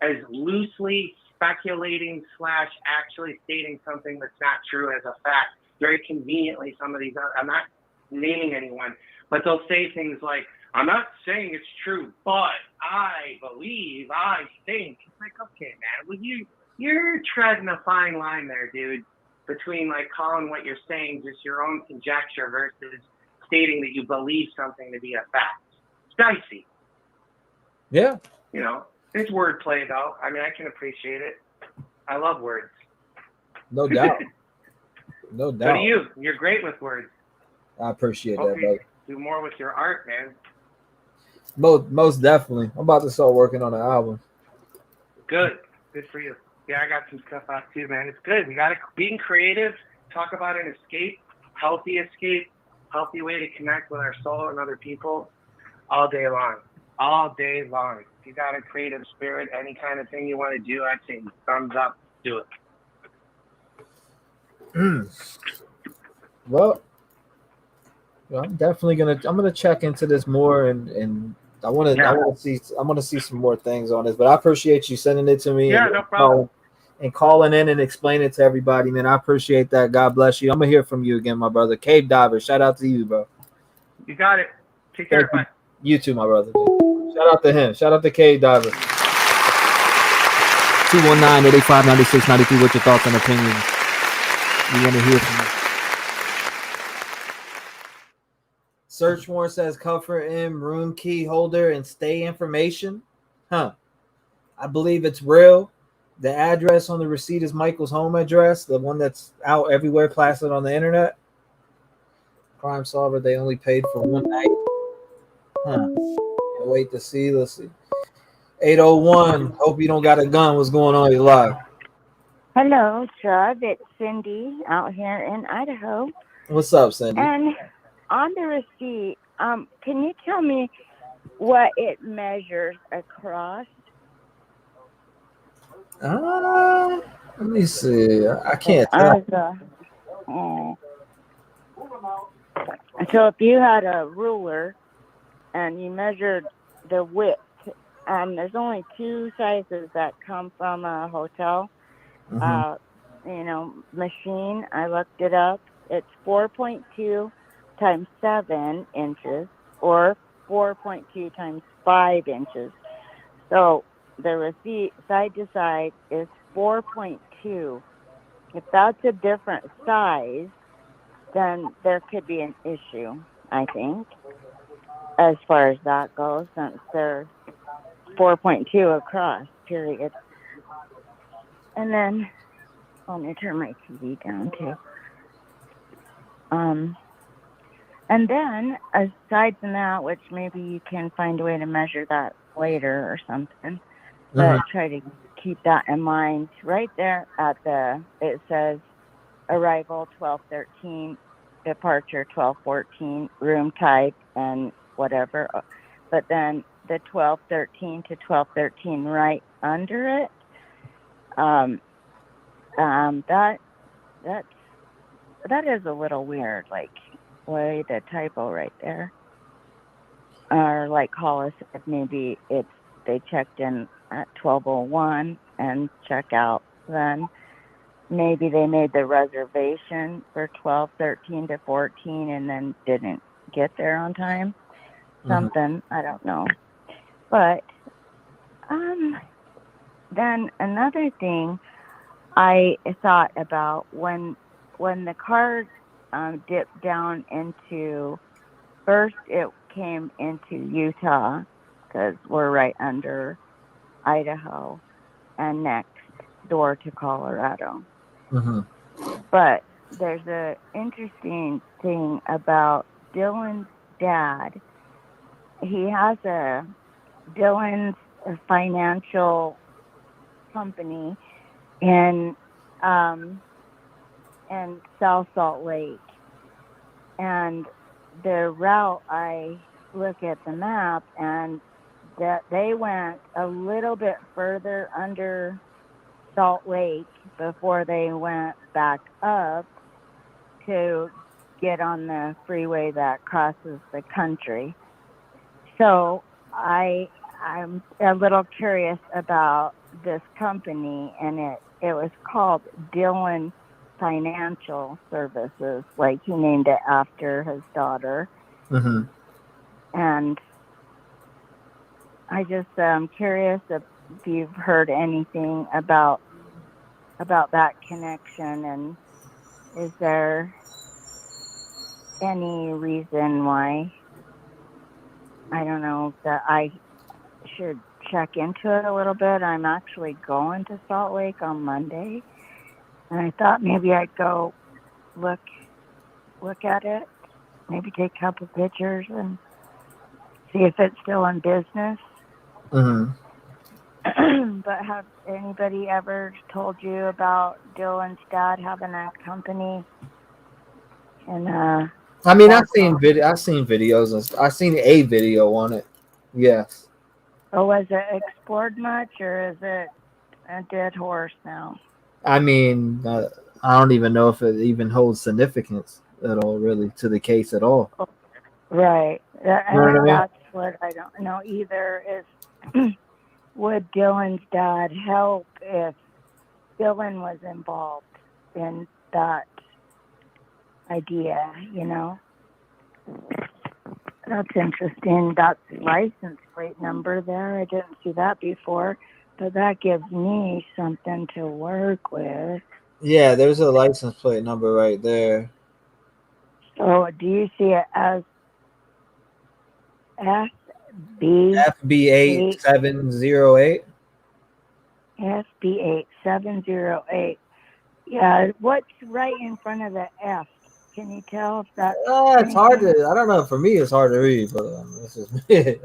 as loosely speculating / actually stating something that's not true as a fact. Very conveniently, some of these, I'm not naming anyone, but they'll say things like, I'm not saying it's true, but I believe, I think. It's like, okay, man, well, you're treading a fine line there, dude, between like calling what you're saying just your own conjecture versus stating that you believe something to be a fact. It's dicey. Yeah. It's wordplay, though. I mean, I can appreciate it. I love words. No doubt. No doubt. So do you. You're great with words. I appreciate that, brother. Do more with your art, man. Most definitely. I'm about to start working on an album. Good for you. Yeah, I got some stuff out too, man. It's good. We got to being creative. Talk about an escape, healthy way to connect with our soul and other people, all day long. If you got a creative spirit, any kind of thing you want to do, I'd say thumbs up. Do it. Well, I'm definitely gonna check into this more, and I want to see some more things on this. But I appreciate you sending it to me. Yeah, no problem. And calling in and explaining it to everybody, man. I appreciate that. God bless you. I'm gonna hear from you again, my brother. Cave Diver, shout out to you, bro. You got it. Take care. Bye. You too, my brother. Shout out to him. Shout out to Cave Diver. 219-885-9693. What's your thoughts and opinions? We want to hear from you. Search warrant says comfort in room key holder and stay information. I believe it's real. The address on the receipt is Michael's home address, the one that's out everywhere, plastered on the internet. Crime solver, they only paid for one night. Wait to see. Let's see. 801. Hope you don't got a gun. What's going on? You live. Hello, Chubb. It's Cindy out here in Idaho. What's up, Cindy? And on the receipt, can you tell me what it measures across? Let me see. I can't tell. So if you had a ruler and you measured the width, there's only 2 sizes that come from a hotel, machine. I looked it up. It's 4.2 times 7 inches or 4.2 times 5 inches. So the receipt side to side is 4.2. If that's a different size, then there could be an issue, I think, as far as that goes, since they're 4.2 across, period. And then, let me turn my TV down too. And then, aside from that, which maybe you can find a way to measure that later or something. But try to keep that in mind. Right there it says arrival 12:13, departure 12:14, room type and whatever. But then the 12:13 to 12:13 right under it, that is a little weird. Like, why the typo right there? Or like Hollis said, maybe they checked in at 12:01 and check out then. Maybe they made the reservation for 12:13 to 14 and then didn't get there on time. Something, I don't know. But then another thing I thought about when the car dipped down into, first it came into Utah because we're right under Idaho and next door to Colorado. But there's a interesting thing about Dylan's dad. He has Dylan's financial company in South Salt Lake, and the route, I look at the map and that they went a little bit further under Salt Lake before they went back up to get on the freeway that crosses the country. So I'm a little curious about this company, and it was called Dylan Financial Services, like he named it after his daughter. And I just am curious if you've heard anything about that connection, and is there any reason why, I don't know, that I should check into it a little bit? I'm actually going to Salt Lake on Monday, and I thought maybe I'd go look at it, maybe take a couple pictures and see if it's still in business. But have anybody ever told you about Dylan's dad having a company? And I mean, I've seen videos, and I've seen a video on it. Yes. Oh, was it explored much, or is it a dead horse now? I mean, I don't even know if it even holds significance at all, really, to the case at all. Right. You know what I mean? That's what I don't know either. Is would Dylan's dad help if Dylan was involved in that idea? You know, that's interesting. That's license plate number there. I didn't see that before, but that gives me something to work with. Yeah, there's a license plate number right there. So do you see it as FB8708? FB8708. Yeah, what's right in front of the F? Can you tell if that's... It's hard to... I don't know. For me, it's hard to read, but it's just me.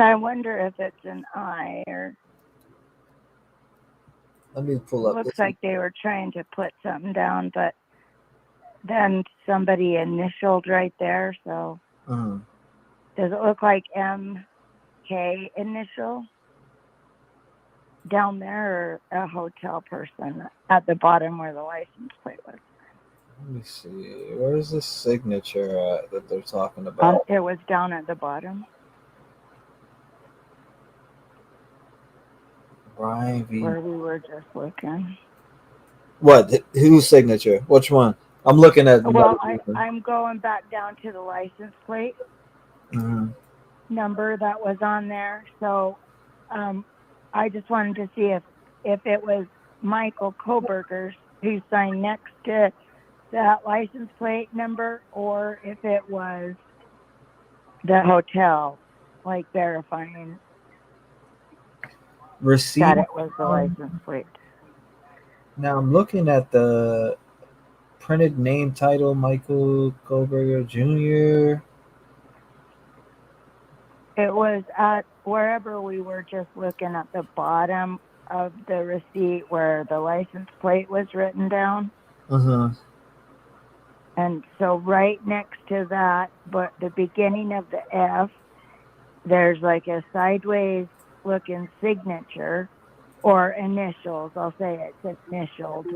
I wonder if it's an I or... Let me pull up. Looks like they were trying to put something down, but then somebody initialed right there, so... Does it look like MK initial down there, or a hotel person at the bottom where the license plate was? Let me see. Where's the signature that they're talking about? It was down at the bottom. Brian V. Where we were just looking. What? Whose signature? Which one? I'm looking at... Well, I'm going back down to the license plate. Number that was on there. So I just wanted to see if it was Michael Coburgers who signed next to that license plate number, or if it was the hotel, like verifying that it was the license plate. Now I'm looking at the printed name title, Michael Coburger Jr. It was at wherever we were just looking at the bottom of the receipt where the license plate was written down. Uh-huh. And so right next to that, but the beginning of the F, there's like a sideways looking signature or initials. I'll say it's initialed.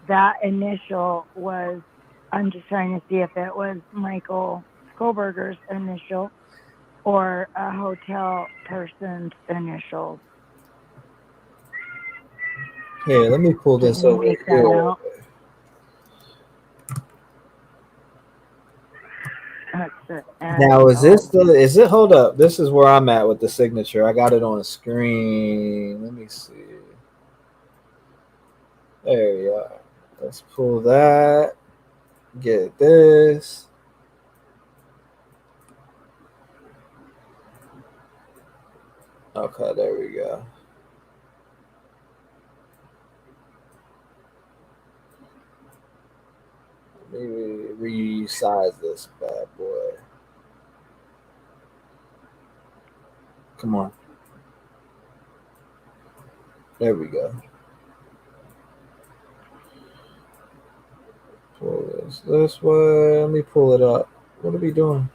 That initial was, I'm just trying to see if it was Michael Coburgers' initial or a hotel person's initials. Here, let me pull this over here. Now, is it, hold up. This is where I'm at with the signature. I got it on the screen. Let me see. There you are. Let's pull that. Get this. Okay, there we go. Maybe resize this bad boy. Come on. There we go. Pull this way. Let me pull it up. What are we doing?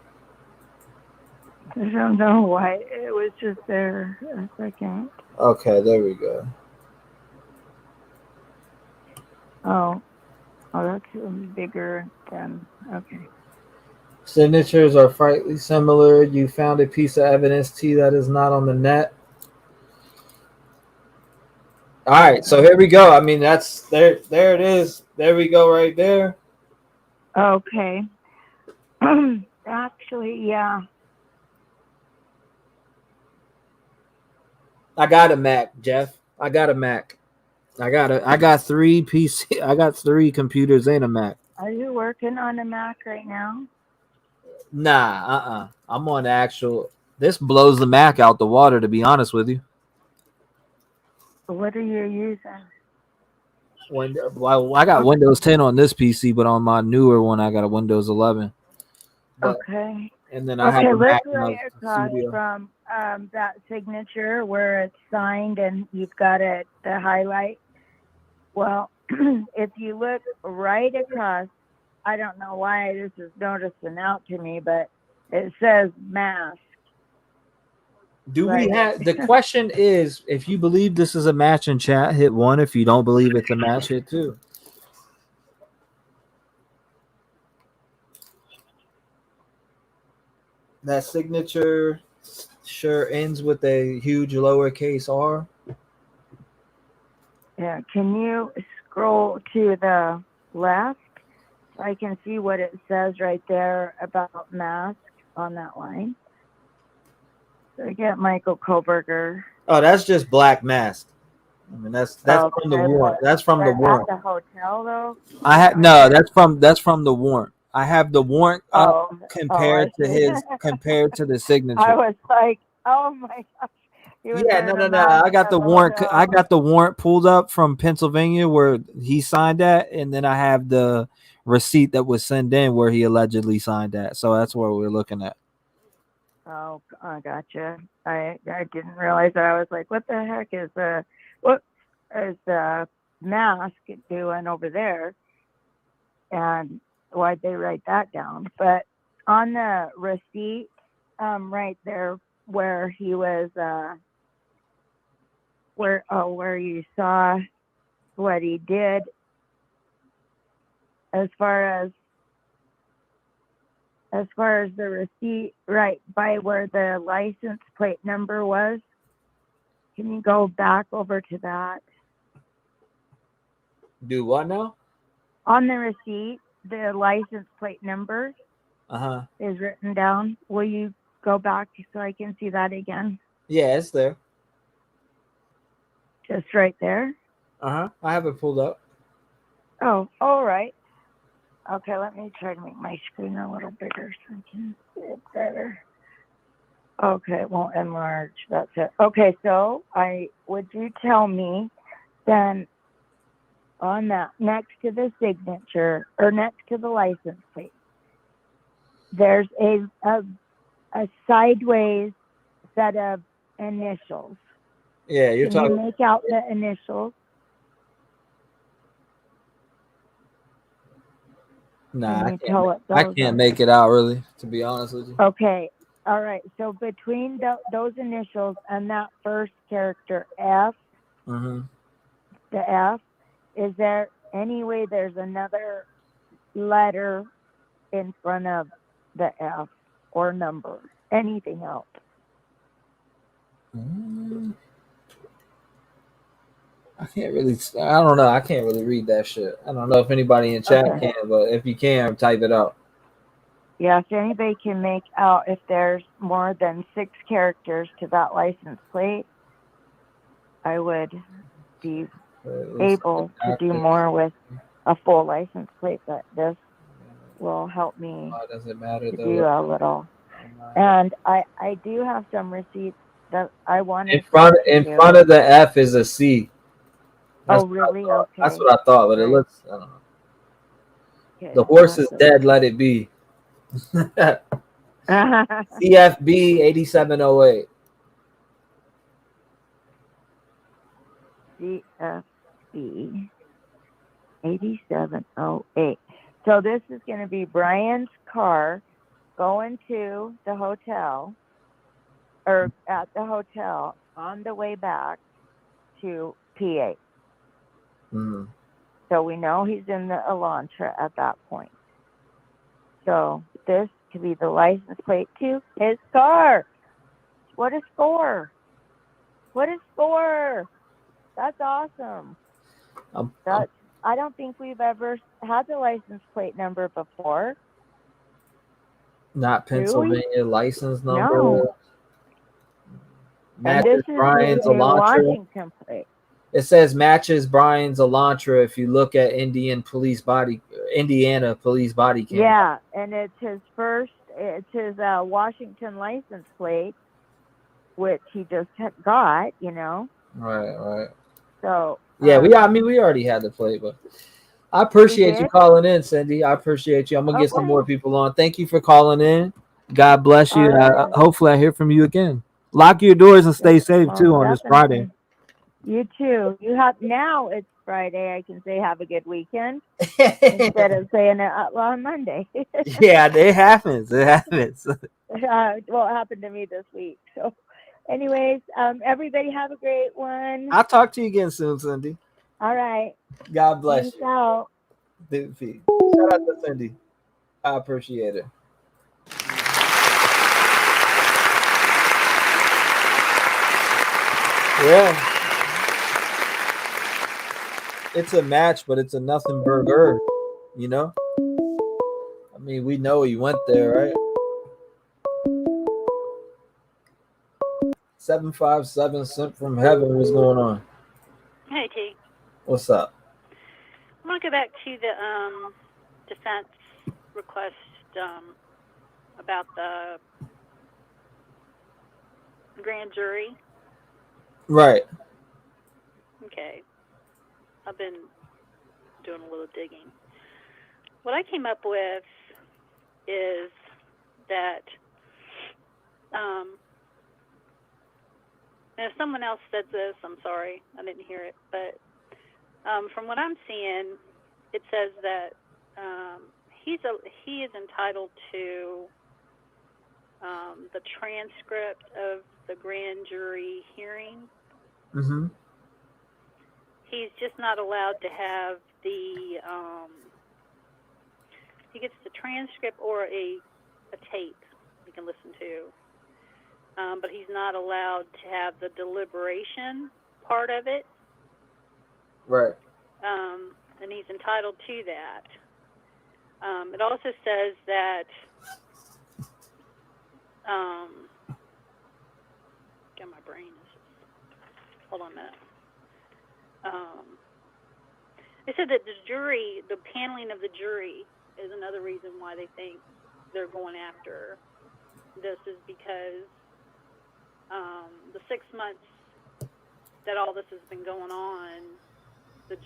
I don't know why. It was just there a second. Okay, there we go. Oh, that's bigger than, okay. Signatures are frightfully similar. You found a piece of evidence, T, that is not on the net. All right, so here we go. I mean, that's there it is. There we go right there. Okay. Actually, yeah. I got a Mac, Jeff. I got a Mac. I got 3 PC. I got 3 computers and a Mac. Are you working on a Mac right now? Nah, I'm on the actual. This blows the Mac out the water, to be honest with you. What are you using? Well, I got Windows 10 on this PC, but on my newer one, I got a Windows 11. But, okay. And then I have a Mac in right the across studio. from that signature where it's signed and you've got it, the highlight. Well, if you look right across, I don't know why this is noticing out to me, but it says mask. Do we have the question is, if you believe this is a match in chat, hit 1. If you don't believe it's a match, hit 2. That signature sure ends with a huge lowercase r. Yeah, can you scroll to the left so I can see what it says right there about mask on that line? So get Michael Coburger. Oh, that's just black mask. I mean, that's from the warrant. That's from the warrant. At the hotel, though. That's from the warrant. I have the warrant up compared to the signature. I was like, oh my gosh. Yeah, no. I got the warrant. I got the warrant pulled up from Pennsylvania where he signed that, and then I have the receipt that was sent in where he allegedly signed that. So that's what we're looking at. Oh, I gotcha. I didn't realize that. I was like, what the heck is the mask doing over there? And why'd they write that down? But on the receipt, right there where he was, where you saw what he did, as far as the receipt, right by where the license plate number was. Can you go back over to that? Do what now? On the receipt, the license plate number is written down. Will you go back so I can see that again? Yeah, it's there. Just right there? I have it pulled up. Oh, all right. Okay, let me try to make my screen a little bigger so I can see it better. Okay, it won't enlarge. That's it. Okay, so would you tell me then on that next to the signature or next to the license plate, there's a a sideways set of initials. Yeah, you're Can talking. you make out the initials? Nah, Can you tell what I those can't are? make it out really, to be honest with you. Okay. All right. So between those initials and that first character F, Mm-hmm. the F, is there any way there's another letter in front of the F or number? Anything else? I can't really. I don't know. I can't really read that shit. I don't know if anybody in chat Okay. can, but if you can, type it out. Yeah, if anybody can make out if there's more than 6 characters to that license plate, I would be able to do more with a full license plate, but this will help me Does it matter to though? do a little. And I do have some receipts that I wanted In front of the F is a C. That's Oh, really? Okay. That's what I thought, but it Right. looks. I don't know. Okay, The horse is dead. Let it be. CFB 8708. CFB 8708. So this is going to be Brian's car going to the hotel, or at the hotel on the way back to PA. Mm-hmm. So we know he's in the Elantra at that point. So this could be the license plate to his car. What a score! What a score! That's awesome. I don't think we've ever had the license plate number before. Not Pennsylvania license number. No. Matches Brian's Elantra. Washington plate. It says matches Brian's Elantra if you look at Indiana police body cam. Yeah, and it's his Washington license plate, which he just got, you know. Right. So yeah, we already had the plate, but I appreciate you calling in, Cindy. I appreciate you. I'm gonna get some more people on. Thank you for calling in. God bless you. Right. Hopefully I hear from you again. Lock your doors and stay safe too on this Friday. You too. Now it's Friday. I can say have a good weekend instead of saying it on Monday. Yeah, it happens. It happens. Well, it happened to me this week. So, anyways, everybody have a great one. I'll talk to you again soon, Cindy. All right. God bless Peace you. out. Shout out to Cindy. I appreciate it. Yeah. It's a match, but it's a nothing burger, you know? I mean, we know he went there, right? 757 sent from heaven. What's going on? Hey, T. What's up? I want to go back to the defense request about the grand jury. Right. Okay. I've been doing a little digging. What I came up with is that, and if someone else said this, I'm sorry, I didn't hear it, but from what I'm seeing, it says that he is entitled to the transcript of the grand jury hearing. Mm-hmm. He's just not allowed to have the, he gets the transcript or a tape he can listen to, but he's not allowed to have the deliberation part of it. Right. And he's entitled to that. It also says that, get my brain, hold on a minute. They said that the paneling of the jury is another reason why they think they're going after this, is because the 6 months that all this has been going on, the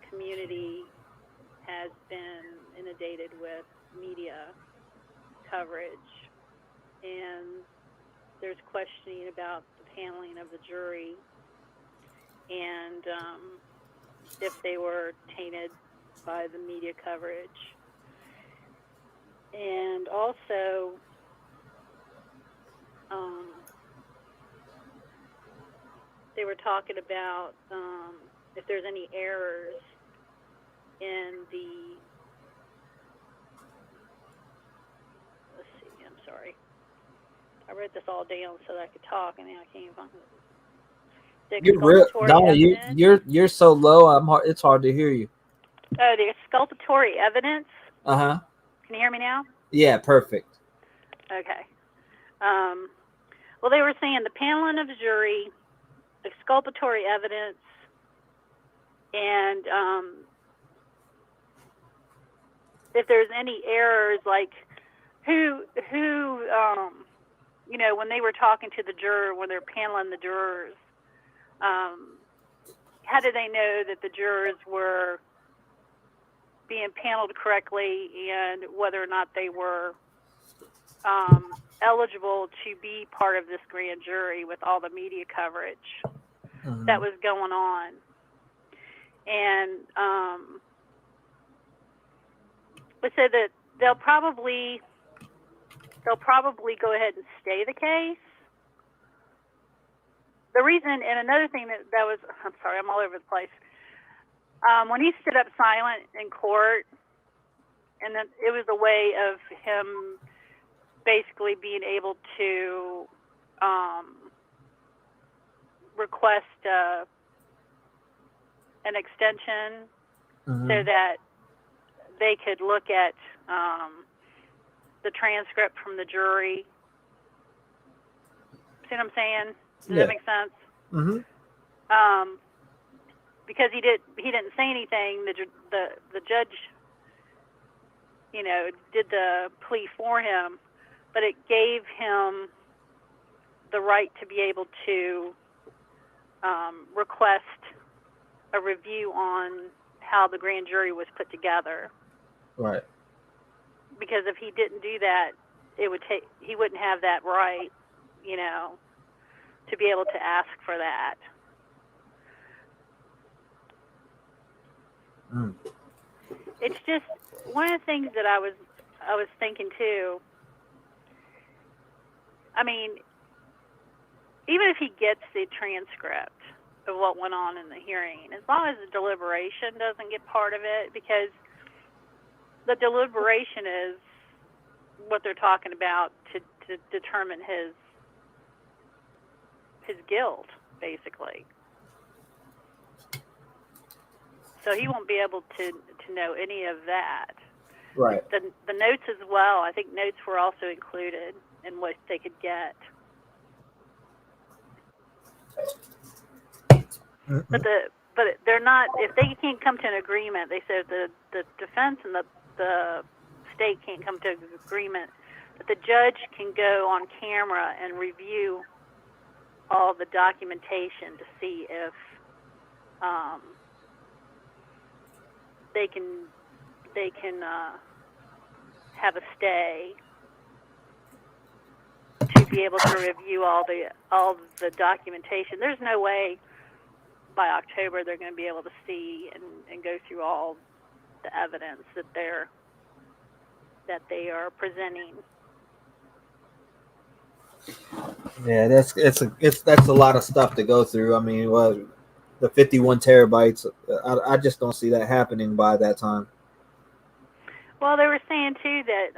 community has been inundated with media coverage, and there's questioning about the paneling of the jury and if they were tainted by the media coverage. And also, they were talking about if there's any errors in the, let's see, I'm sorry. I wrote this all down so that I could talk, and now I can't even find it. You're real, Donna. You're so low. It's hard to hear you. Oh, the exculpatory evidence. Can you hear me now? Yeah, perfect. Okay. Well, they were saying the paneling of the jury, exculpatory evidence, and if there's any errors, like who you know, when they were talking to the juror, when they're paneling the jurors, how did they know that the jurors were being paneled correctly and whether or not they were eligible to be part of this grand jury with all the media coverage that was going on? And they said that they'll probably go ahead and stay the case. The reason, and another thing that was, I'm sorry, I'm all over the place. When he stood up silent in court, and then it was a way of him basically being able to request an extension so that they could look at the transcript from the jury. See what I'm saying? Does that make sense? Because he didn't say anything. The judge, you know, did the plea for him, but it gave him the right to be able to request a review on how the grand jury was put together. Right. Because if he didn't do that, he wouldn't have that right, you know, to be able to ask for that. It's just one of the things that I was thinking too. I mean, even if he gets the transcript of what went on in the hearing, as long as the deliberation doesn't get part of it, because the deliberation is what they're talking about to determine his guilt, basically. So he won't be able to know any of that. Right. The notes as well. I think notes were also included in what they could get. But they're not. If they can't come to an agreement, they said the defense and the state can't come to an agreement, but the judge can go on camera and review all the documentation to see if they can have a stay to be able to review all the documentation. There's no way by October they're going to be able to see and go through all the evidence that they are presenting. Yeah, that's a lot of stuff to go through. I mean, the 51 terabytes. I just don't see that happening by that time. Well, they were saying too that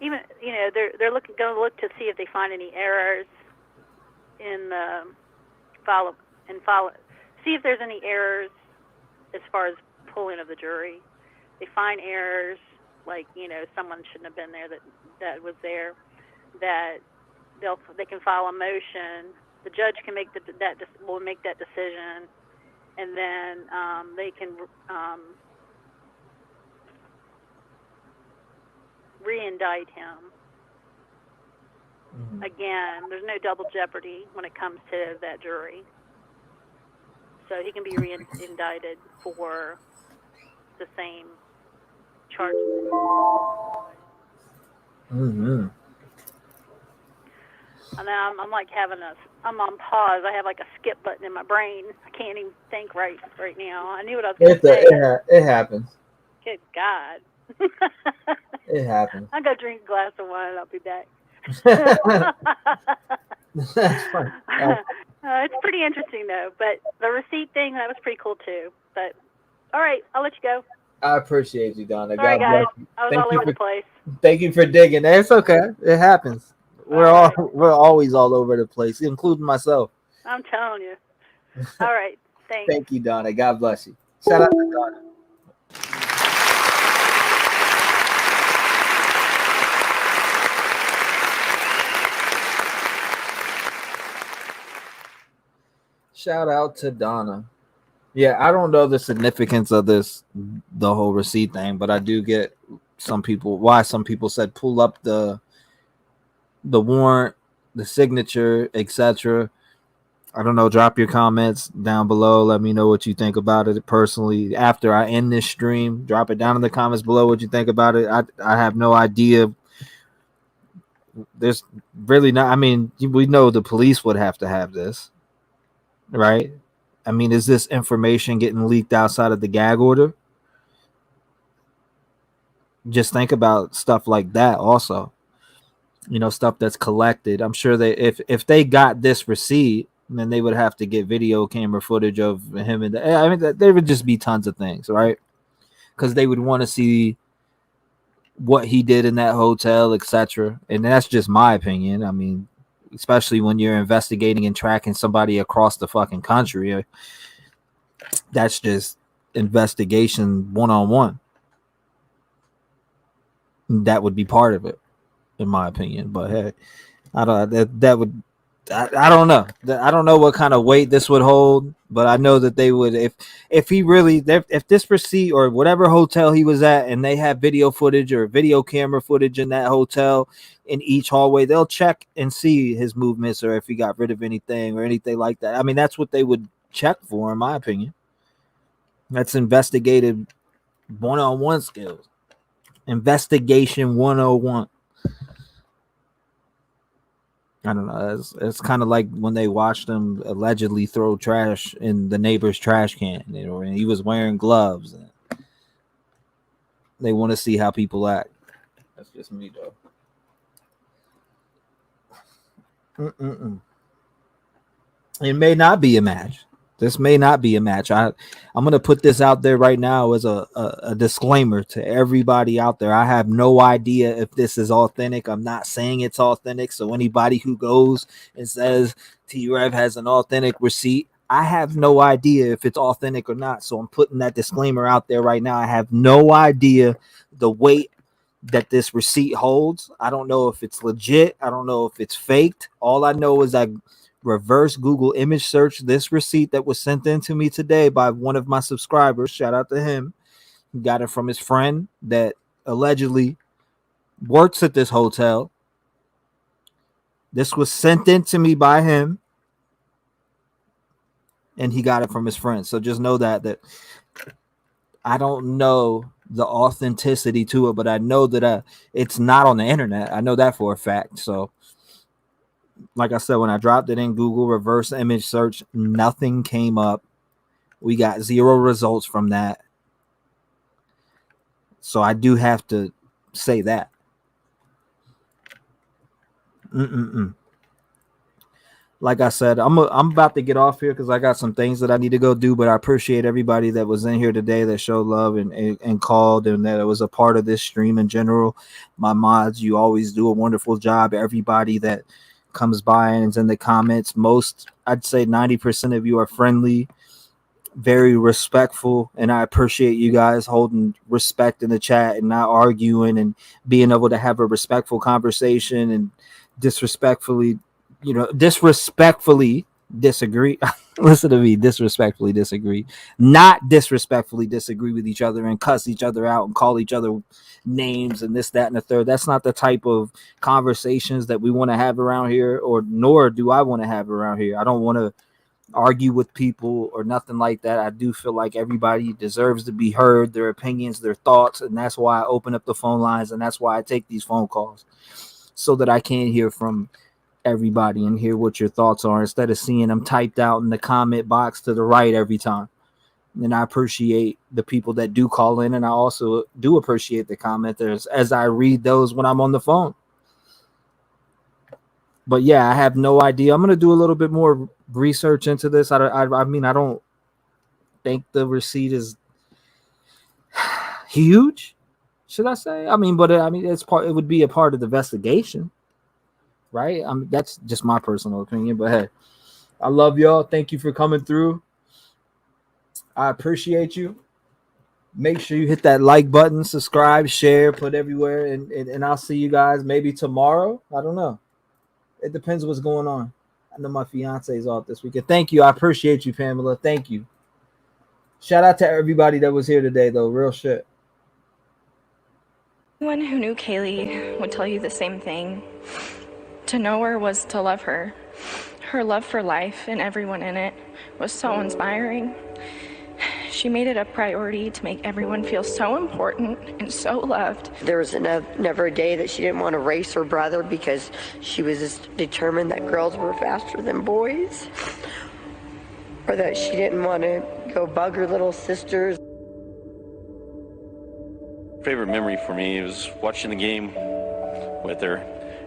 even they're going to look to see if they find any errors in the file. See if there's any errors as far as pulling of the jury. They find errors, like someone shouldn't have been there that was there. That they can file a motion. The judge can will make that decision, and then they can re-indict him. Again, there's no double jeopardy when it comes to that jury. So he can be re-indicted for the same charge. Mm-hmm. And now I'm like I'm on pause. I have like a skip button in my brain. I can't even think right now. I knew what I was going to say. It happens. Good God. It happens. I'll go drink a glass of wine and I'll be back. That's fine. It's pretty interesting though, but the receipt thing, that was pretty cool too. But all right, I'll let you go. I appreciate you, Donna. Sorry, God guys. bless you. I was all over the place. Thank you for digging. It's okay. It happens. We're always all over the place, including myself. I'm telling you. All right. Thanks. Thank you, Donna. God bless you. Shout out to Donna. Shout out to Donna. Yeah, I don't know the significance of the whole receipt thing, but I do get some people said pull up the warrant, the signature, etc. I don't know. Drop your comments down below. Let me know what you think about it personally. After I end this stream, drop it down in the comments below what you think about it. I have no idea. There's really not. I mean, we know the police would have to have this, right? I mean, is this information getting leaked outside of the gag order? Just think about stuff like that also. You know, stuff that's collected. I'm sure that if they got this receipt, then they would have to get video camera footage of him. And I mean, there would just be tons of things, right? Because they would want to see what he did in that hotel, etc. And that's just my opinion. I mean, especially when you're investigating and tracking somebody across the fucking country, that's just investigation 1-on-1. That would be part of it, in my opinion. But hey, I don't know. I don't know what kind of weight this would hold, but I know that they would if this receipt or whatever hotel he was at and they have video footage or video camera footage in that hotel in each hallway, they'll check and see his movements or if he got rid of anything or anything like that. I mean, that's what they would check for, in my opinion. That's investigative 1-on-1 skills. Investigation 101. I don't know. It's kind of like when they watched him allegedly throw trash in the neighbor's trash can, you know, and he was wearing gloves. They want to see how people act. That's just me, though. It may not be a match. This may not be a match. I'm going to put this out there right now as a disclaimer to everybody out there. I have no idea if this is authentic. I'm not saying it's authentic. So anybody who goes and says T-REV has an authentic receipt, I have no idea if it's authentic or not. So I'm putting that disclaimer out there right now. I have no idea the weight that this receipt holds. I don't know if it's legit. I don't know if it's faked. All I know is I reverse Google image search this receipt that was sent in to me today by one of my subscribers. Shout out to him. He got it from his friend that allegedly works at this hotel. This was sent in to me by him, and he got it from his friend. So just know that I don't know the authenticity to it, but I know that it's not on the internet. I know that for a fact. So like I said, when I dropped it in Google reverse image search, nothing came up. We got 0 results from that. So I do have to say that. Like I said, I'm about to get off here because I got some things that I need to go do, but I appreciate everybody that was in here today that showed love and called and that it was a part of this stream in general. My mods, you always do a wonderful job. Everybody that comes by and is in the comments, I'd say 90% of you are friendly, very respectful, and I appreciate you guys holding respect in the chat and not arguing and being able to have a respectful conversation and disrespectfully disagree. Listen to me, disrespectfully disagree, not disrespectfully disagree with each other and cuss each other out and call each other names and this, that, and the third. That's not the type of conversations that we want to have around here, nor do I want to have around here. I don't want to argue with people or nothing like that. I do feel like everybody deserves to be heard, their opinions, their thoughts, and that's why I open up the phone lines, and that's why I take these phone calls, so that I can hear from everybody and hear what your thoughts are instead of seeing them typed out in the comment box to the right every time. And I appreciate the people that do call in, and I also do appreciate the commenters as I read those when I'm on the phone. But yeah, I have no idea. I'm going to do a little bit more research into this. I mean, I don't think the receipt is huge, should I say? I mean, but I mean, it would be a part of the investigation, right? I mean, that's just my personal opinion. But hey, I love y'all. Thank you for coming through. I appreciate you. Make sure you hit that like button, subscribe, share, put everywhere, and I'll see you guys maybe tomorrow. I don't know. It depends what's going on. I know my fiance is off this weekend. Thank you. I appreciate you, Pamela. Thank you. Shout out to everybody that was here today, though. Real shit. Anyone who knew Kaylee would tell you the same thing. To know her was to love her. Her love for life and everyone in it was so inspiring. She made it a priority to make everyone feel so important and so loved. There was never a day that she didn't want to race her brother because she was just determined that girls were faster than boys, or that she didn't want to go bug her little sisters. Favorite memory for me was watching the game with her,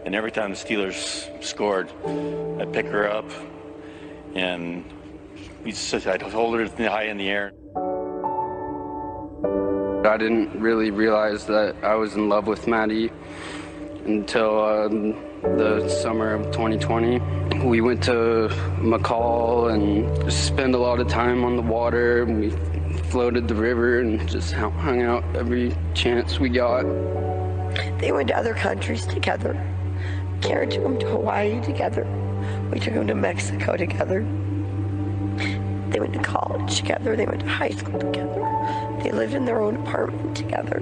and every time the Steelers scored, I'd pick her up and I'd hold her high in the air. I didn't really realize that I was in love with Maddie until the summer of 2020. We went to McCall and just spent a lot of time on the water. We floated the river and just hung out every chance we got. They went to other countries together. Karen took them to Hawaii together. We took them to Mexico together. They went to college together. They went to high school together. They lived in their own apartment together.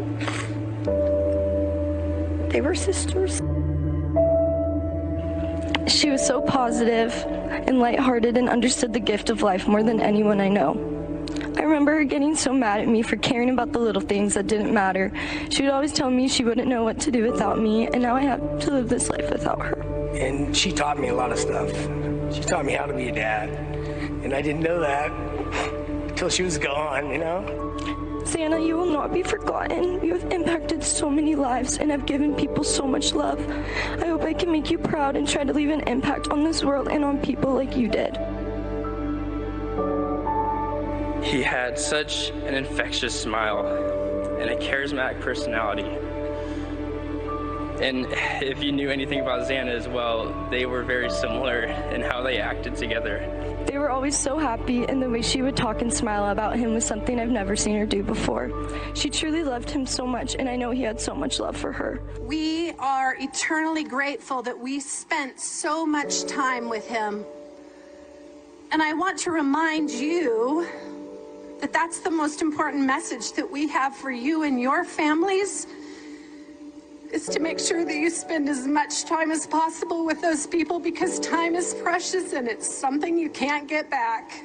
They were sisters. She was so positive and lighthearted and understood the gift of life more than anyone I know. I remember her getting so mad at me for caring about the little things that didn't matter. She would always tell me she wouldn't know what to do without me, and now I have to live this life without her. And she taught me a lot of stuff. She taught me how to be a dad. And I didn't know that until she was gone, you know? Santa, you will not be forgotten. You have impacted so many lives and have given people so much love. I hope I can make you proud and try to leave an impact on this world and on people like you did. He had such an infectious smile and a charismatic personality. And if you knew anything about Xana as well, they were very similar in how they acted together. They were always so happy, and the way she would talk and smile about him was something I've never seen her do before. She truly loved him so much, and I know he had so much love for her. We are eternally grateful that we spent so much time with him. And I want to remind you that that's the most important message that we have for you and your families, is to make sure that you spend as much time as possible with those people, because time is precious and it's something you can't get back.